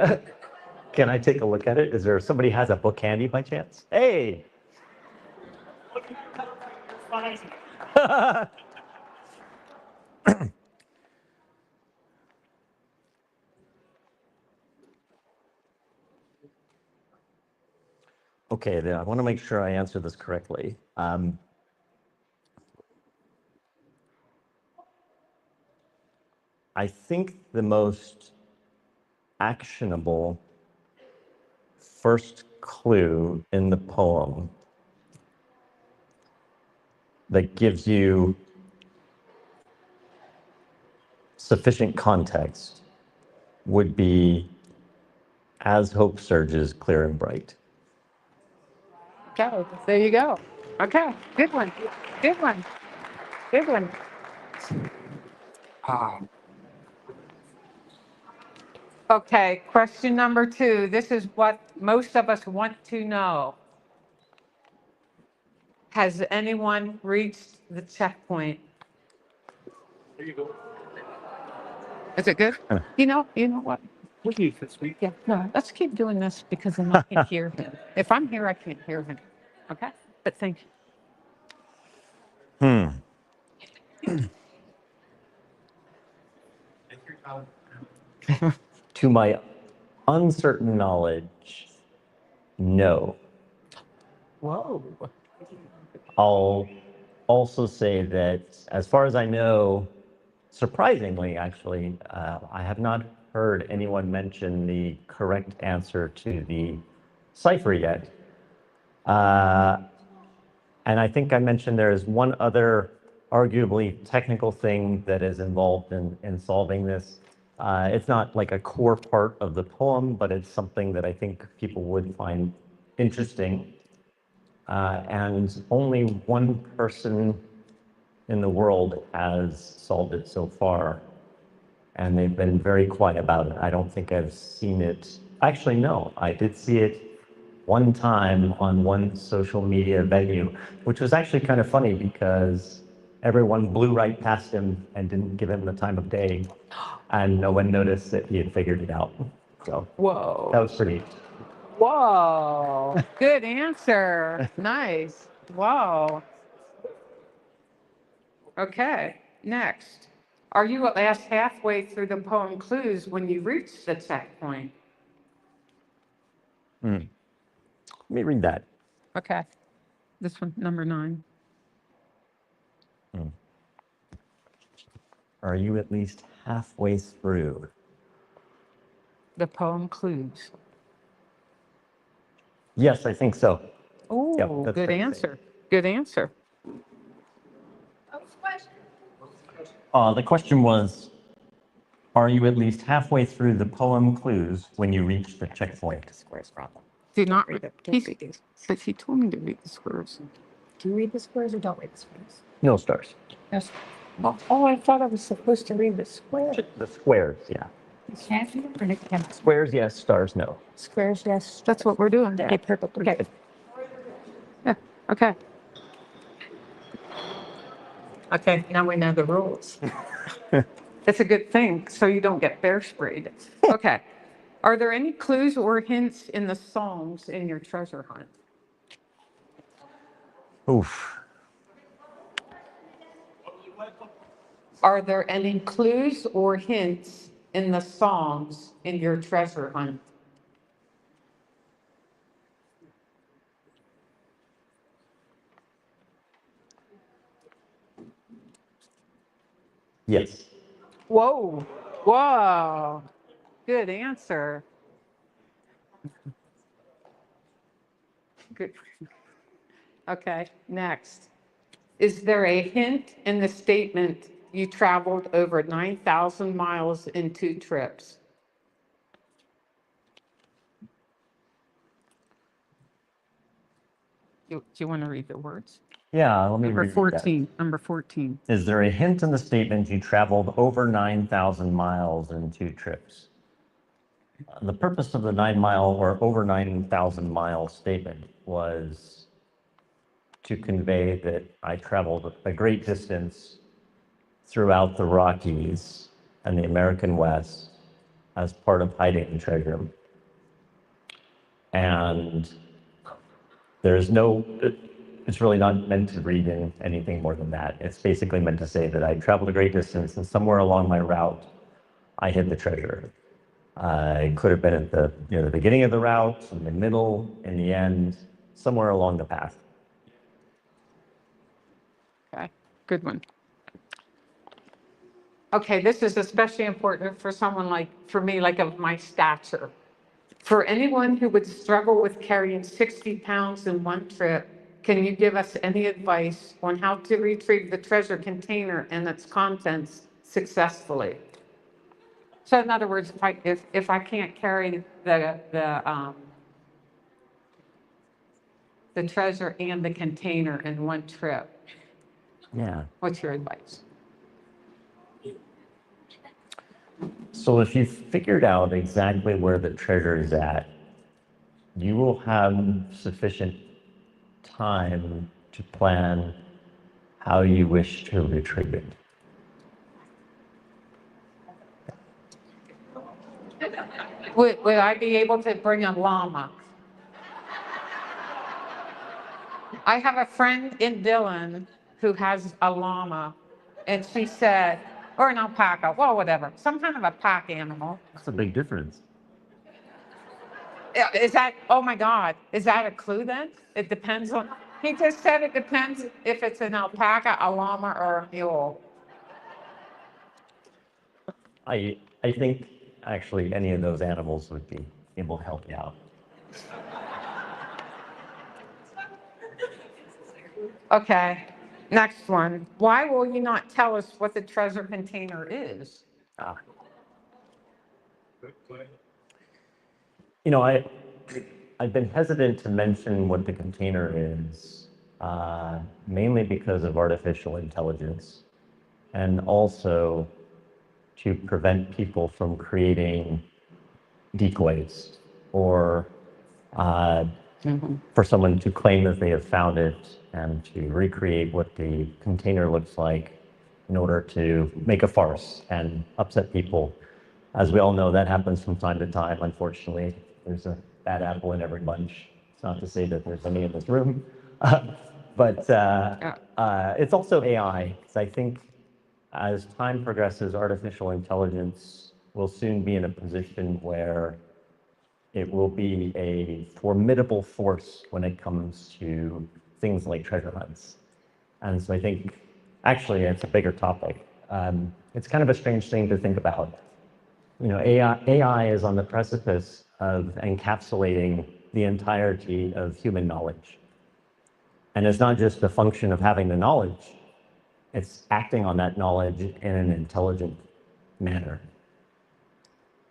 Can I take a look at it? Is there somebody has a book handy by chance? Hey. Okay, then I want to make sure I answer this correctly. I think the most actionable first clue in the poem that gives you sufficient context would be as hope surges clear and bright. Okay, there you go. Okay, good one. Good one. Good one. Okay, question number 2. This is what most of us want to know. Has anyone reached the checkpoint? There you go. Is it good? You know what? With you this week. Yeah, no, let's keep doing this because then I can hear him. If I'm here, I can't hear him. Okay? But thank you. To my uncertain knowledge, no. Whoa. I'll also say that as far as I know, surprisingly, actually, I have not heard anyone mention the correct answer to the cipher yet. And I think I mentioned there is one other arguably technical thing that is involved in solving this. It's not like a core part of the poem, but it's something that I think people would find interesting. And only one person in the world has solved it so far. And they've been very quiet about it. I don't think I've seen it. Actually, no, I did see it one time on one social media venue, which was actually kind of funny because everyone blew right past him and didn't give him the time of day. And no one noticed that he had figured it out. So Whoa. that was pretty. Whoa. Good answer. Nice. Whoa. Okay, next. Are you at last halfway through the poem clues when you reach the checkpoint? Let me read that. Okay. This one, number 9. Are you at least halfway through? The poem clues. Yes, I think so. Oh, Yep, that's good fair to say. answer. Good answer. The question was, are you at least halfway through the poem clues when you reach the checkpoint? Squares problem. Do not read Don't it. read these. But he told me to read the squares. Do you read the squares or don't read the squares? No stars. Yes. Oh, I thought I was supposed to read the square. The squares, yeah. Can't you? Or it can. Squares, yes. Stars, no. Squares, yes. That's what we're doing. Okay, perfect. Okay. Yeah, okay. Okay, now we know the rules. It's a good thing, so you don't get bear sprayed. Okay. Are there any clues or hints in the songs in your treasure hunt? Oof. Are there any clues or hints in the songs in your treasure hunt? Yes. Whoa, whoa, good answer. Good. Okay, next. Is there a hint in the statement you traveled over 9,000 miles in 2 trips? Do you want to read the words? Yeah, let me Number read that. 14, number 14. Is there a hint in the statement you traveled over 9,000 miles in 2 trips? The purpose of the 9-mile or over 9,000 mile statement was to convey that I traveled a great distance throughout the Rockies and the American West as part of hiding treasure. And there's no, it's really not meant to read in anything more than that. It's basically meant to say that I traveled a great distance and somewhere along my route, I hid the treasure. It could have been at the the beginning of the route, in the middle, in the end, somewhere along the path. Okay, good one. Okay, this is especially important for someone for me, of my stature. For anyone who would struggle with carrying 60 pounds in one trip, can you give us any advice on how to retrieve the treasure container and its contents successfully? So in other words, if I can't carry the treasure and the container in one trip, Yeah. what's your advice? So if you've figured out exactly where the treasure is at, you will have sufficient time to plan how you wish to retrieve it. Would I be able to bring a llama? I have a friend in Dillon who has a llama, and she said, or an alpaca, well, whatever, some kind of a pack animal. That's a big difference. Is that, oh my God, is that a clue then? It depends on, he just said it depends if it's an alpaca, a llama, or a mule. I think actually any of those animals would be able to help you out. Okay, next one. Why will you not tell us what the treasure container is? Ah. You know, I've been hesitant to mention what the container is, mainly because of artificial intelligence, and also to prevent people from creating decoys or for someone to claim that they have found it and to recreate what the container looks like in order to make a farce and upset people. As we all know, that happens from time to time, unfortunately. There's a bad apple in every bunch. It's not to say that there's any in this room, but it's also AI. So I think as time progresses, artificial intelligence will soon be in a position where it will be a formidable force when it comes to things like treasure hunts. And so I think, actually, it's a bigger topic. It's kind of a strange thing to think about. You know, AI is on the precipice of encapsulating the entirety of human knowledge. And it's not just the function of having the knowledge, it's acting on that knowledge in an intelligent manner.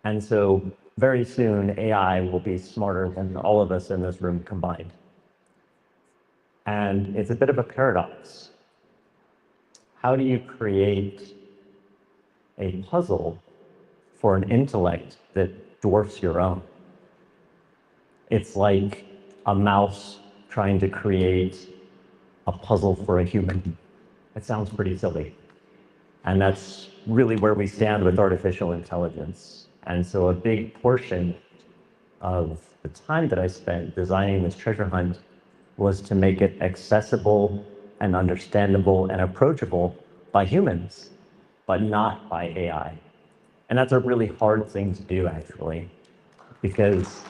And so very soon, AI will be smarter than all of us in this room combined. And it's a bit of a paradox. How do you create a puzzle for an intellect that dwarfs your own? It's like a mouse trying to create a puzzle for a human. It sounds pretty silly. And that's really where we stand with artificial intelligence. And so a big portion of the time that I spent designing this treasure hunt was to make it accessible and understandable and approachable by humans, but not by AI. And that's a really hard thing to do, actually, because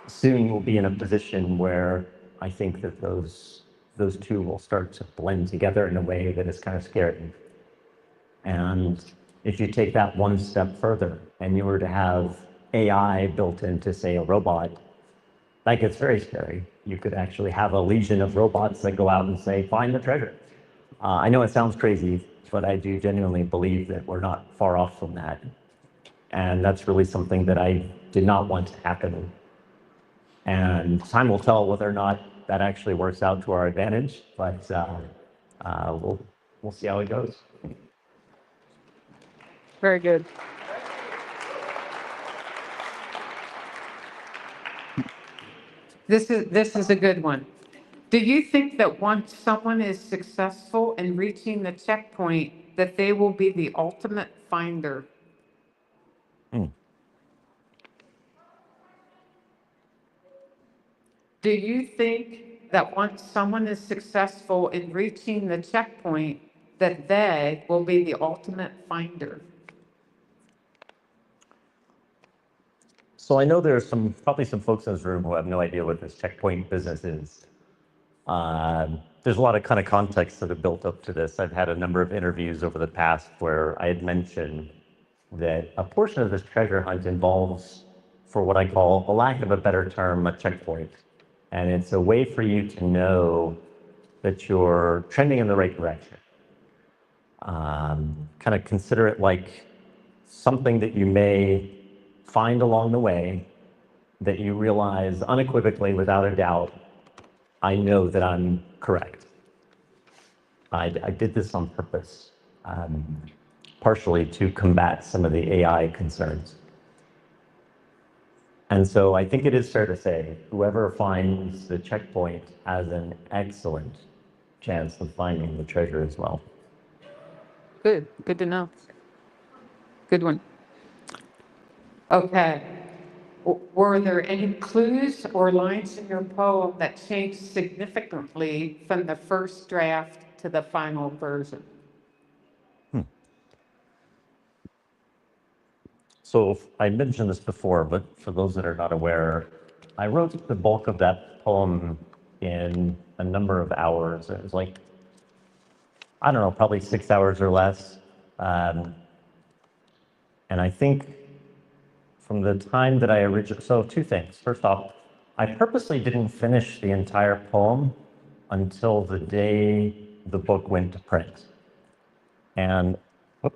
soon we'll be in a position where I think that those two will start to blend together in a way that is kind of scary. And if you take that one step further and you were to have AI built into, say, a robot, that gets very scary. You could actually have a legion of robots that go out and say, find the treasure. I know it sounds crazy, but I do genuinely believe that we're not far off from that. And that's really something that I did not want to happen. And time will tell whether or not that actually works out to our advantage, but we'll see how it goes. Very good. This is a good one. Do you think that once someone is successful in reaching the checkpoint, that they will be the ultimate finder? Do you think that once someone is successful in reaching the checkpoint, that they will be the ultimate finder? So I know there's probably some folks in this room who have no idea what this checkpoint business is. There's a lot of kind of context that have built up to this. I've had a number of interviews over the past where I had mentioned that a portion of this treasure hunt involves, for what I call, a lack of a better term, a checkpoint. And it's a way for you to know that you're trending in the right direction. Kind of consider it like something that you may find along the way that you realize unequivocally, without a doubt, I know that I'm correct. I did this on purpose, partially to combat some of the AI concerns. And so I think it is fair to say, whoever finds the checkpoint has an excellent chance of finding the treasure as well. Good to know. Good one. Okay. Were there any clues or lines in your poem that changed significantly from the first draft to the final version? So I mentioned this before, but for those that are not aware, I wrote the bulk of that poem in a number of hours. It was like, I don't know, probably 6 hours or less. And I think from the time that I originally, so two things. First off, I purposely didn't finish the entire poem until the day the book went to print. And, oh,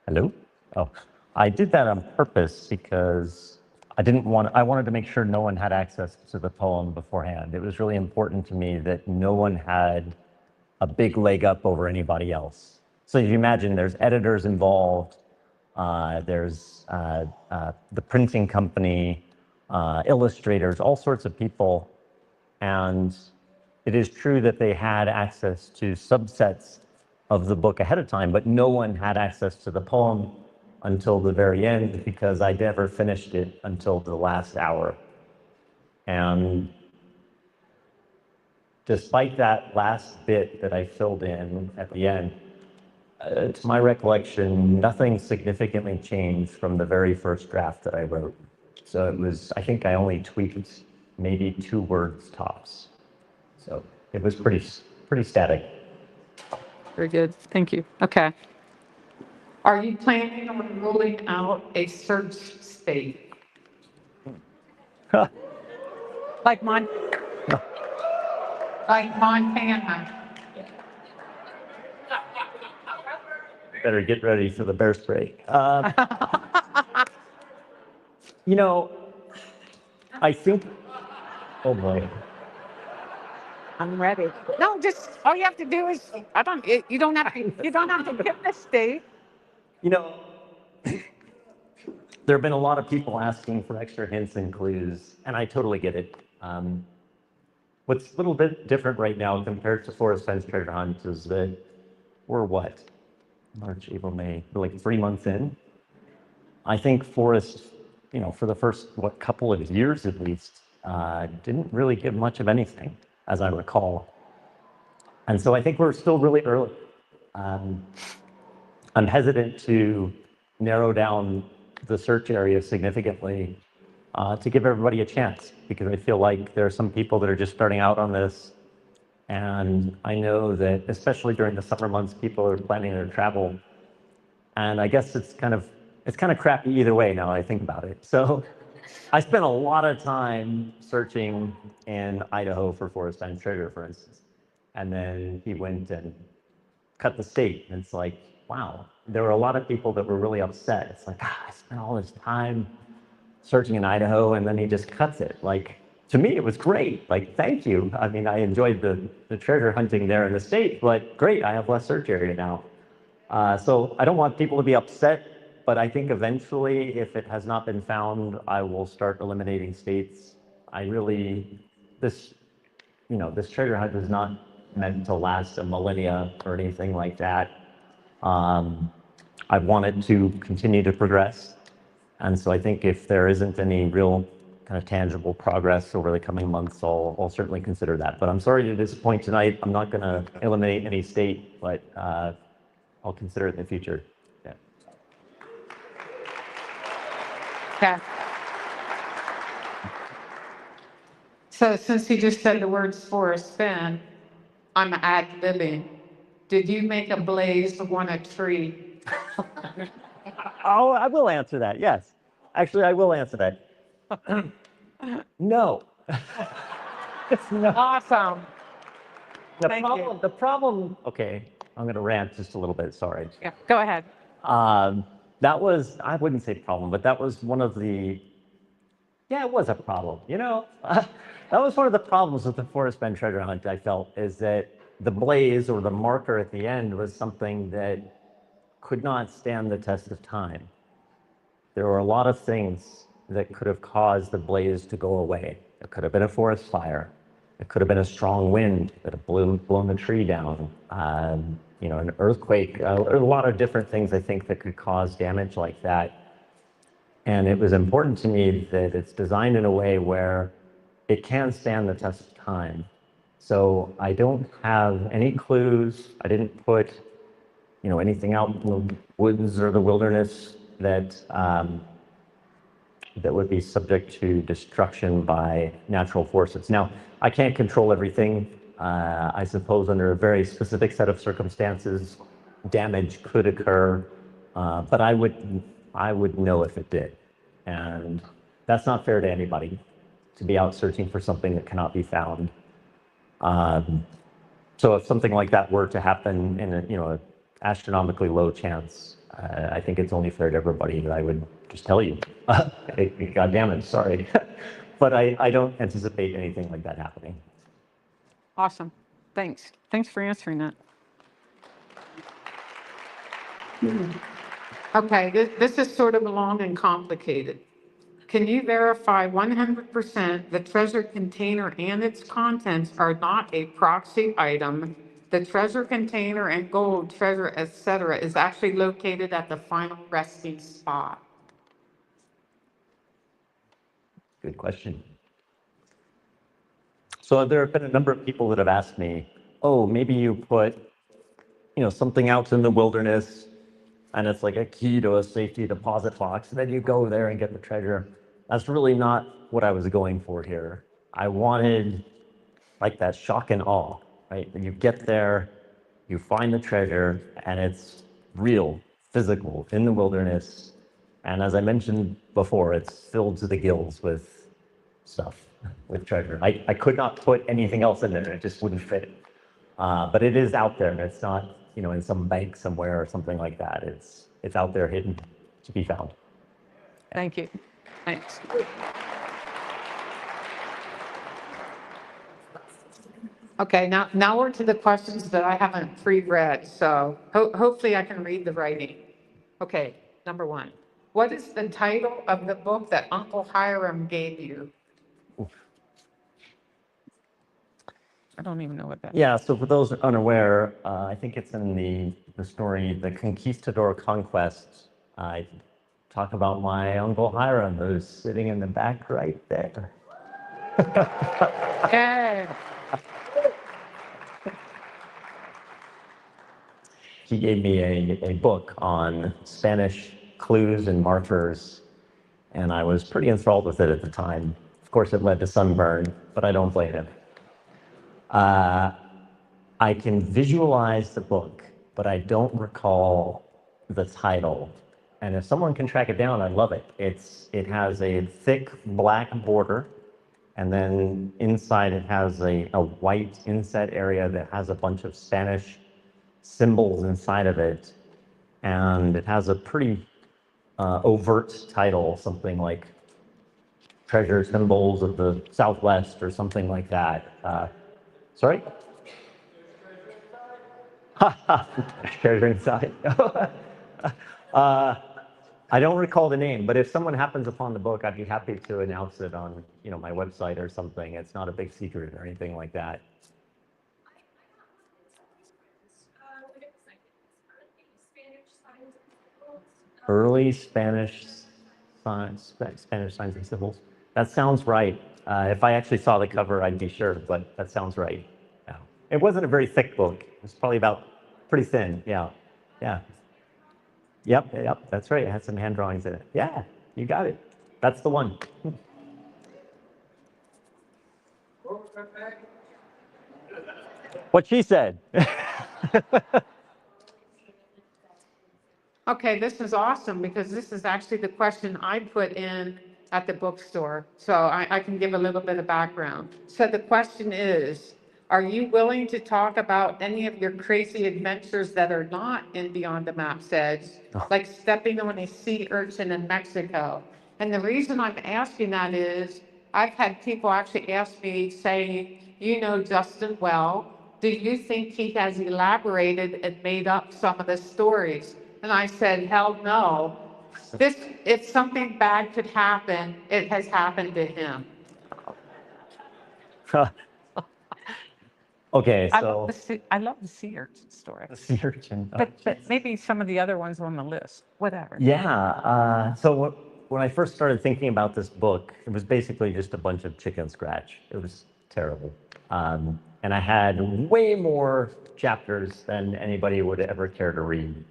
hello? Oh, I did that on purpose because I wanted to make sure no one had access to the poem beforehand. It was really important to me that no one had a big leg up over anybody else. So if you imagine there's editors involved, there's the printing company, illustrators, all sorts of people. And it is true that they had access to subsets of the book ahead of time, but no one had access to the poem until the very end because I never finished it until the last hour. And despite that last bit that I filled in at the end, to my recollection, nothing significantly changed from the very first draft that I wrote. So it was, I think I only tweaked maybe 2 words tops. So it was pretty static. Very good. Thank you. Okay. Are you planning on rolling out a search state? Like Montana? Better get ready for the bear spray. You know, I think, oh boy. I'm ready. No, just all you have to do is you don't have to give the state. You know, there have been a lot of people asking for extra hints and clues, and I totally get it. What's a little bit different right now compared to Forest Fence Treasure Hunt is that we're what? March, April, May, we're like 3 months in. I think Forest, you know, for the first, couple of years at least, didn't really give much of anything, as I recall. And so I think we're still really early. I'm hesitant to narrow down the search area significantly to give everybody a chance, because I feel like there are some people that are just starting out on this. And I know that especially during the summer months, people are planning their travel. And I guess it's kind of crappy either way now that I think about it. So I spent a lot of time searching in Idaho for Forest Fence Treasure, for instance. And then he went and cut the state. And it's like, wow, there were a lot of people that were really upset. It's like, I spent all this time searching in Idaho, and then he just cuts it. Like, to me, it was great. Like, thank you. I mean, I enjoyed the treasure hunting there in the state, but great, I have less search area now. So I don't want people to be upset, but I think eventually, if it has not been found, I will start eliminating states. This treasure hunt is not meant to last a millennia or anything like that. I want it to continue to progress. And so I think if there isn't any real kind of tangible progress over the coming months, I'll certainly consider that. But I'm sorry to disappoint tonight. I'm not going to eliminate any state, but I'll consider it in the future. Yeah. Okay. So since you just said the words forest fen, I'm ad-libbing. Did you make a blaze on a tree? Oh, I will answer that. Yes. Actually, I will answer that. No. It's not. Awesome. The problem, okay, I'm going to rant just a little bit. Sorry. Yeah, go ahead. That was, I wouldn't say problem, but that was one of the, yeah, it was a problem. You know, that was one of the problems with the Forest Bend treasure hunt, I felt, is that the blaze or the marker at the end was something that could not stand the test of time. There were a lot of things that could have caused the blaze to go away. It could have been a forest fire. It could have been a strong wind that had blown the tree down. an earthquake, a lot of different things I think that could cause damage like that. And it was important to me that it's designed in a way where it can stand the test of time. So I don't have any clues. I didn't put, anything out in the woods or the wilderness that that would be subject to destruction by natural forces. Now, I can't control everything. I suppose under a very specific set of circumstances, damage could occur, but I would know if it did. And that's not fair to anybody, to be out searching for something that cannot be found. So if something like that were to happen in a astronomically low chance, I think it's only fair to everybody that I would just tell you, God damn it, sorry. But I don't anticipate anything like that happening. Awesome. Thanks. Thanks for answering that. Okay, this is sort of long and complicated. Can you verify 100% the treasure container and its contents are not a proxy item? The treasure container and gold, treasure, etc., is actually located at the final resting spot. Good question. So there have been a number of people that have asked me, oh, maybe you put, something out in the wilderness and it's like a key to a safety deposit box, and then you go there and get the treasure. That's really not what I was going for here. I wanted like that shock and awe, right? When you get there, you find the treasure and it's real, physical, in the wilderness. And as I mentioned before, it's filled to the gills with stuff, with treasure. I could not put anything else in there. It just wouldn't fit. But it is out there. It's not, in some bank somewhere or something like that. It's out there hidden to be found. Thank you. Thanks. Okay, now we're to the questions that I haven't pre-read, so hopefully I can read the writing. Okay, number 1. What is the title of the book that Uncle Hiram gave you? I don't even know what that is. Yeah, so for those unaware, I think it's in the story, The Conquistador Conquest. I talk about my Uncle Hiram, who's sitting in the back right there. Okay. He gave me a book on Spanish clues and markers, and I was pretty enthralled with it at the time. Of course, it led to sunburn, but I don't blame him. I can visualize the book, but I don't recall the title. And if someone can track it down, I love it. It has a thick black border, and then inside it has a white inset area that has a bunch of Spanish symbols inside of it. And it has a pretty overt title, something like Treasure Symbols of the Southwest or something like that. Sorry? Treasure inside. I don't recall the name, but if someone happens upon the book, I'd be happy to announce it on, my website or something. It's not a big secret or anything like that. Early Spanish signs and symbols. That sounds right. If I actually saw the cover, I'd be sure, but that sounds right. Yeah. It wasn't a very thick book. It was probably pretty thin. Yeah. Yeah. Yep, that's right. It had some hand drawings in it. Yeah, you got it. That's the one. What she said. Okay, this is awesome because this is actually the question I put in at the bookstore. So I can give a little bit of background. So the question is, are you willing to talk about any of your crazy adventures that are not in Beyond the Map's Edge, like stepping on a sea urchin in Mexico? And the reason I'm asking that is I've had people actually ask me, saying, you know Justin well, do you think he has elaborated and made up some of the stories? And I said, hell no. If something bad could happen, it has happened to him. Okay, I so love the sea urchin story, the sea urchin. Oh, but maybe some of the other ones on the list, whatever. yeah. When I first started thinking about this book, it was basically just a bunch of chicken scratch. It was terrible. And I had way more chapters than anybody would ever care to read.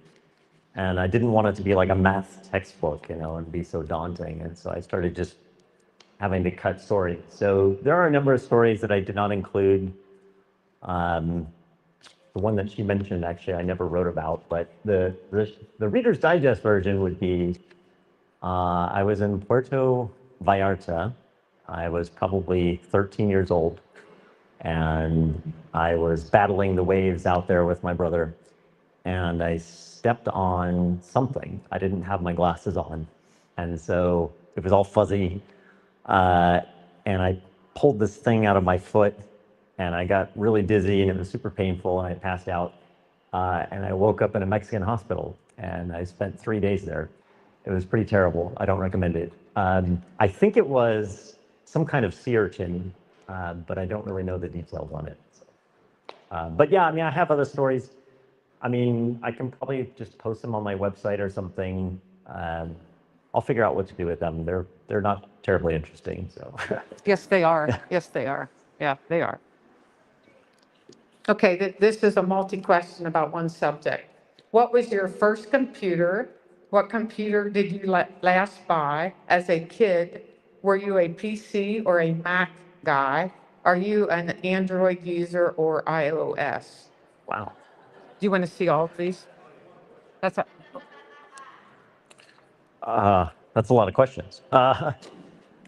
And I didn't want it to be like a math textbook, and be so daunting. And so I started just having to cut stories. So there are a number of stories that I did not include. The one that she mentioned, actually, I never wrote about, but the Reader's Digest version would be, I was in Puerto Vallarta. I was probably 13 years old, and I was battling the waves out there with my brother, and I stepped on something. I didn't have my glasses on, and so it was all fuzzy, and I pulled this thing out of my foot, and I got really dizzy, and it was super painful, and I passed out. And I woke up in a Mexican hospital, and I spent 3 days there. It was pretty terrible. I don't recommend it. I think it was some kind of sea urchin, but I don't really know the details on it. So. But yeah, I mean, I have other stories. I mean, I can probably just post them on my website or something. I'll figure out what to do with them. They're not terribly interesting. So. Yes, they are. Yes, they are. Yeah, they are. Okay, this is a multi-question about one subject. What was your first computer? What computer did you last buy as a kid? Were you a PC or a Mac guy? Are you an Android user or iOS? Wow. Do you want to see all of these? That's a, That's a lot of questions.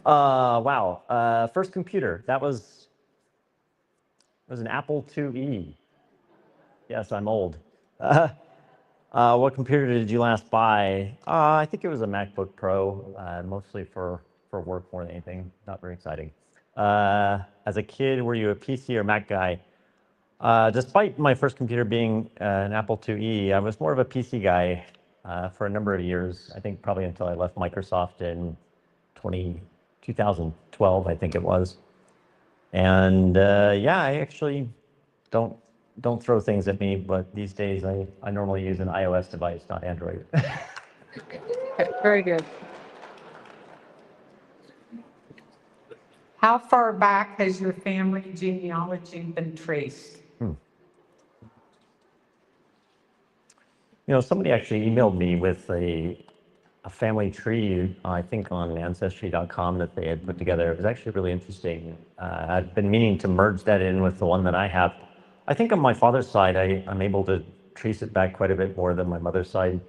Wow. First computer. That was an Apple IIe. Yes, I'm old. What computer did you last buy? I think it was a MacBook Pro, mostly for work more than anything. Not very exciting. As a kid, were you a PC or Mac guy? Despite my first computer being an Apple IIe, I was more of a PC guy for a number of years. I think probably until I left Microsoft in 2012, I think it was. And yeah, I actually don't throw things at me, but these days I normally use an iOS device, not Android. okay, very good. How far back has your family genealogy been traced? Somebody actually emailed me with a family tree, I think on Ancestry.com, that they had put together. It was actually really interesting. I've been meaning to merge that in with the one that I have. I think on my father's side, I'm able to trace it back quite a bit more than my mother's side.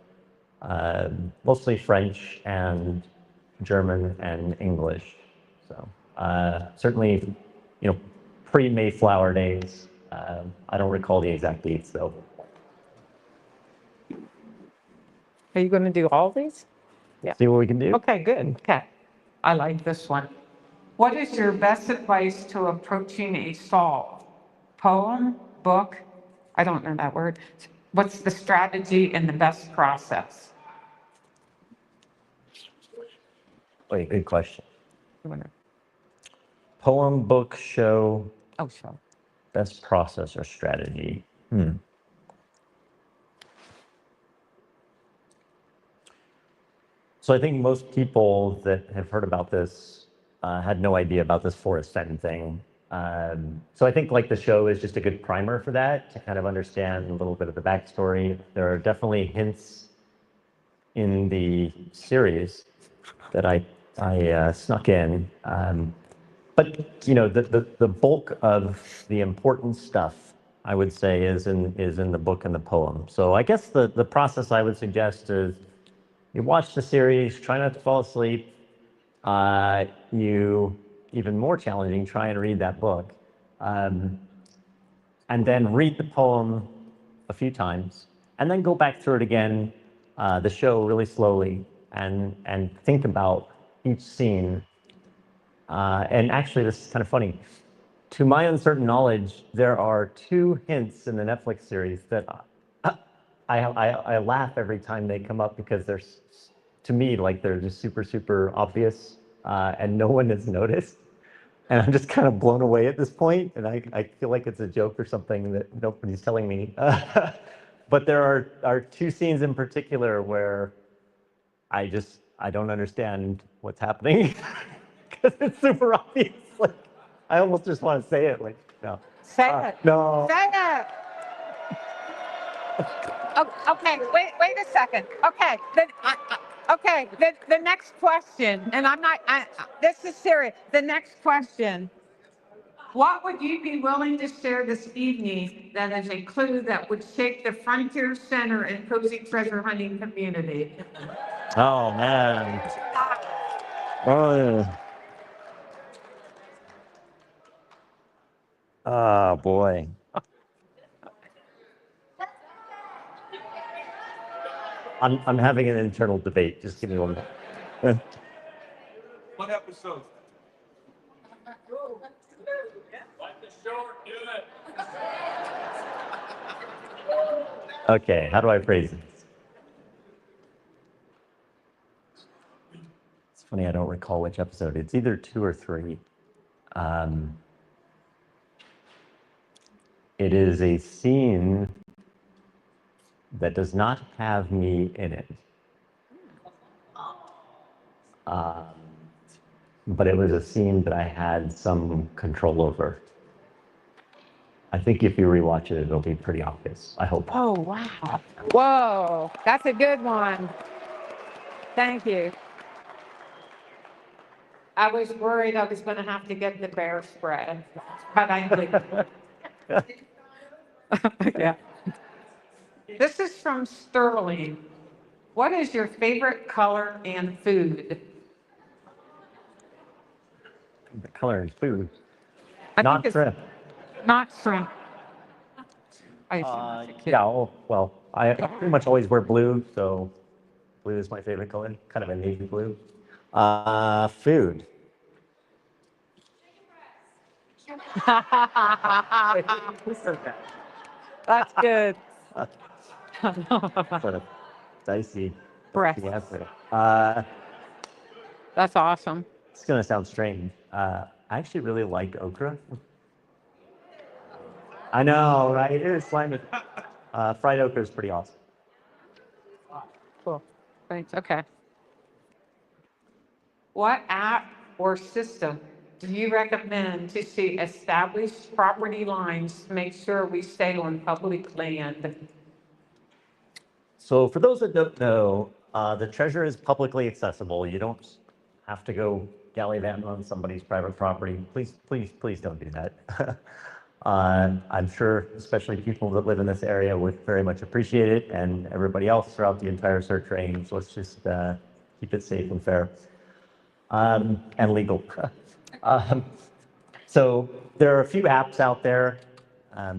Mostly French and German and English. So certainly, pre-Mayflower days. I don't recall the exact dates though. Are you going to do all these? Yeah. See what we can do. Okay, good. Okay. I like this one. What is your best advice to approaching a solve? Poem, book? I don't know that word. What's the strategy and the best process? Wait, good question. You wanna- Poem, book, show, Oh, sure. best process or strategy. So I think most people that have heard about this had no idea about this Forest Fen thing. So I think like the show is just a good primer for that, to kind of understand a little bit of the backstory. There are definitely hints in the series that I snuck in. But the bulk of the important stuff, I would say, is in the book and the poem. So I guess the process I would suggest is you watch the series, try not to fall asleep. Even more challenging, try and read that book. And then read the poem a few times, and then go back through it again, the show really slowly, and think about each scene. And actually, this is kind of funny. To my uncertain knowledge, there are 2 hints in the Netflix series that I laugh every time they come up, because they're, to me, like they're just super, super obvious, and no one has noticed. And I'm just kind of blown away at this point, and I feel like it's a joke or something that nobody's telling me. But there are two scenes in particular where I don't understand what's happening because it's super obvious. Like, I almost just want to say it. Like, no. Say it. No. Say it. Okay, wait a second. Okay, the next question, and this is serious. The next question. What would you be willing to share this evening that is a clue that would shape the frontier center and Posey treasure hunting community? Oh, man. Oh, yeah. Oh, boy. I'm having an internal debate. Just give me one minute. What episode? Okay, how do I phrase this? It's funny, I don't recall which episode. It's either 2 or 3. It is a scene that does not have me in it. But it was a scene that I had some control over. I think if you rewatch it, it'll be pretty obvious. I hope. Oh, wow. Whoa, that's a good one. Thank you. I was worried I was going to have to get the bear spray, but I didn't. Yeah. This is from Sterling. What is your favorite color and food? The color and food. I Not think it's shrimp. not shrimp. I assume it's a kid. Yeah, well, I pretty much always wear blue, so blue is my favorite color, kind of a navy blue. Food. That's good. Sort of dicey. Breast. Answer. That's awesome. It's gonna sound strange. I actually really like okra. I know, right? It is slimy. Fried okra is pretty awesome. Cool. Thanks. Okay. What app or system do you recommend to see established property lines to make sure we stay on public land? So for those that don't know, the treasure is publicly accessible. You don't have to go gallivant on somebody's private property. Please, please, please don't do that. I'm sure, especially people that live in this area would very much appreciate it, and everybody else throughout the entire search range. Let's just keep it safe and fair, and legal. So there are a few apps out there. I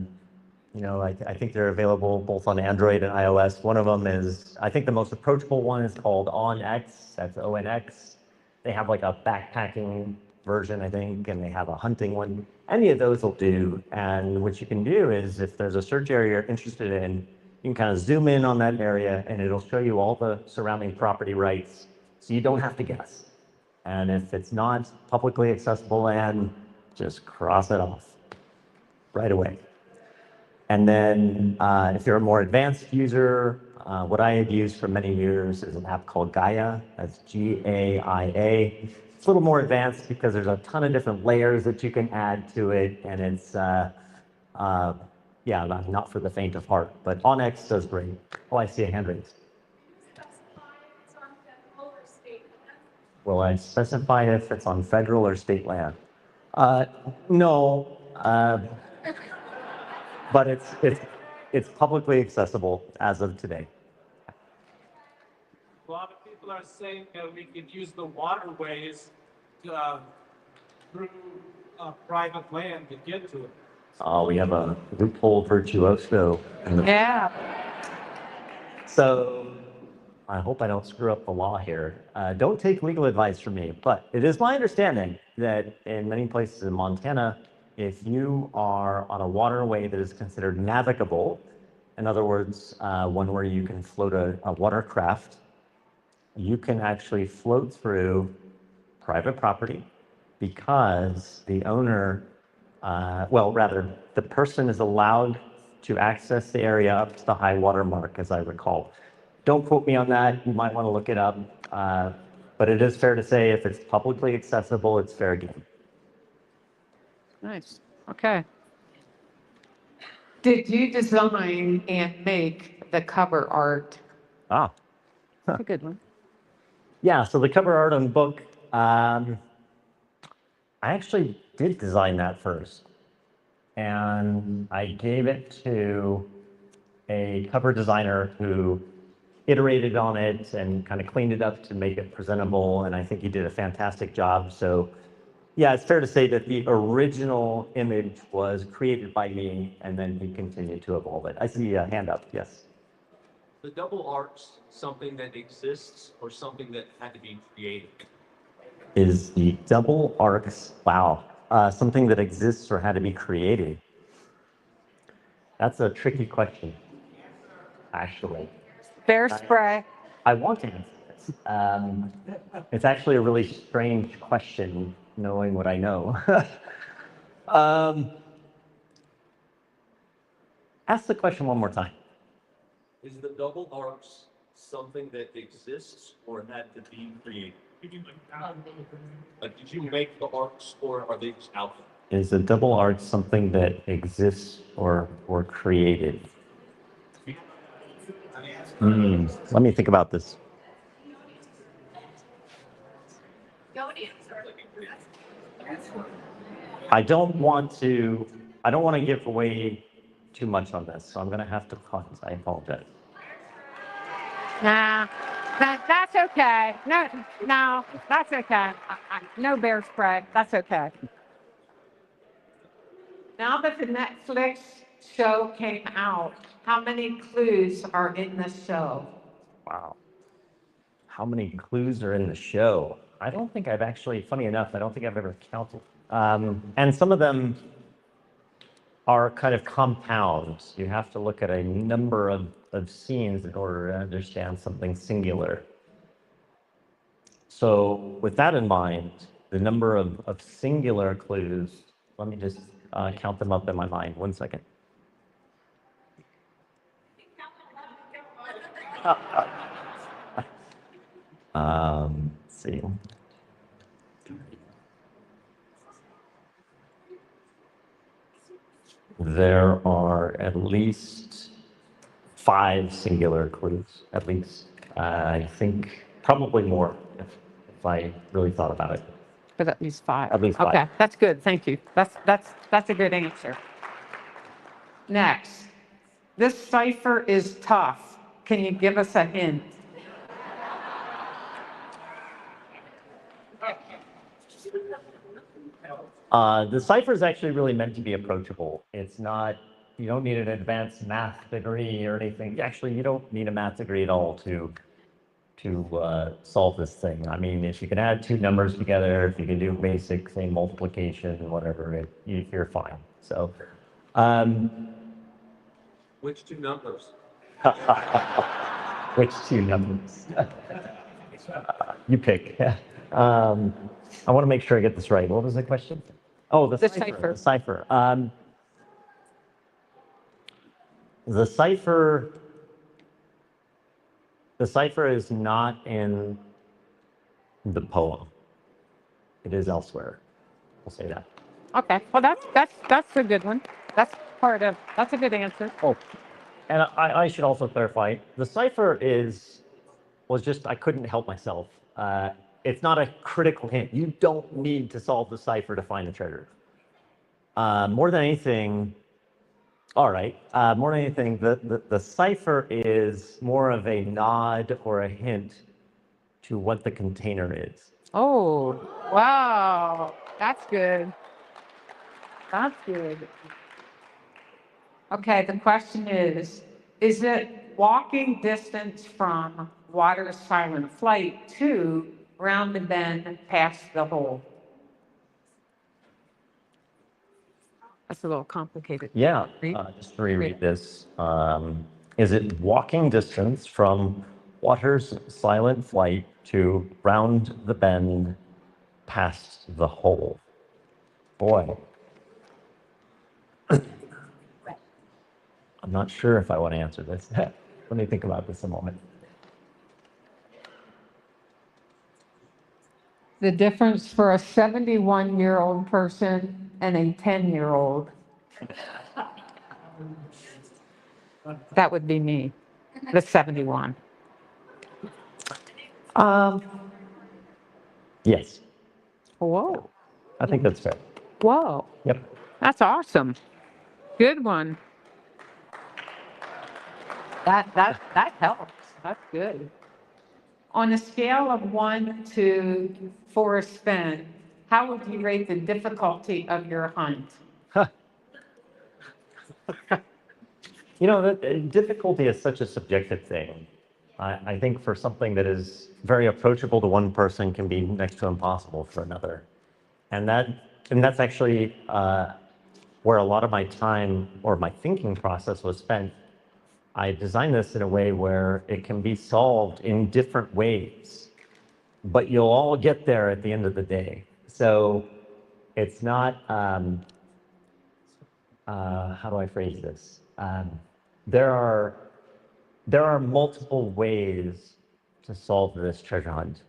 think they're available both on Android and iOS. One of them is, I think the most approachable one is called OnX. That's ONX. They have like a backpacking version, I think, and they have a hunting one. Any of those will do. And what you can do is, if there's a search area you're interested in, you can kind of zoom in on that area and it'll show you all the surrounding property rights, so you don't have to guess. And if it's not publicly accessible land, just cross it off right away. And then if you're a more advanced user, what I have used for many years is an app called Gaia. That's Gaia. It's a little more advanced because there's a ton of different layers that you can add to it. And it's, not for the faint of heart, but OnX does great. Oh, I see a hand raised. Will I specify if it's on federal or state land? No. But it's publicly accessible as of today. A lot of people are saying that we could use the waterways through private land to get to it. We have a loophole virtuoso. Yeah. So I hope I don't screw up the law here. Don't take legal advice from me, but it is my understanding that in many places in Montana, if you are on a waterway that is considered navigable, in other words, one where you can float a watercraft, you can actually float through private property because the owner, well, rather, the person is allowed to access the area up to the high water mark, as I recall. Don't quote me on that. You might want to look it up. But it is fair to say if it's publicly accessible, it's fair game. Nice. Okay. Did you design and make the cover art? Ah, That's a good one. yeah. So the cover art on the book, I actually did design that first. And I gave it to a cover designer who iterated on it and kind of cleaned it up to make it presentable. And I think he did a fantastic job. So yeah, it's fair to say that the original image was created by me and then he continued to evolve it. I see a hand up, yes. The double arcs something that exists or something that had to be created? Is the double arcs, wow, something that exists or had to be created? That's a tricky question, actually. Bear spray. I want to answer this. It's actually a really strange question, knowing what I know. Ask the question one more time. Is the double arcs something that exists or had to be created? Did you make the arcs or are they just out there? Is a double arch something that exists or created? Let me think about this. I don't want to give away too much on this, so I'm going to have to pause. I apologize. Nah, that's okay. No, that's okay. No bear spray. That's okay. Now that the Netflix show came out, how many clues are in the show? Wow. How many clues are in the show? I don't think I've actually, funny enough, I don't think I've ever counted. And some of them are kind of compound. You have to look at a number of scenes in order to understand something singular. So with that in mind, the number of singular clues, let me just count them up in my mind. 1 second. Let's see. There are at least 5 singular clues, at least. I think probably more if I really thought about it. But at least 5. At least 5. Okay, that's good. Thank you. That's a good answer. Next, this cipher is tough. Can you give us a hint? The cipher is actually really meant to be approachable. It's not, you don't need an advanced math degree or anything. Actually, you don't need a math degree at all to solve this thing. I mean, if you can add 2 numbers together, if you can do basic, say, multiplication, whatever, you're fine. So, Which 2 numbers? which 2 numbers? You pick. I want to make sure I get this right. What was the question? Oh, the cipher. The cipher. The cipher is not in the poem. It is elsewhere. We'll say that. Okay, well that's a good one. That's a good answer. Oh, and I should also clarify, the cipher was just, I couldn't help myself. It's not a critical hint. You don't need to solve the cipher to find the treasure. More than anything, the cipher is more of a nod or a hint to what the container is. Oh, wow. That's good. That's good. Okay, the question is it walking distance from water's silent flight to round the bend past the hole? That's a little complicated. Yeah, just to reread this. Is it walking distance from water's silent flight to round the bend past the hole? Boy. I'm not sure if I want to answer this. Let me think about this a moment. The difference for a 71-year-old person and a 10-year-old. That would be me, the 71. Yes, Whoa, I think that's fair. whoa, Yep. that's awesome. Good one. That helps. That's good. On a scale of 1 to Forrest Fenn, how would you rate the difficulty of your hunt? You know, difficulty is such a subjective thing. I think for something that is very approachable to one person can be next to impossible for another. And that's actually where a lot of my time or my thinking process was spent. I designed this in a way where it can be solved in different ways, but you'll all get there at the end of the day. So it's not, how do I phrase this? There are multiple ways to solve this treasure hunt,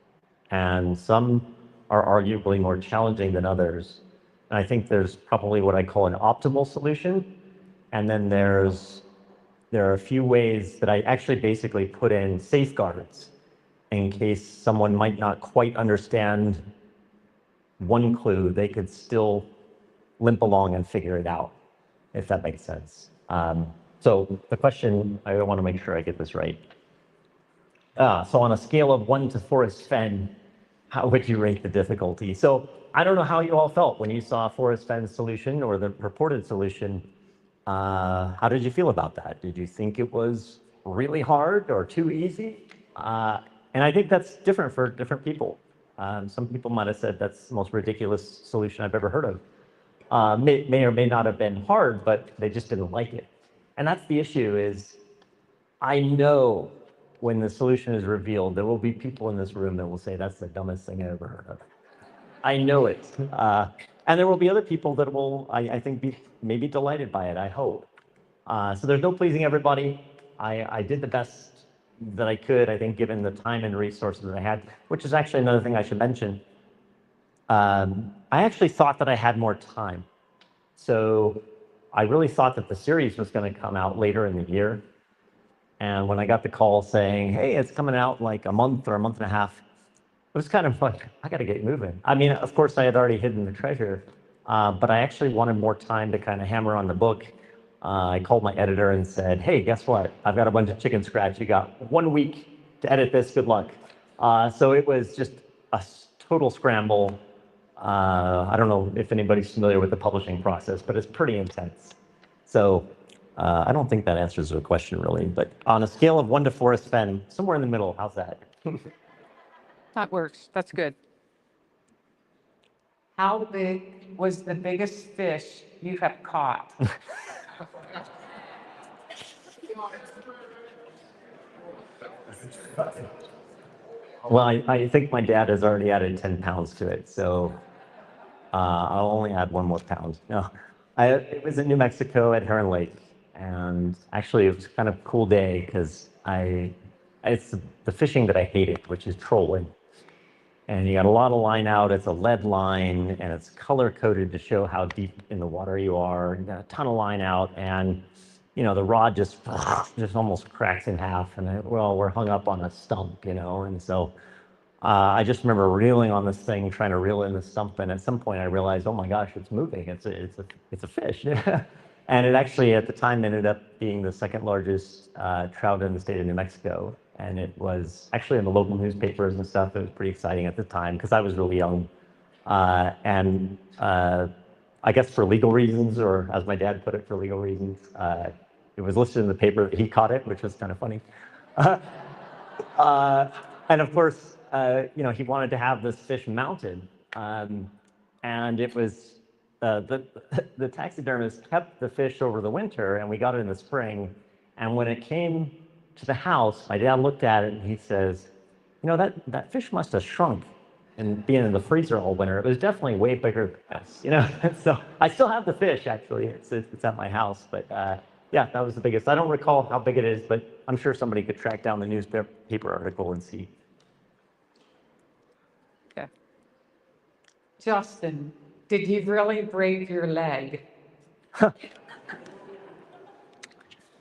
and some are arguably more challenging than others. And I think there's probably what I call an optimal solution, and then there are a few ways that I actually basically put in safeguards in case someone might not quite understand one clue, they could still limp along and figure it out, if that makes sense. So the question, I want to make sure I get this right. So on a scale of 1 to Forrest Fenn, how would you rate the difficulty? So I don't know how you all felt when you saw Forrest Fenn's solution or the purported solution. How did you feel about that? Did you think it was really hard or too easy? And I think that's different for different people. Some people might have said that's the most ridiculous solution I've ever heard of. May or may not have been hard, but they just didn't like it. And that's the issue is, I know when the solution is revealed, there will be people in this room that will say, that's the dumbest thing I ever heard of. I know it. And there will be other people that will, I think, be maybe delighted by it, I hope. So there's no pleasing everybody. I did the best that I could, I think, given the time and resources that I had, which is actually another thing I should mention. I actually thought that I had more time. So I really thought that the series was going to come out later in the year. And when I got the call saying, hey, it's coming out like a month or a month and a half, it was kind of like, I got to get moving. I mean, of course, I had already hidden the treasure, but I actually wanted more time to kind of hammer on the book. I called my editor and said, hey, guess what? I've got a bunch of chicken scratch. You got 1 week to edit this. Good luck. So it was just a total scramble. I don't know if anybody's familiar with the publishing process, but it's pretty intense. So I don't think that answers the question really, but on a scale of 1 to Forrest Fenn, somewhere in the middle, how's that? That works. That's good. How big was the biggest fish you have caught? Well, I think my dad has already added 10 pounds to it, so I'll only add 1 more pound. No, it was in New Mexico at Heron Lake, and actually it was kind of a cool day because it's the fishing that I hated, which is trolling. And you got a lot of line out, it's a lead line, and it's color coded to show how deep in the water you are. You got a ton of line out, and you know, the rod just almost cracks in half, and we're hung up on a stump, you know, and so I just remember reeling on this thing, trying to reel in the stump, and at some point I realized, oh my gosh, it's moving, it's a fish. And it actually at the time ended up being the second largest trout in the state of New Mexico. And it was actually in the local newspapers and stuff. It was pretty exciting at the time because I was really young. And I guess for legal reasons, or as my dad put it, for legal reasons, it was listed in the paper that he caught it, which was kind of funny. And of course, you know, he wanted to have this fish mounted. And it was, the taxidermist kept the fish over the winter, and we got it in the spring. And when it came to the house, my dad looked at it and he says, you know, that fish must have shrunk and being in the freezer all winter, it was definitely way bigger than this, you know? So I still have the fish, actually. It's at my house, but yeah, that was the biggest. I don't recall how big it is, but I'm sure somebody could track down the newspaper article and see. Okay. Justin, did you really break your leg?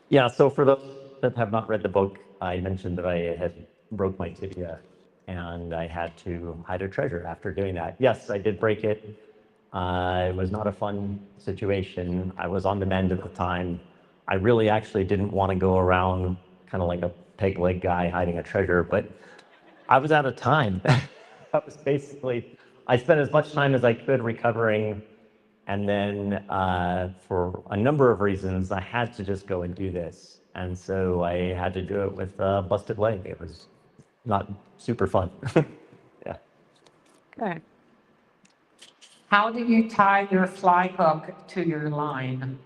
Yeah, so for those that have not read the book, I mentioned that I had broke my tibia and I had to hide a treasure after doing that. Yes, I did break it. It was not a fun situation. I was on the mend at the time. I really actually didn't want to go around kind of like a peg leg guy hiding a treasure, but I was out of time. That was basically, I spent as much time as I could recovering. And then for a number of reasons, I had to just go and do this. And so I had to do it with a busted leg. It was not super fun. Yeah. Okay. How do you tie your fly hook to your line?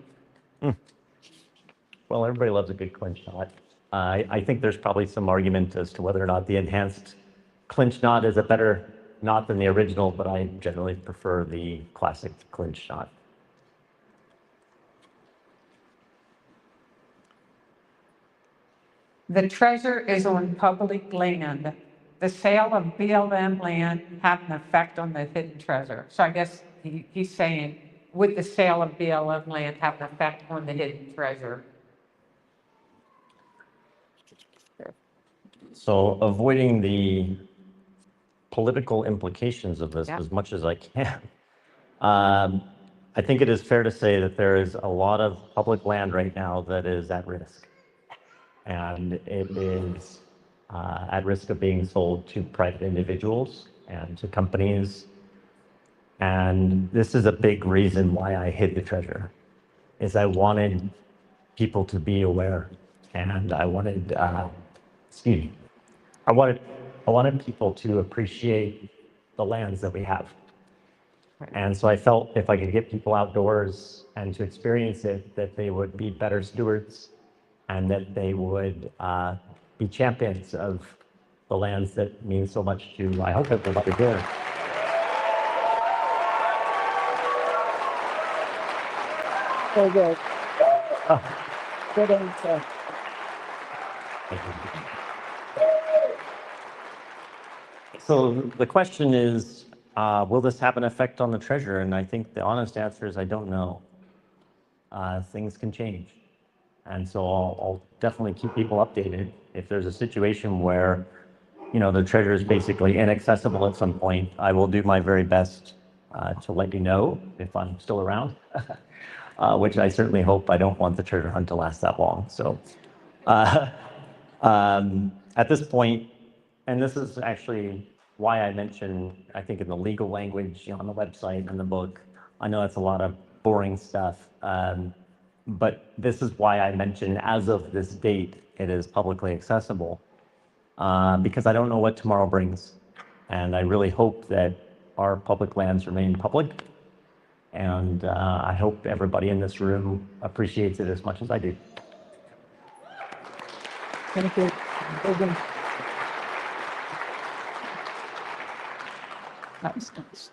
Well, everybody loves a good clinch knot. I think there's probably some argument as to whether or not the enhanced clinch knot is a better knot than the original, but I generally prefer the classic clinch knot. The treasure is on public land. The sale of BLM land have an effect on the hidden treasure. So I guess he's saying, would the sale of BLM land have an effect on the hidden treasure? So avoiding the political implications of this Yeah. as much as I can. I think it is fair to say that there is a lot of public land right now that is at risk. And it is at risk of being sold to private individuals and to companies. And this is a big reason why I hid the treasure, is I wanted people to be aware. And I wanted, excuse me, I wanted people to appreciate the lands that we have. And so I felt if I could get people outdoors and to experience it, that they would be better stewards and that they would be champions of the lands that mean so much to, I hope, everybody here. So good. Oh, Good answer. thank you. So the question is, will this have an effect on the treasure? And I think the honest answer is I don't know. Things can change. And so I'll definitely keep people updated. If there's a situation where, you know, the treasure is basically inaccessible at some point, I will do my very best to let you know if I'm still around, which I certainly hope. I don't want the treasure hunt to last that long. So at this point, and this is actually why I mentioned, I think in the legal language, you know, on the website and the book, I know that's a lot of boring stuff. But this is why I mentioned as of this date, it is publicly accessible, because I don't know what tomorrow brings. And I really hope that our public lands remain public. And I hope everybody in this room appreciates it as much as I do. Thank you. Very good. That was nice.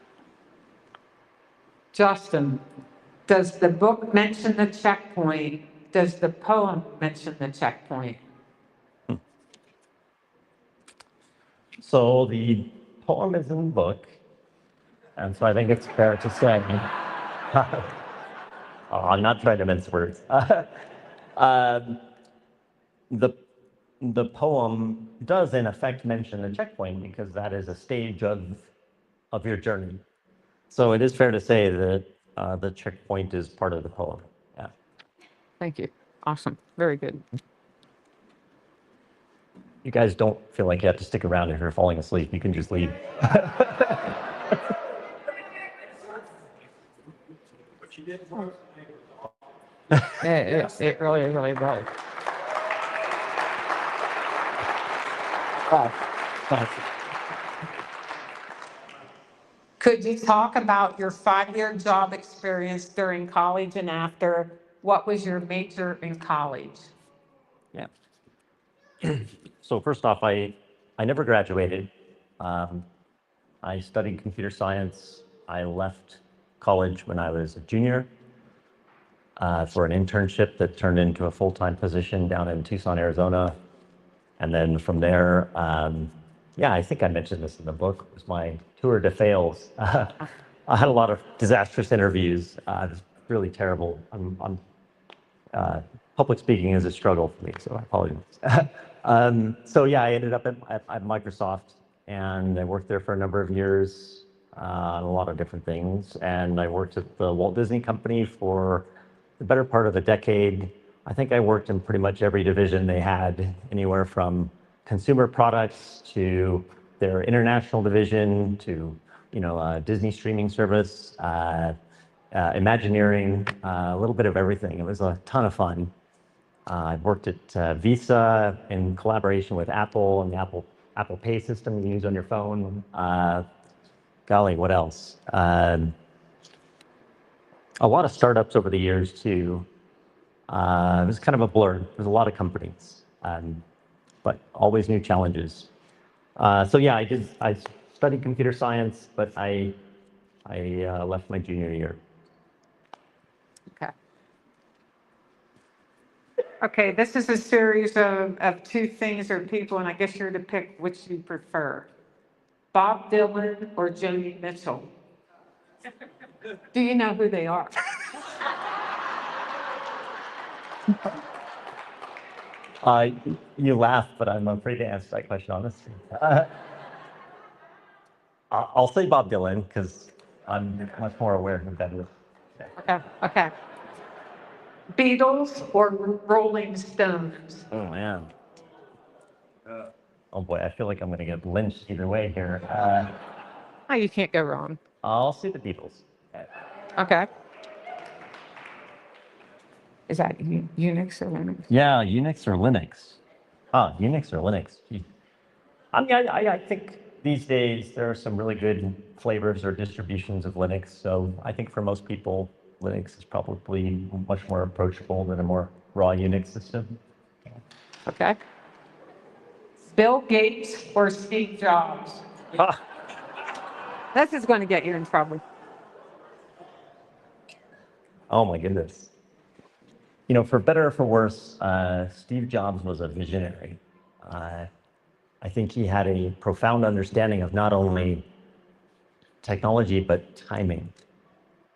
Justin, does the book mention the checkpoint? Does the poem mention the checkpoint? So the poem is in the book, and so I think it's fair to say, I'm not trying to mince words. The poem does in effect mention the checkpoint because that is a stage of your journey. So it is fair to say that the checkpoint is part of the poem. Yeah. Thank you. Awesome. Very good. You guys don't feel like you have to stick around if you're falling asleep. You can just leave. It really, really does. Could you talk about your 5-year job experience during college and after? What was your major in college? Yeah. So first off, I never graduated. I studied computer science. I left college when I was a junior for an internship that turned into a full-time position down in Tucson, Arizona. And then from there, yeah, I think I mentioned this in the book, it was my tour de fails. I had a lot of disastrous interviews. It was really terrible. Public speaking is a struggle for me, so I apologize. So yeah, I ended up at Microsoft, and I worked there for a number of years on a lot of different things. And I worked at the Walt Disney Company for the better part of a decade. I think I worked in pretty much every division they had, anywhere from consumer products to their international division to, Disney streaming service, Imagineering, a little bit of everything. It was a ton of fun. I've worked at Visa in collaboration with Apple and the Apple Pay system you use on your phone. Golly, what else? A lot of startups over the years too. It was kind of a blur. There's a lot of companies, but always new challenges. So yeah, I studied computer science, but I left my junior year. Okay. Okay, this is a series of two things or people, and I guess you're to pick which you prefer. Bob Dylan or Joni Mitchell? Do you know who they are? You laugh, but I'm afraid to answer that question honestly. I'll say Bob Dylan because I'm much more aware of who that is. Okay. Beatles or Rolling Stones? Oh man. Oh boy, I feel like I'm going to get lynched either way here. Oh, you can't go wrong. I'll say the Beatles. Okay. Is that Unix or Linux? Yeah, Unix or Linux. Unix or Linux. Gee. I mean, I think these days there are some really good flavors or distributions of Linux. So I think for most people, Linux is probably much more approachable than a more raw Unix system. Okay. Bill Gates or Steve Jobs? This is going to get you in trouble. Oh my goodness. For better or for worse, Steve Jobs was a visionary. I think he had a profound understanding of not only technology, but timing.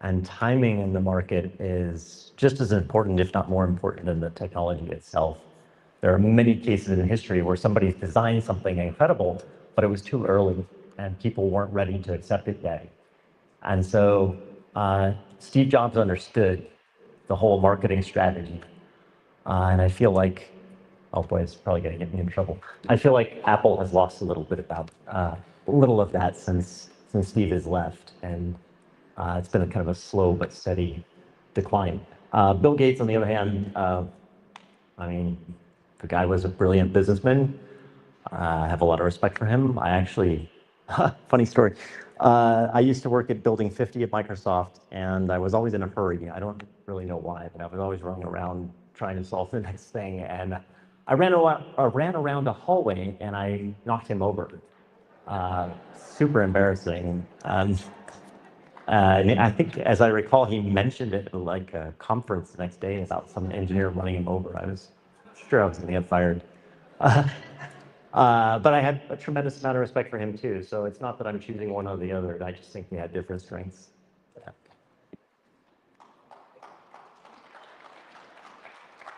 And timing in the market is just as important, if not more important than the technology itself. There are many cases in history where somebody's designed something incredible, but it was too early and people weren't ready to accept it yet. And so Steve Jobs understood the whole marketing strategy. And I feel like, oh boy, it's probably going to get me in trouble. I feel like Apple has lost a little bit of that since Steve has left. And it's been a kind of a slow but steady decline. Bill Gates, on the other hand, I mean, the guy was a brilliant businessman. I have a lot of respect for him. I actually, funny story. I used to work at Building 50 at Microsoft, and I was always in a hurry. I don't really know why, but I was always running around trying to solve the next thing. And I ran around a hallway, and I knocked him over. Super embarrassing. And I think, as I recall, he mentioned it at like a conference the next day about some engineer running him over. I was sure I was going to get fired. But I had a tremendous amount of respect for him too. So it's not that I'm choosing one or the other. I just think we had different strengths. Yeah.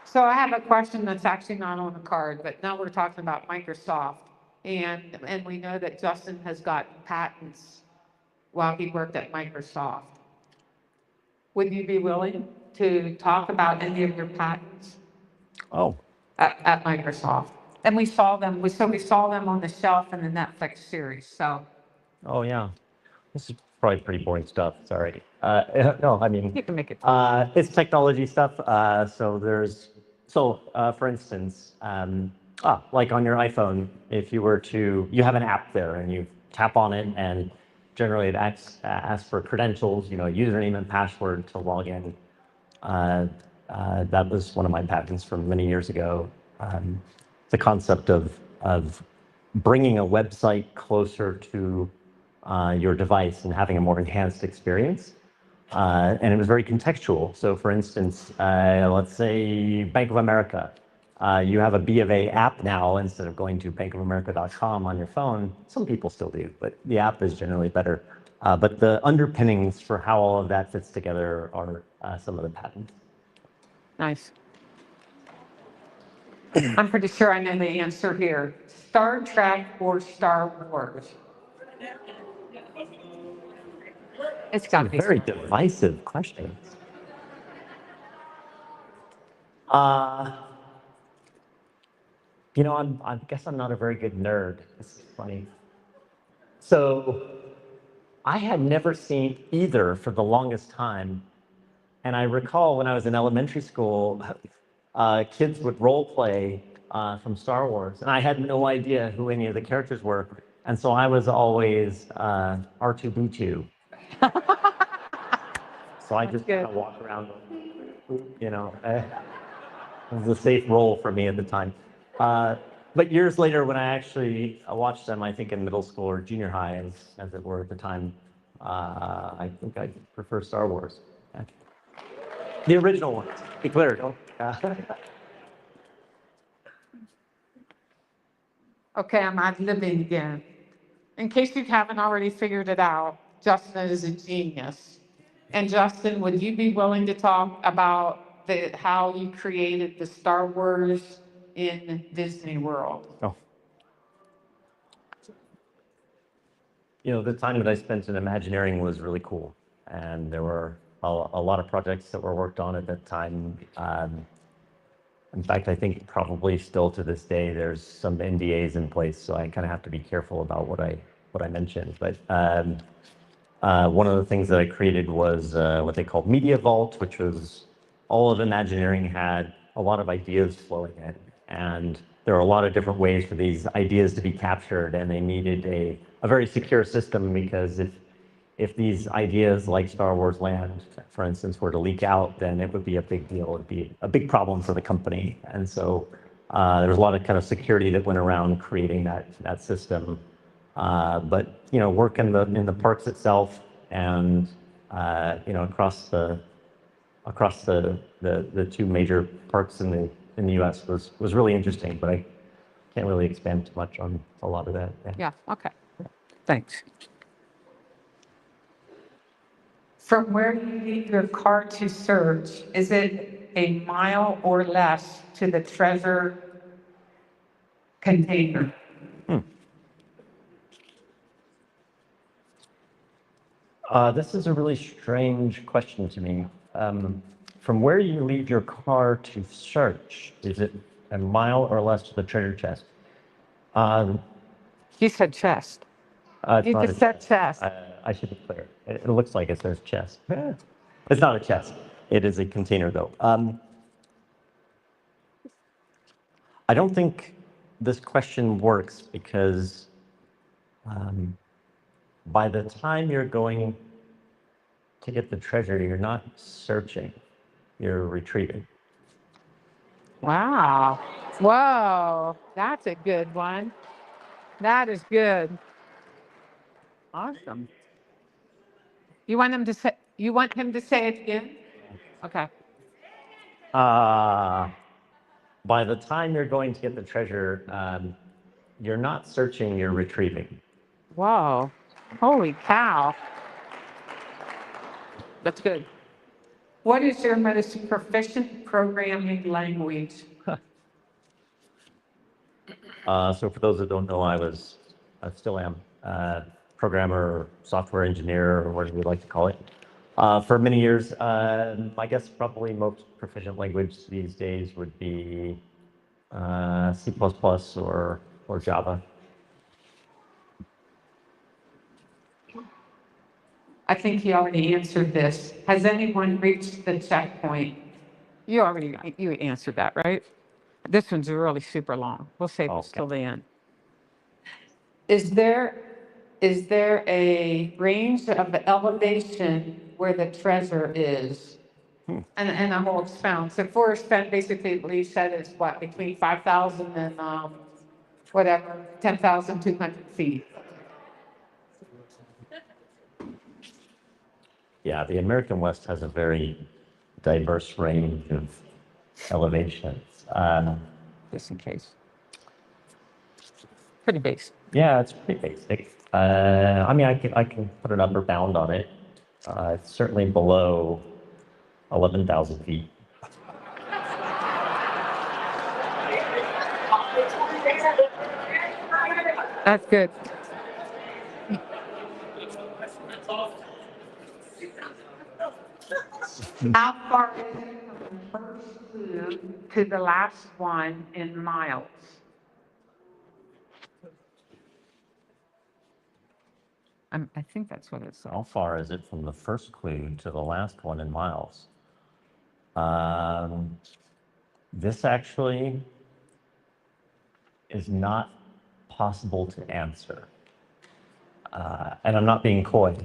So I have a question that's actually not on the card, but now we're talking about Microsoft. And we know that Justin has gotten patents while he worked at Microsoft. Would you be willing to talk about any of your patents? Oh. At Microsoft? And we saw them on the shelf in the Netflix series, so. Oh yeah. This is probably pretty boring stuff, sorry. No, I mean. You can make it. It's technology stuff. For instance, like on your iPhone, if you have an app there and you tap on it and generally it asks for credentials, username and password to log in. That was one of my patents from many years ago. The concept of bringing a website closer to your device and having a more enhanced experience. And it was very contextual. So for instance, let's say Bank of America. You have a B of A app now instead of going to bankofamerica.com on your phone. Some people still do, but the app is generally better. But the underpinnings for how all of that fits together are some of the patents. Nice. I'm pretty sure I know the answer here. Star Trek or Star Wars? It's got to be Very Star Wars. divisive questions. You know, I guess I'm not a very good nerd. This is funny. So I had never seen either for the longest time. And I recall when I was in elementary school, kids would role play from Star Wars. And I had no idea who any of the characters were. And so I was always R2D2. So I just kind of walk around, you know. It was a safe role for me at the time. But years later, when I actually watched them, I think in middle school or junior high, as it were at the time, I think I prefer Star Wars. The original ones, to be clear. Okay, I'm ad-libbing again. In case you haven't already figured it out, Justin is a genius. And Justin, would you be willing to talk about how you created the Star Wars in Disney World? Oh. You know, the time that I spent in Imagineering was really cool. And there were a lot of projects that were worked on at that time. In fact, I think probably still to this day, there's some NDAs in place, so I kind of have to be careful about what I mention. But one of the things that I created was what they called Media Vault, which was all of Imagineering had a lot of ideas flowing in. And there are a lot of different ways for these ideas to be captured, and they needed a very secure system, because if these ideas like Star Wars Land, for instance, were to leak out, then it would be a big deal. It'd be a big problem for the company. And so there was a lot of kind of security that went around creating that system. But, you know, work in the parks itself and, you know, across the two major parks in the US was really interesting, but I can't really expand too much on a lot of that. Yeah, okay. Thanks. From where you leave your car to search, is it a mile or less to the treasure container? This is a really strange question to me. From where you leave your car to search, is it a mile or less to the treasure chest? You said chest. It's You not just a said chest. chest. I should be clear. It looks like it says chest. It's not a chest. It is a container, though. I don't think this question works because by the time you're going to get the treasure, you're not searching, you're retrieving. Wow. Whoa, that's a good one. That is good. Awesome. You want him to say it again? Okay. By the time you're going to get the treasure, you're not searching, you're retrieving. Whoa. Holy cow. That's good. What is your most proficient programming language? So for those that don't know, I still am programmer, software engineer, or whatever we like to call it. For many years, I guess probably most proficient language these days would be C++ or Java. I think he already answered this. Has anyone reached the checkpoint? You answered that, right? This one's really super long. We'll save this till the end. Is there a range of elevation where the treasure is? And I will expound. So Forrest Fenn basically said it's what, between 5,000 and 10,200 feet. Yeah, the American West has a very diverse range of elevations. Just in case. Pretty basic. Yeah, it's pretty basic. I mean, I can put an upper bound on it. It's certainly below 11,000 feet. That's good. How far is it from the first clue to the last one in miles? I think that's what it says. How far is it from the first clue to the last one in miles? This actually is not possible to answer. And I'm not being coy.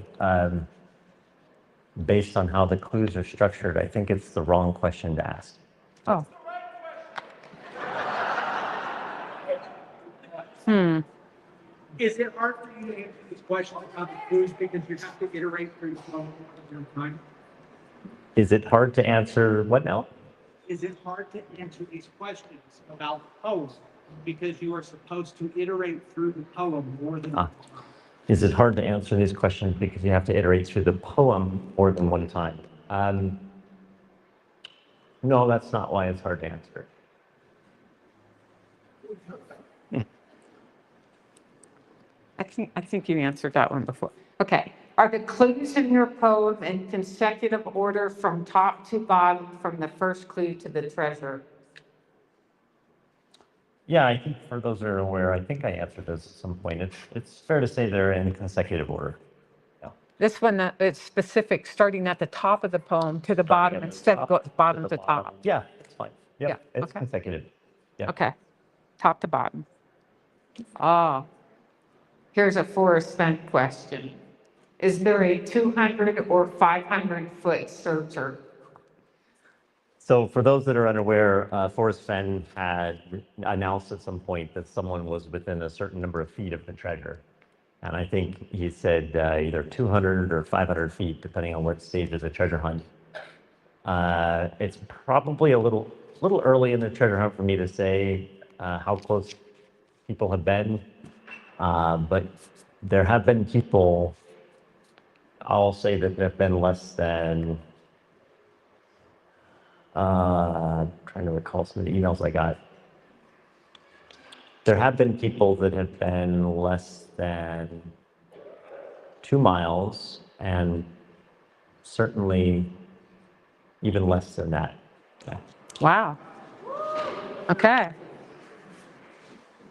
Based on how the clues are structured, I think it's the wrong question to ask. Oh. Is it hard for you to answer this question about the clues because you have to iterate through slow every time? Is it hard to answer what now? Is it hard to answer these questions about the poem because you are supposed to iterate through the poem more than one time? Is it hard to answer these questions because you have to iterate through the poem more than one time? No, that's not why it's hard to answer. I think you answered that one before. Okay. Are the clues in your poem in consecutive order from top to bottom, from the first clue to the treasure? Yeah, I think for those that are aware, I think I answered this at some point. It's fair to say they're in consecutive order. Yeah. This one, it's specific, starting at the top of the poem to the bottom instead of bottom to top. Yeah, it's fine. Yep, Yeah, it's okay. consecutive. Yeah. Okay, top to bottom. Ah, here's a Forrest Fenn question. Is there a 200 or 500 foot searcher? So for those that are unaware, Forrest Fenn had announced at some point that someone was within a certain number of feet of the treasure. And I think he said either 200 or 500 feet, depending on what stage of the treasure hunt. It's probably a little early in the treasure hunt for me to say how close people have been. But there have been people, I'll say that there have been less than, trying to recall some of the emails I got. There have been people that have been less than 2 miles and certainly even less than that. Yeah. Wow. Okay.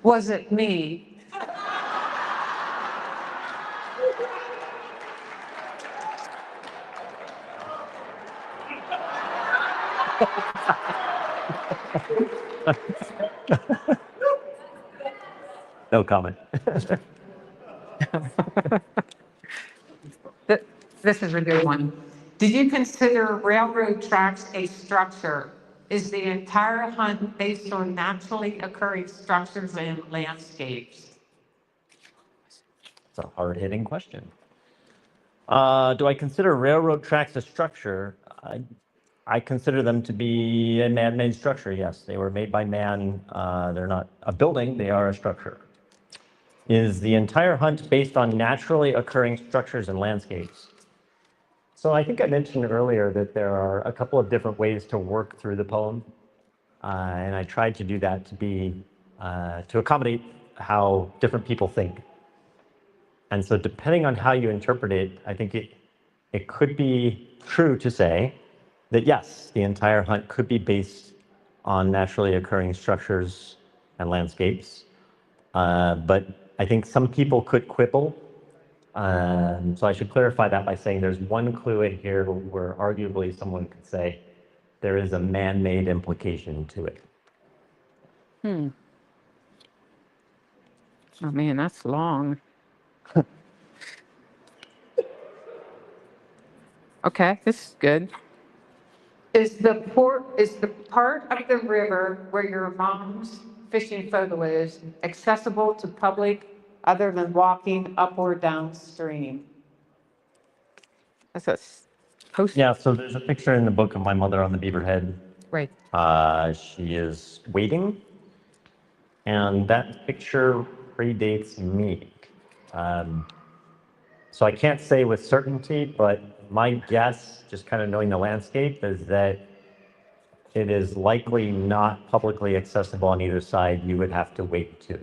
Was it me? No comment. This is a good one. Did you consider railroad tracks a structure? Is the entire hunt based on naturally occurring structures and landscapes? It's a hard-hitting question. Do I consider railroad tracks a structure? I consider them to be a man-made structure, yes. They were made by man. They're not a building, they are a structure. Is the entire hunt based on naturally occurring structures and landscapes? So I think I mentioned earlier that there are a couple of different ways to work through the poem. And I tried to do that to accommodate how different people think. And so depending on how you interpret it, I think it could be true to say that yes, the entire hunt could be based on naturally occurring structures and landscapes. But I think some people could quibble. So I should clarify that by saying there's one clue in here where arguably someone could say there is a man-made implication to it. Oh man, that's long. Okay, this is good. Is the part of the river where your mom's fishing photo is accessible to public other than walking up or downstream? That's a Post. Yeah, so there's a picture in the book of my mother on the beaver head. Right. She is waiting, and that picture predates me. So I can't say with certainty, but my guess, just kind of knowing the landscape, is that it is likely not publicly accessible on either side. You would have to wait too.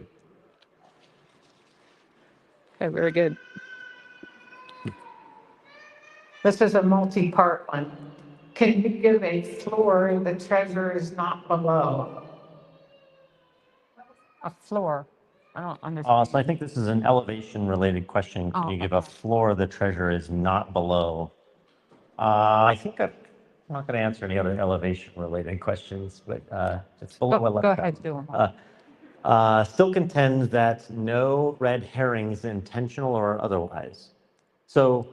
Okay, very good. This is a multi-part one. Can you give a floor the treasure is not below? A floor. I don't understand. So I think this is an elevation-related question. Can Oh, you give okay. a floor the treasure is not below? I think I'm not going to answer any other elevation-related questions, but it's below a Go ahead, do them. Still contends that no red herrings, intentional or otherwise. So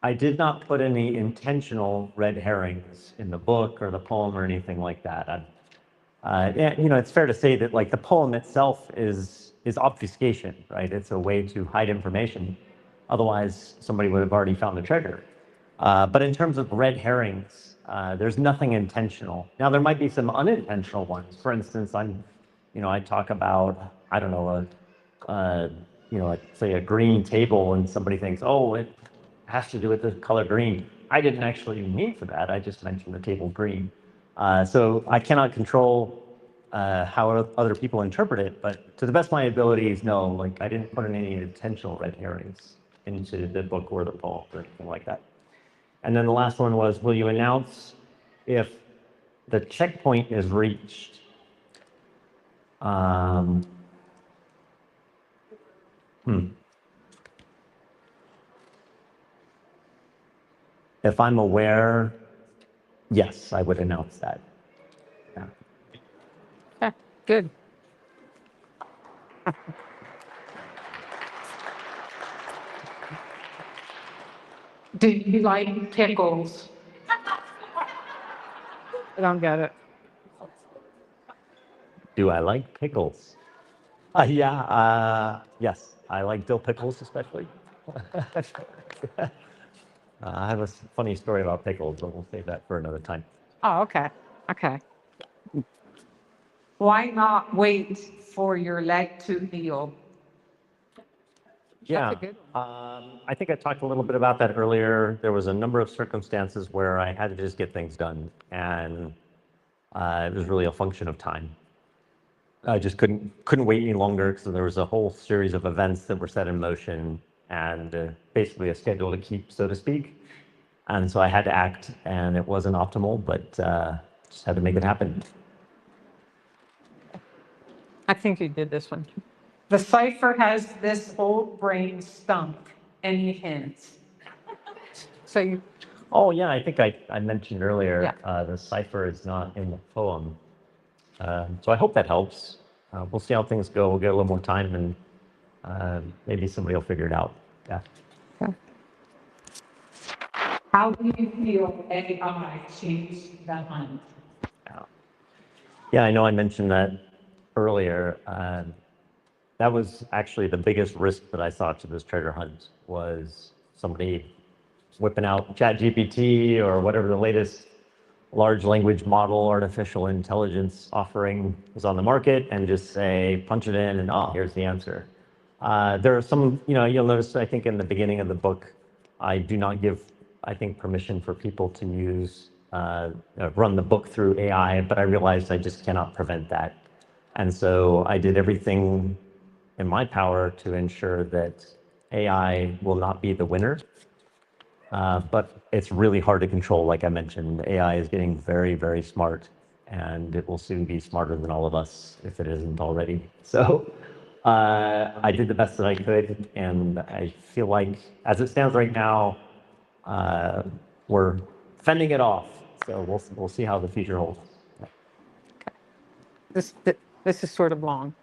I did not put any intentional red herrings in the book or the poem or anything like that. Yeah, you know, it's fair to say that like the poem itself is obfuscation, right? It's a way to hide information. Otherwise, somebody would have already found the treasure. But in terms of red herrings, there's nothing intentional. Now, there might be some unintentional ones. For instance, I talk about, I don't know, like, say a green table, and somebody thinks, oh, it has to do with the color green. I didn't actually mean for that. I just mentioned the table green. So I cannot control how other people interpret it, but to the best of my abilities, no, like I didn't put in any intentional red herrings into the book or the poem or anything like that. And then the last one was, will you announce if the checkpoint is reached? If I'm aware, yes, I would announce that. Yeah. Yeah, good. Do you like pickles? I don't get it. Do I like pickles? Yes, I like dill pickles especially. I have a funny story about pickles, but we'll save that for another time. Oh, okay. Okay. Why not wait for your leg to heal? Yeah, That's a good one. I think I talked a little bit about that earlier. There was a number of circumstances where I had to just get things done, and it was really a function of time. I just couldn't wait any longer because there was a whole series of events that were set in motion and basically a schedule to keep, so to speak. And so I had to act, and it wasn't optimal, but just had to make it happen. I think you did this one. The Cipher has this old brain stump. Any hints? So you, Oh, yeah, I think I mentioned earlier, Yeah. the cipher is not in the poem. So I hope that helps. We'll see how things go. We'll get a little more time, and maybe somebody will figure it out. Yeah. how do you feel AI changed the hunt? Yeah, I know I mentioned that earlier. That was actually the biggest risk that I saw to this treasure hunt, was somebody whipping out ChatGPT or whatever the latest large language model artificial intelligence offering is on the market, and just say, punch it in, and here's the answer. There are some, you'll notice, I think in the beginning of the book, I do not give, I think, permission for people to use, run the book through AI, but I realized I just cannot prevent that. And so I did everything in my power to ensure that AI will not be the winner. But it's really hard to control. Like I mentioned, AI is getting very, very smart, and it will soon be smarter than all of us if it isn't already. So I did the best that I could, and I feel like, as it stands right now, we're fending it off. So we'll see how the future holds. This is sort of long.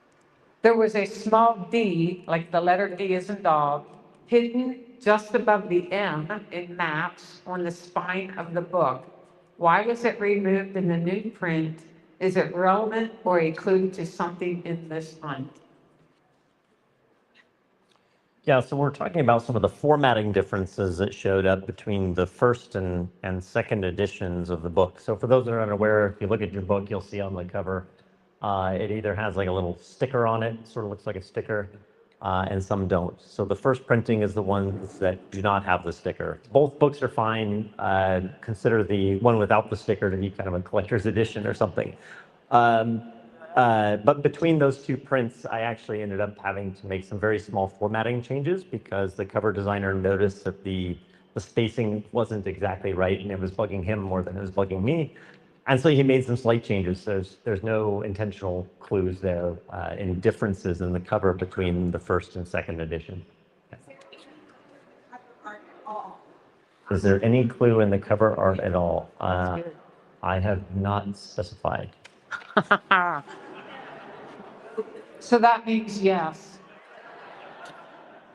There was a small D, like the letter D is in dog, hidden just above the M in maps on the spine of the book. Why was it removed in the new print? Is it relevant or a clue to something in this hunt? Yeah, so we're talking about some of the formatting differences that showed up between the first and second editions of the book. So for those that are unaware, if you look at your book, you'll see on the cover, it either has like a little sticker on it, sort of looks like a sticker, and some don't. So the first printing is the ones that do not have the sticker. Both books are fine. Consider the one without the sticker to be kind of a collector's edition or something. But between those two prints, I actually ended up having to make some very small formatting changes because the cover designer noticed that the spacing wasn't exactly right and it was bugging him more than it was bugging me. And so he made some slight changes. There's no intentional clues there in differences in the cover between the first and second edition. Is there any clue in the cover art at all? I have not specified. So that means yes.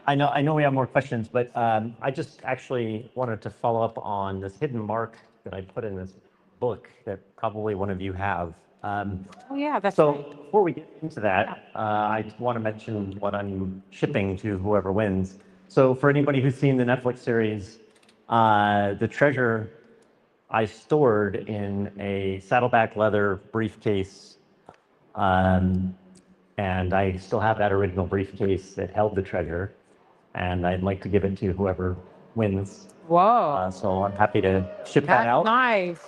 I know we have more questions, but I just actually wanted to follow up on this hidden mark that I put in this book that probably one of you have. Oh, yeah, that's So right. before we get into that, I want to mention what I'm shipping to whoever wins. So for anybody who's seen the Netflix series, the treasure I stored in a saddleback leather briefcase, and I still have that original briefcase that held the treasure, and I'd like to give it to whoever wins. Whoa, So I'm happy to ship that that's out. nice.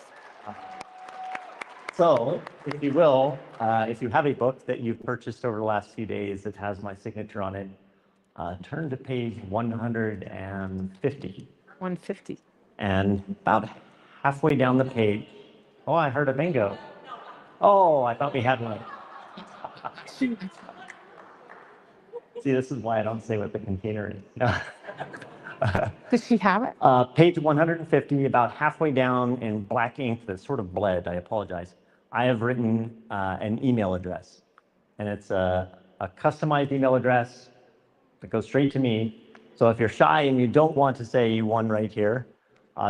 So, if you will, if you have a book that you've purchased over the last few days that has my signature on it, turn to page 150. 150. And about halfway down the page, oh, I heard a bingo. Oh, I thought we had one. See, this is why I don't say what the container is. Does she have it? Page 150, about halfway down in black ink that sort of bled, I apologize. I have written an email address, and it's a customized email address that goes straight to me. So if you're shy and you don't want to say you won right here,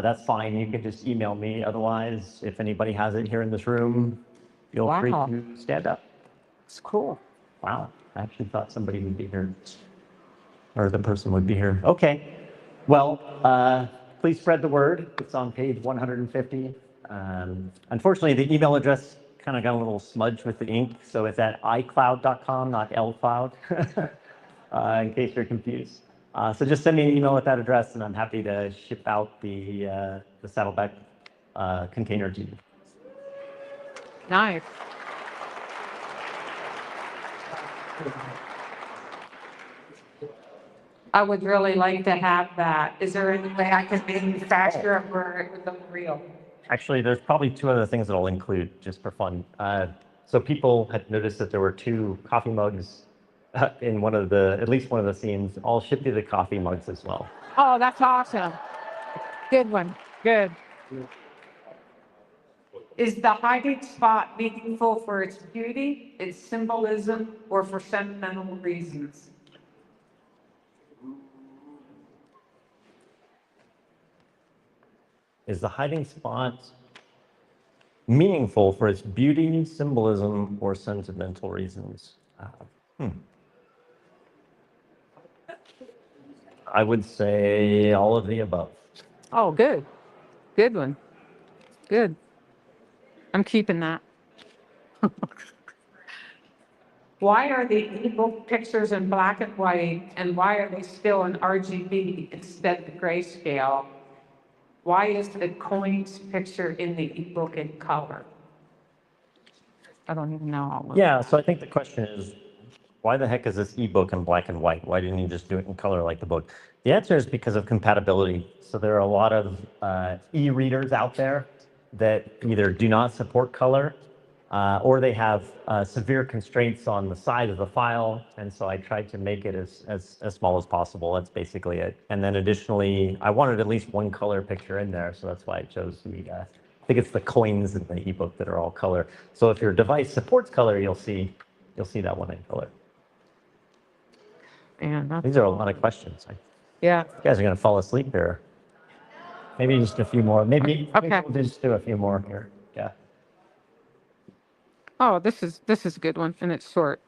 that's fine. You can just email me. Otherwise, if anybody has it here in this room, feel free Wow. to stand up. It's cool. Wow, I actually thought somebody would be here, or the person would be here. Okay, well, please spread the word. It's on page 150. Unfortunately, the email address kind of got a little smudged with the ink, so it's at iCloud.com, not lcloud, in case you're confused. So just send me an email at that address, and I'm happy to ship out the Saddleback container to you. Nice. I would really like to have that. Is there any way I could manufacture it where it would look real? Actually, there's probably two other things that I'll include just for fun. So people had noticed that there were two coffee mugs in at least one of the scenes. I'll ship you the coffee mugs as well. Oh, that's awesome. Good one. Good. Is the hiding spot meaningful for its beauty, its symbolism, or for sentimental reasons? Is the hiding spot meaningful for its beauty, symbolism, or sentimental reasons? I would say all of the above. Oh, good. Good one. Good. I'm keeping that. Why are the ebook pictures in black and white, and why are they still in RGB instead of grayscale? Why is the coins picture in the ebook in color? I don't even know all of it. Yeah, so I think the question is, why the heck is this ebook in black and white? Why didn't you just do it in color like the book? The answer is because of compatibility. So there are a lot of e-readers out there that either do not support color or they have severe constraints on the size of the file. And so I tried to make it as small as possible. That's basically it. And then additionally, I wanted at least one color picture in there. So that's why I chose the, I think it's the coins in the ebook that are all color. So if your device supports color, you'll see that one in color. And These are a lot of questions. yeah. You guys are going to fall asleep here. Maybe just a few more. Maybe Okay. we'll just do a few more here. Yeah. Oh, this is a good one, and it's short.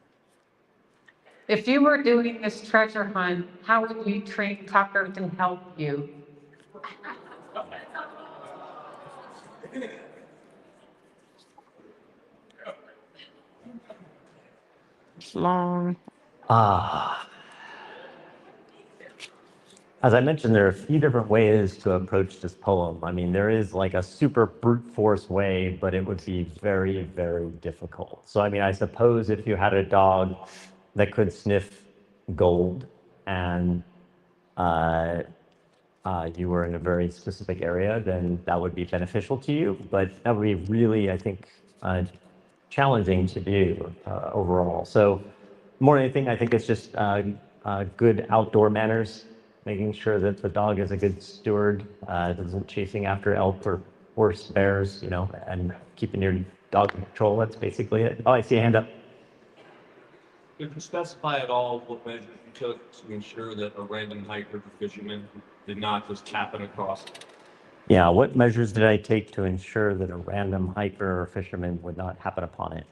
If you were doing this treasure hunt, how would you train Tucker to help you? It's long. As I mentioned, there are a few different ways to approach this poem. I mean, there is like a super brute force way, but it would be very, very difficult. So, I mean, I suppose if you had a dog that could sniff gold and you were in a very specific area, then that would be beneficial to you. But that would be really, I think, challenging to do overall. So more than anything, I think it's just good outdoor manners, making sure that the dog is a good steward, isn't chasing after elk or horse, bears, you know, and keeping your dog in control. That's basically it. Oh, I see a hand up. Could you specify at all what measures you took to ensure that a random hiker or fisherman did not just happen across? Yeah, what measures did I take to ensure that a random hiker or fisherman would not happen upon it?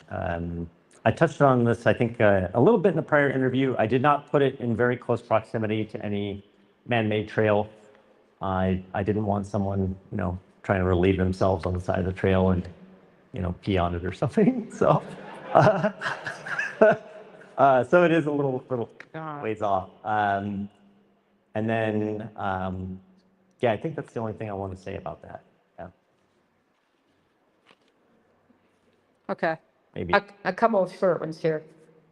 I touched on this, I think, a little bit in the prior interview. I did not put it in very close proximity to any man-made trail. I didn't want someone, you know, trying to relieve themselves on the side of the trail and, you know, pee on it or something. So, so it is a little ways off. And then, yeah, I think that's the only thing I want to say about that. Yeah. Okay. Maybe. A couple of short ones here.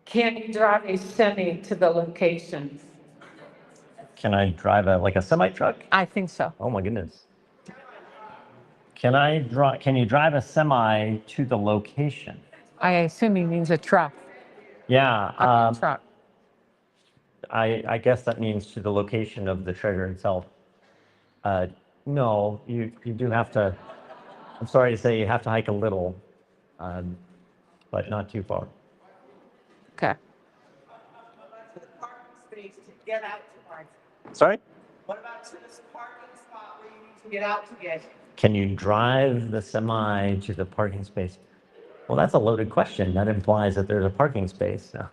Can you drive a semi to the location? Can I drive like a semi truck? I think so. Oh my goodness. Can you drive a semi to the location? I assume he means a truck. Yeah. A truck. I guess that means to the location of the treasure itself. No, you do have to, I'm sorry to say, you have to hike a little, but not too far. Okay. Space to get out to park. Sorry? What about to this parking spot where you need to get out to get? Can you drive the semi to the parking space? Well, that's a loaded question. That implies that there's a parking space. So,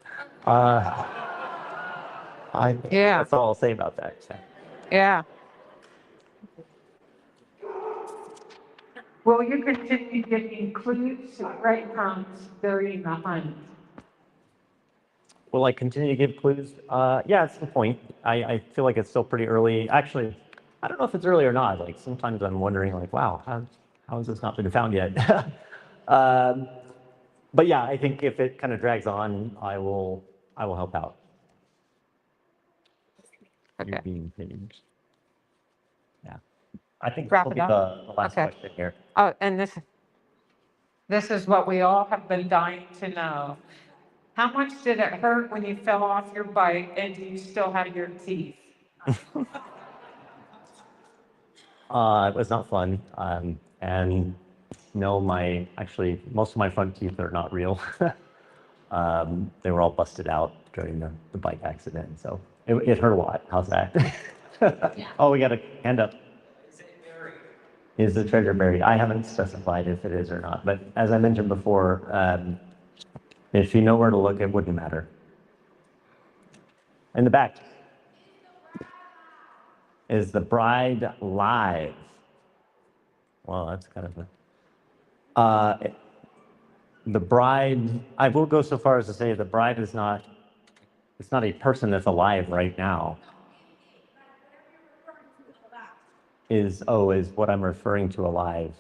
Yeah. That's all I'll say about that. So. Yeah. Will you continue giving clues to breadcrumbs during the hunt? Will I continue to give clues? Yeah, at some point. I feel like it's still pretty early. Actually, I don't know if it's early or not. Like sometimes I'm wondering, like, wow, how has this not been found yet? But yeah, I think if it kind of drags on, I will help out. Okay. You're being paid. Yeah. I think this Wrap will it be up? the last Okay. question here. Oh, and this is what we all have been dying to know. How much did it hurt when you fell off your bike, and do you still have your teeth? It was not fun. And no, actually, most of my front teeth are not real. They were all busted out during the bike accident. So it hurt a lot. How's that? Oh, we got a hand up. Is the treasure buried? I haven't specified if it is or not. But as I mentioned before, if you know where to look, it wouldn't matter. In the back. Is the bride live? Well, that's kind of a... the bride, I will go so far as to say the bride is not, it's not a person that's alive right now. Is what I'm referring to alive.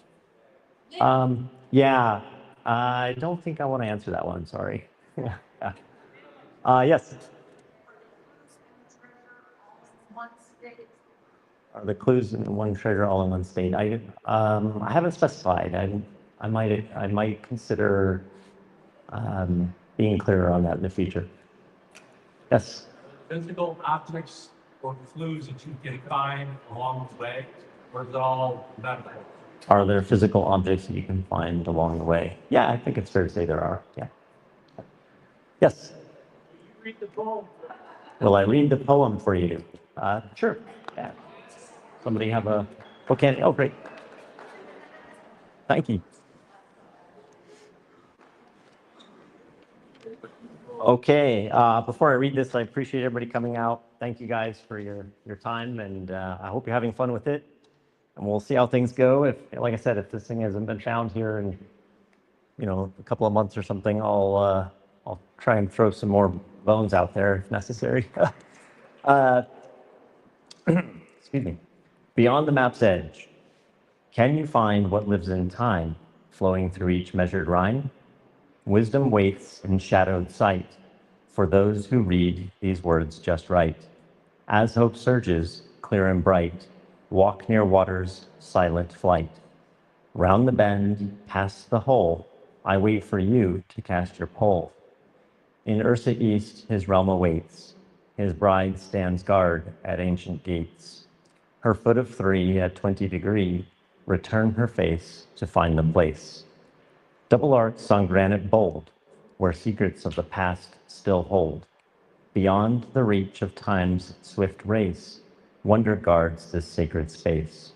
Yeah, I don't think I want to answer that one, sorry. Yes. Are the clues in one treasure all in one state? I haven't specified. I might consider being clearer on that in the future. Yes. Physical objects or clues that you can find along the way, or is it all medical? Are there physical objects that you can find along the way? Yeah, I think it's fair to say there are. Yeah. Yes. You read the poem. Will I read the poem for you? Sure. Yeah. Somebody have a book handy? Oh, great. Thank you. Okay, before I read this, I appreciate everybody coming out. Thank you guys for your time, and I hope you're having fun with it. And we'll see how things go. If, like I said, if this thing hasn't been found here in, a couple of months or something, I'll try and throw some more bones out there if necessary. Excuse me. Beyond the map's edge, can you find what lives in time, flowing through each measured rhyme? Wisdom waits in shadowed sight for those who read these words just right. As hope surges, clear and bright, walk near water's silent flight. Round the bend, past the hole, I wait for you to cast your pole. In Ursa East, his realm awaits. His bride stands guard at ancient gates. Her foot of 3 at 20 degree, return her face to find the place. Double arcs on granite bold, where secrets of the past still hold. Beyond the reach of time's swift race, wonder guards this sacred space.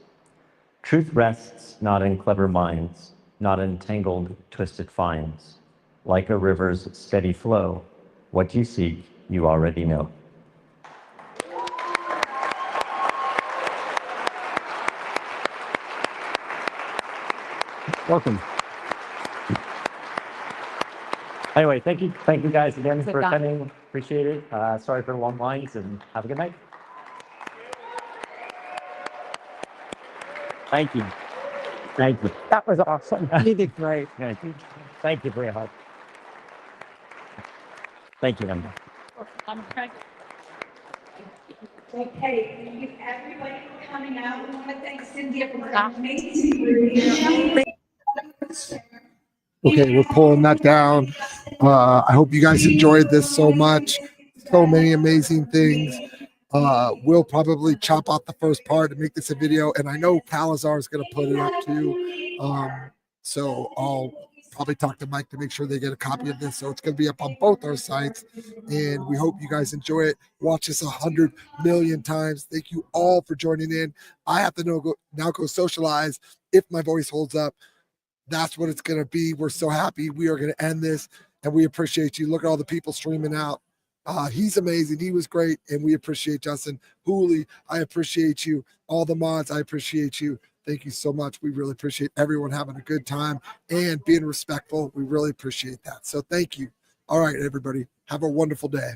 Truth rests not in clever minds, not in tangled, twisted finds. Like a river's steady flow, what you seek, you already know. Welcome. Anyway, thank you guys again for attending. Appreciate it. Sorry for the long lines, and have a good night. Thank you. Thank you. That was awesome. You did great. Thank you. Thank you for your help. Thank you, Emma. Okay, thank you everybody for coming out. We want to thank Cynthia for her amazing review. Okay, we're pulling that down. I hope you guys enjoyed this so much. So many amazing things. We'll probably chop out the first part and make this a video, and I know Calazar is going to put it up too. So I'll probably talk to Mike to make sure they get a copy of this. So it's going to be up on both our sites, and we hope you guys enjoy it. Watch this 100 million times. Thank you all for joining in. I have to now go socialize if my voice holds up. That's what it's going to be. We're so happy. We are going to end this, and we appreciate you. Look at all the people streaming out. He's amazing. He was great, and we appreciate Justin. Hooley, I appreciate you. All the mods, I appreciate you. Thank you so much. We really appreciate everyone having a good time and being respectful. We really appreciate that. So thank you. All right, everybody. Have a wonderful day.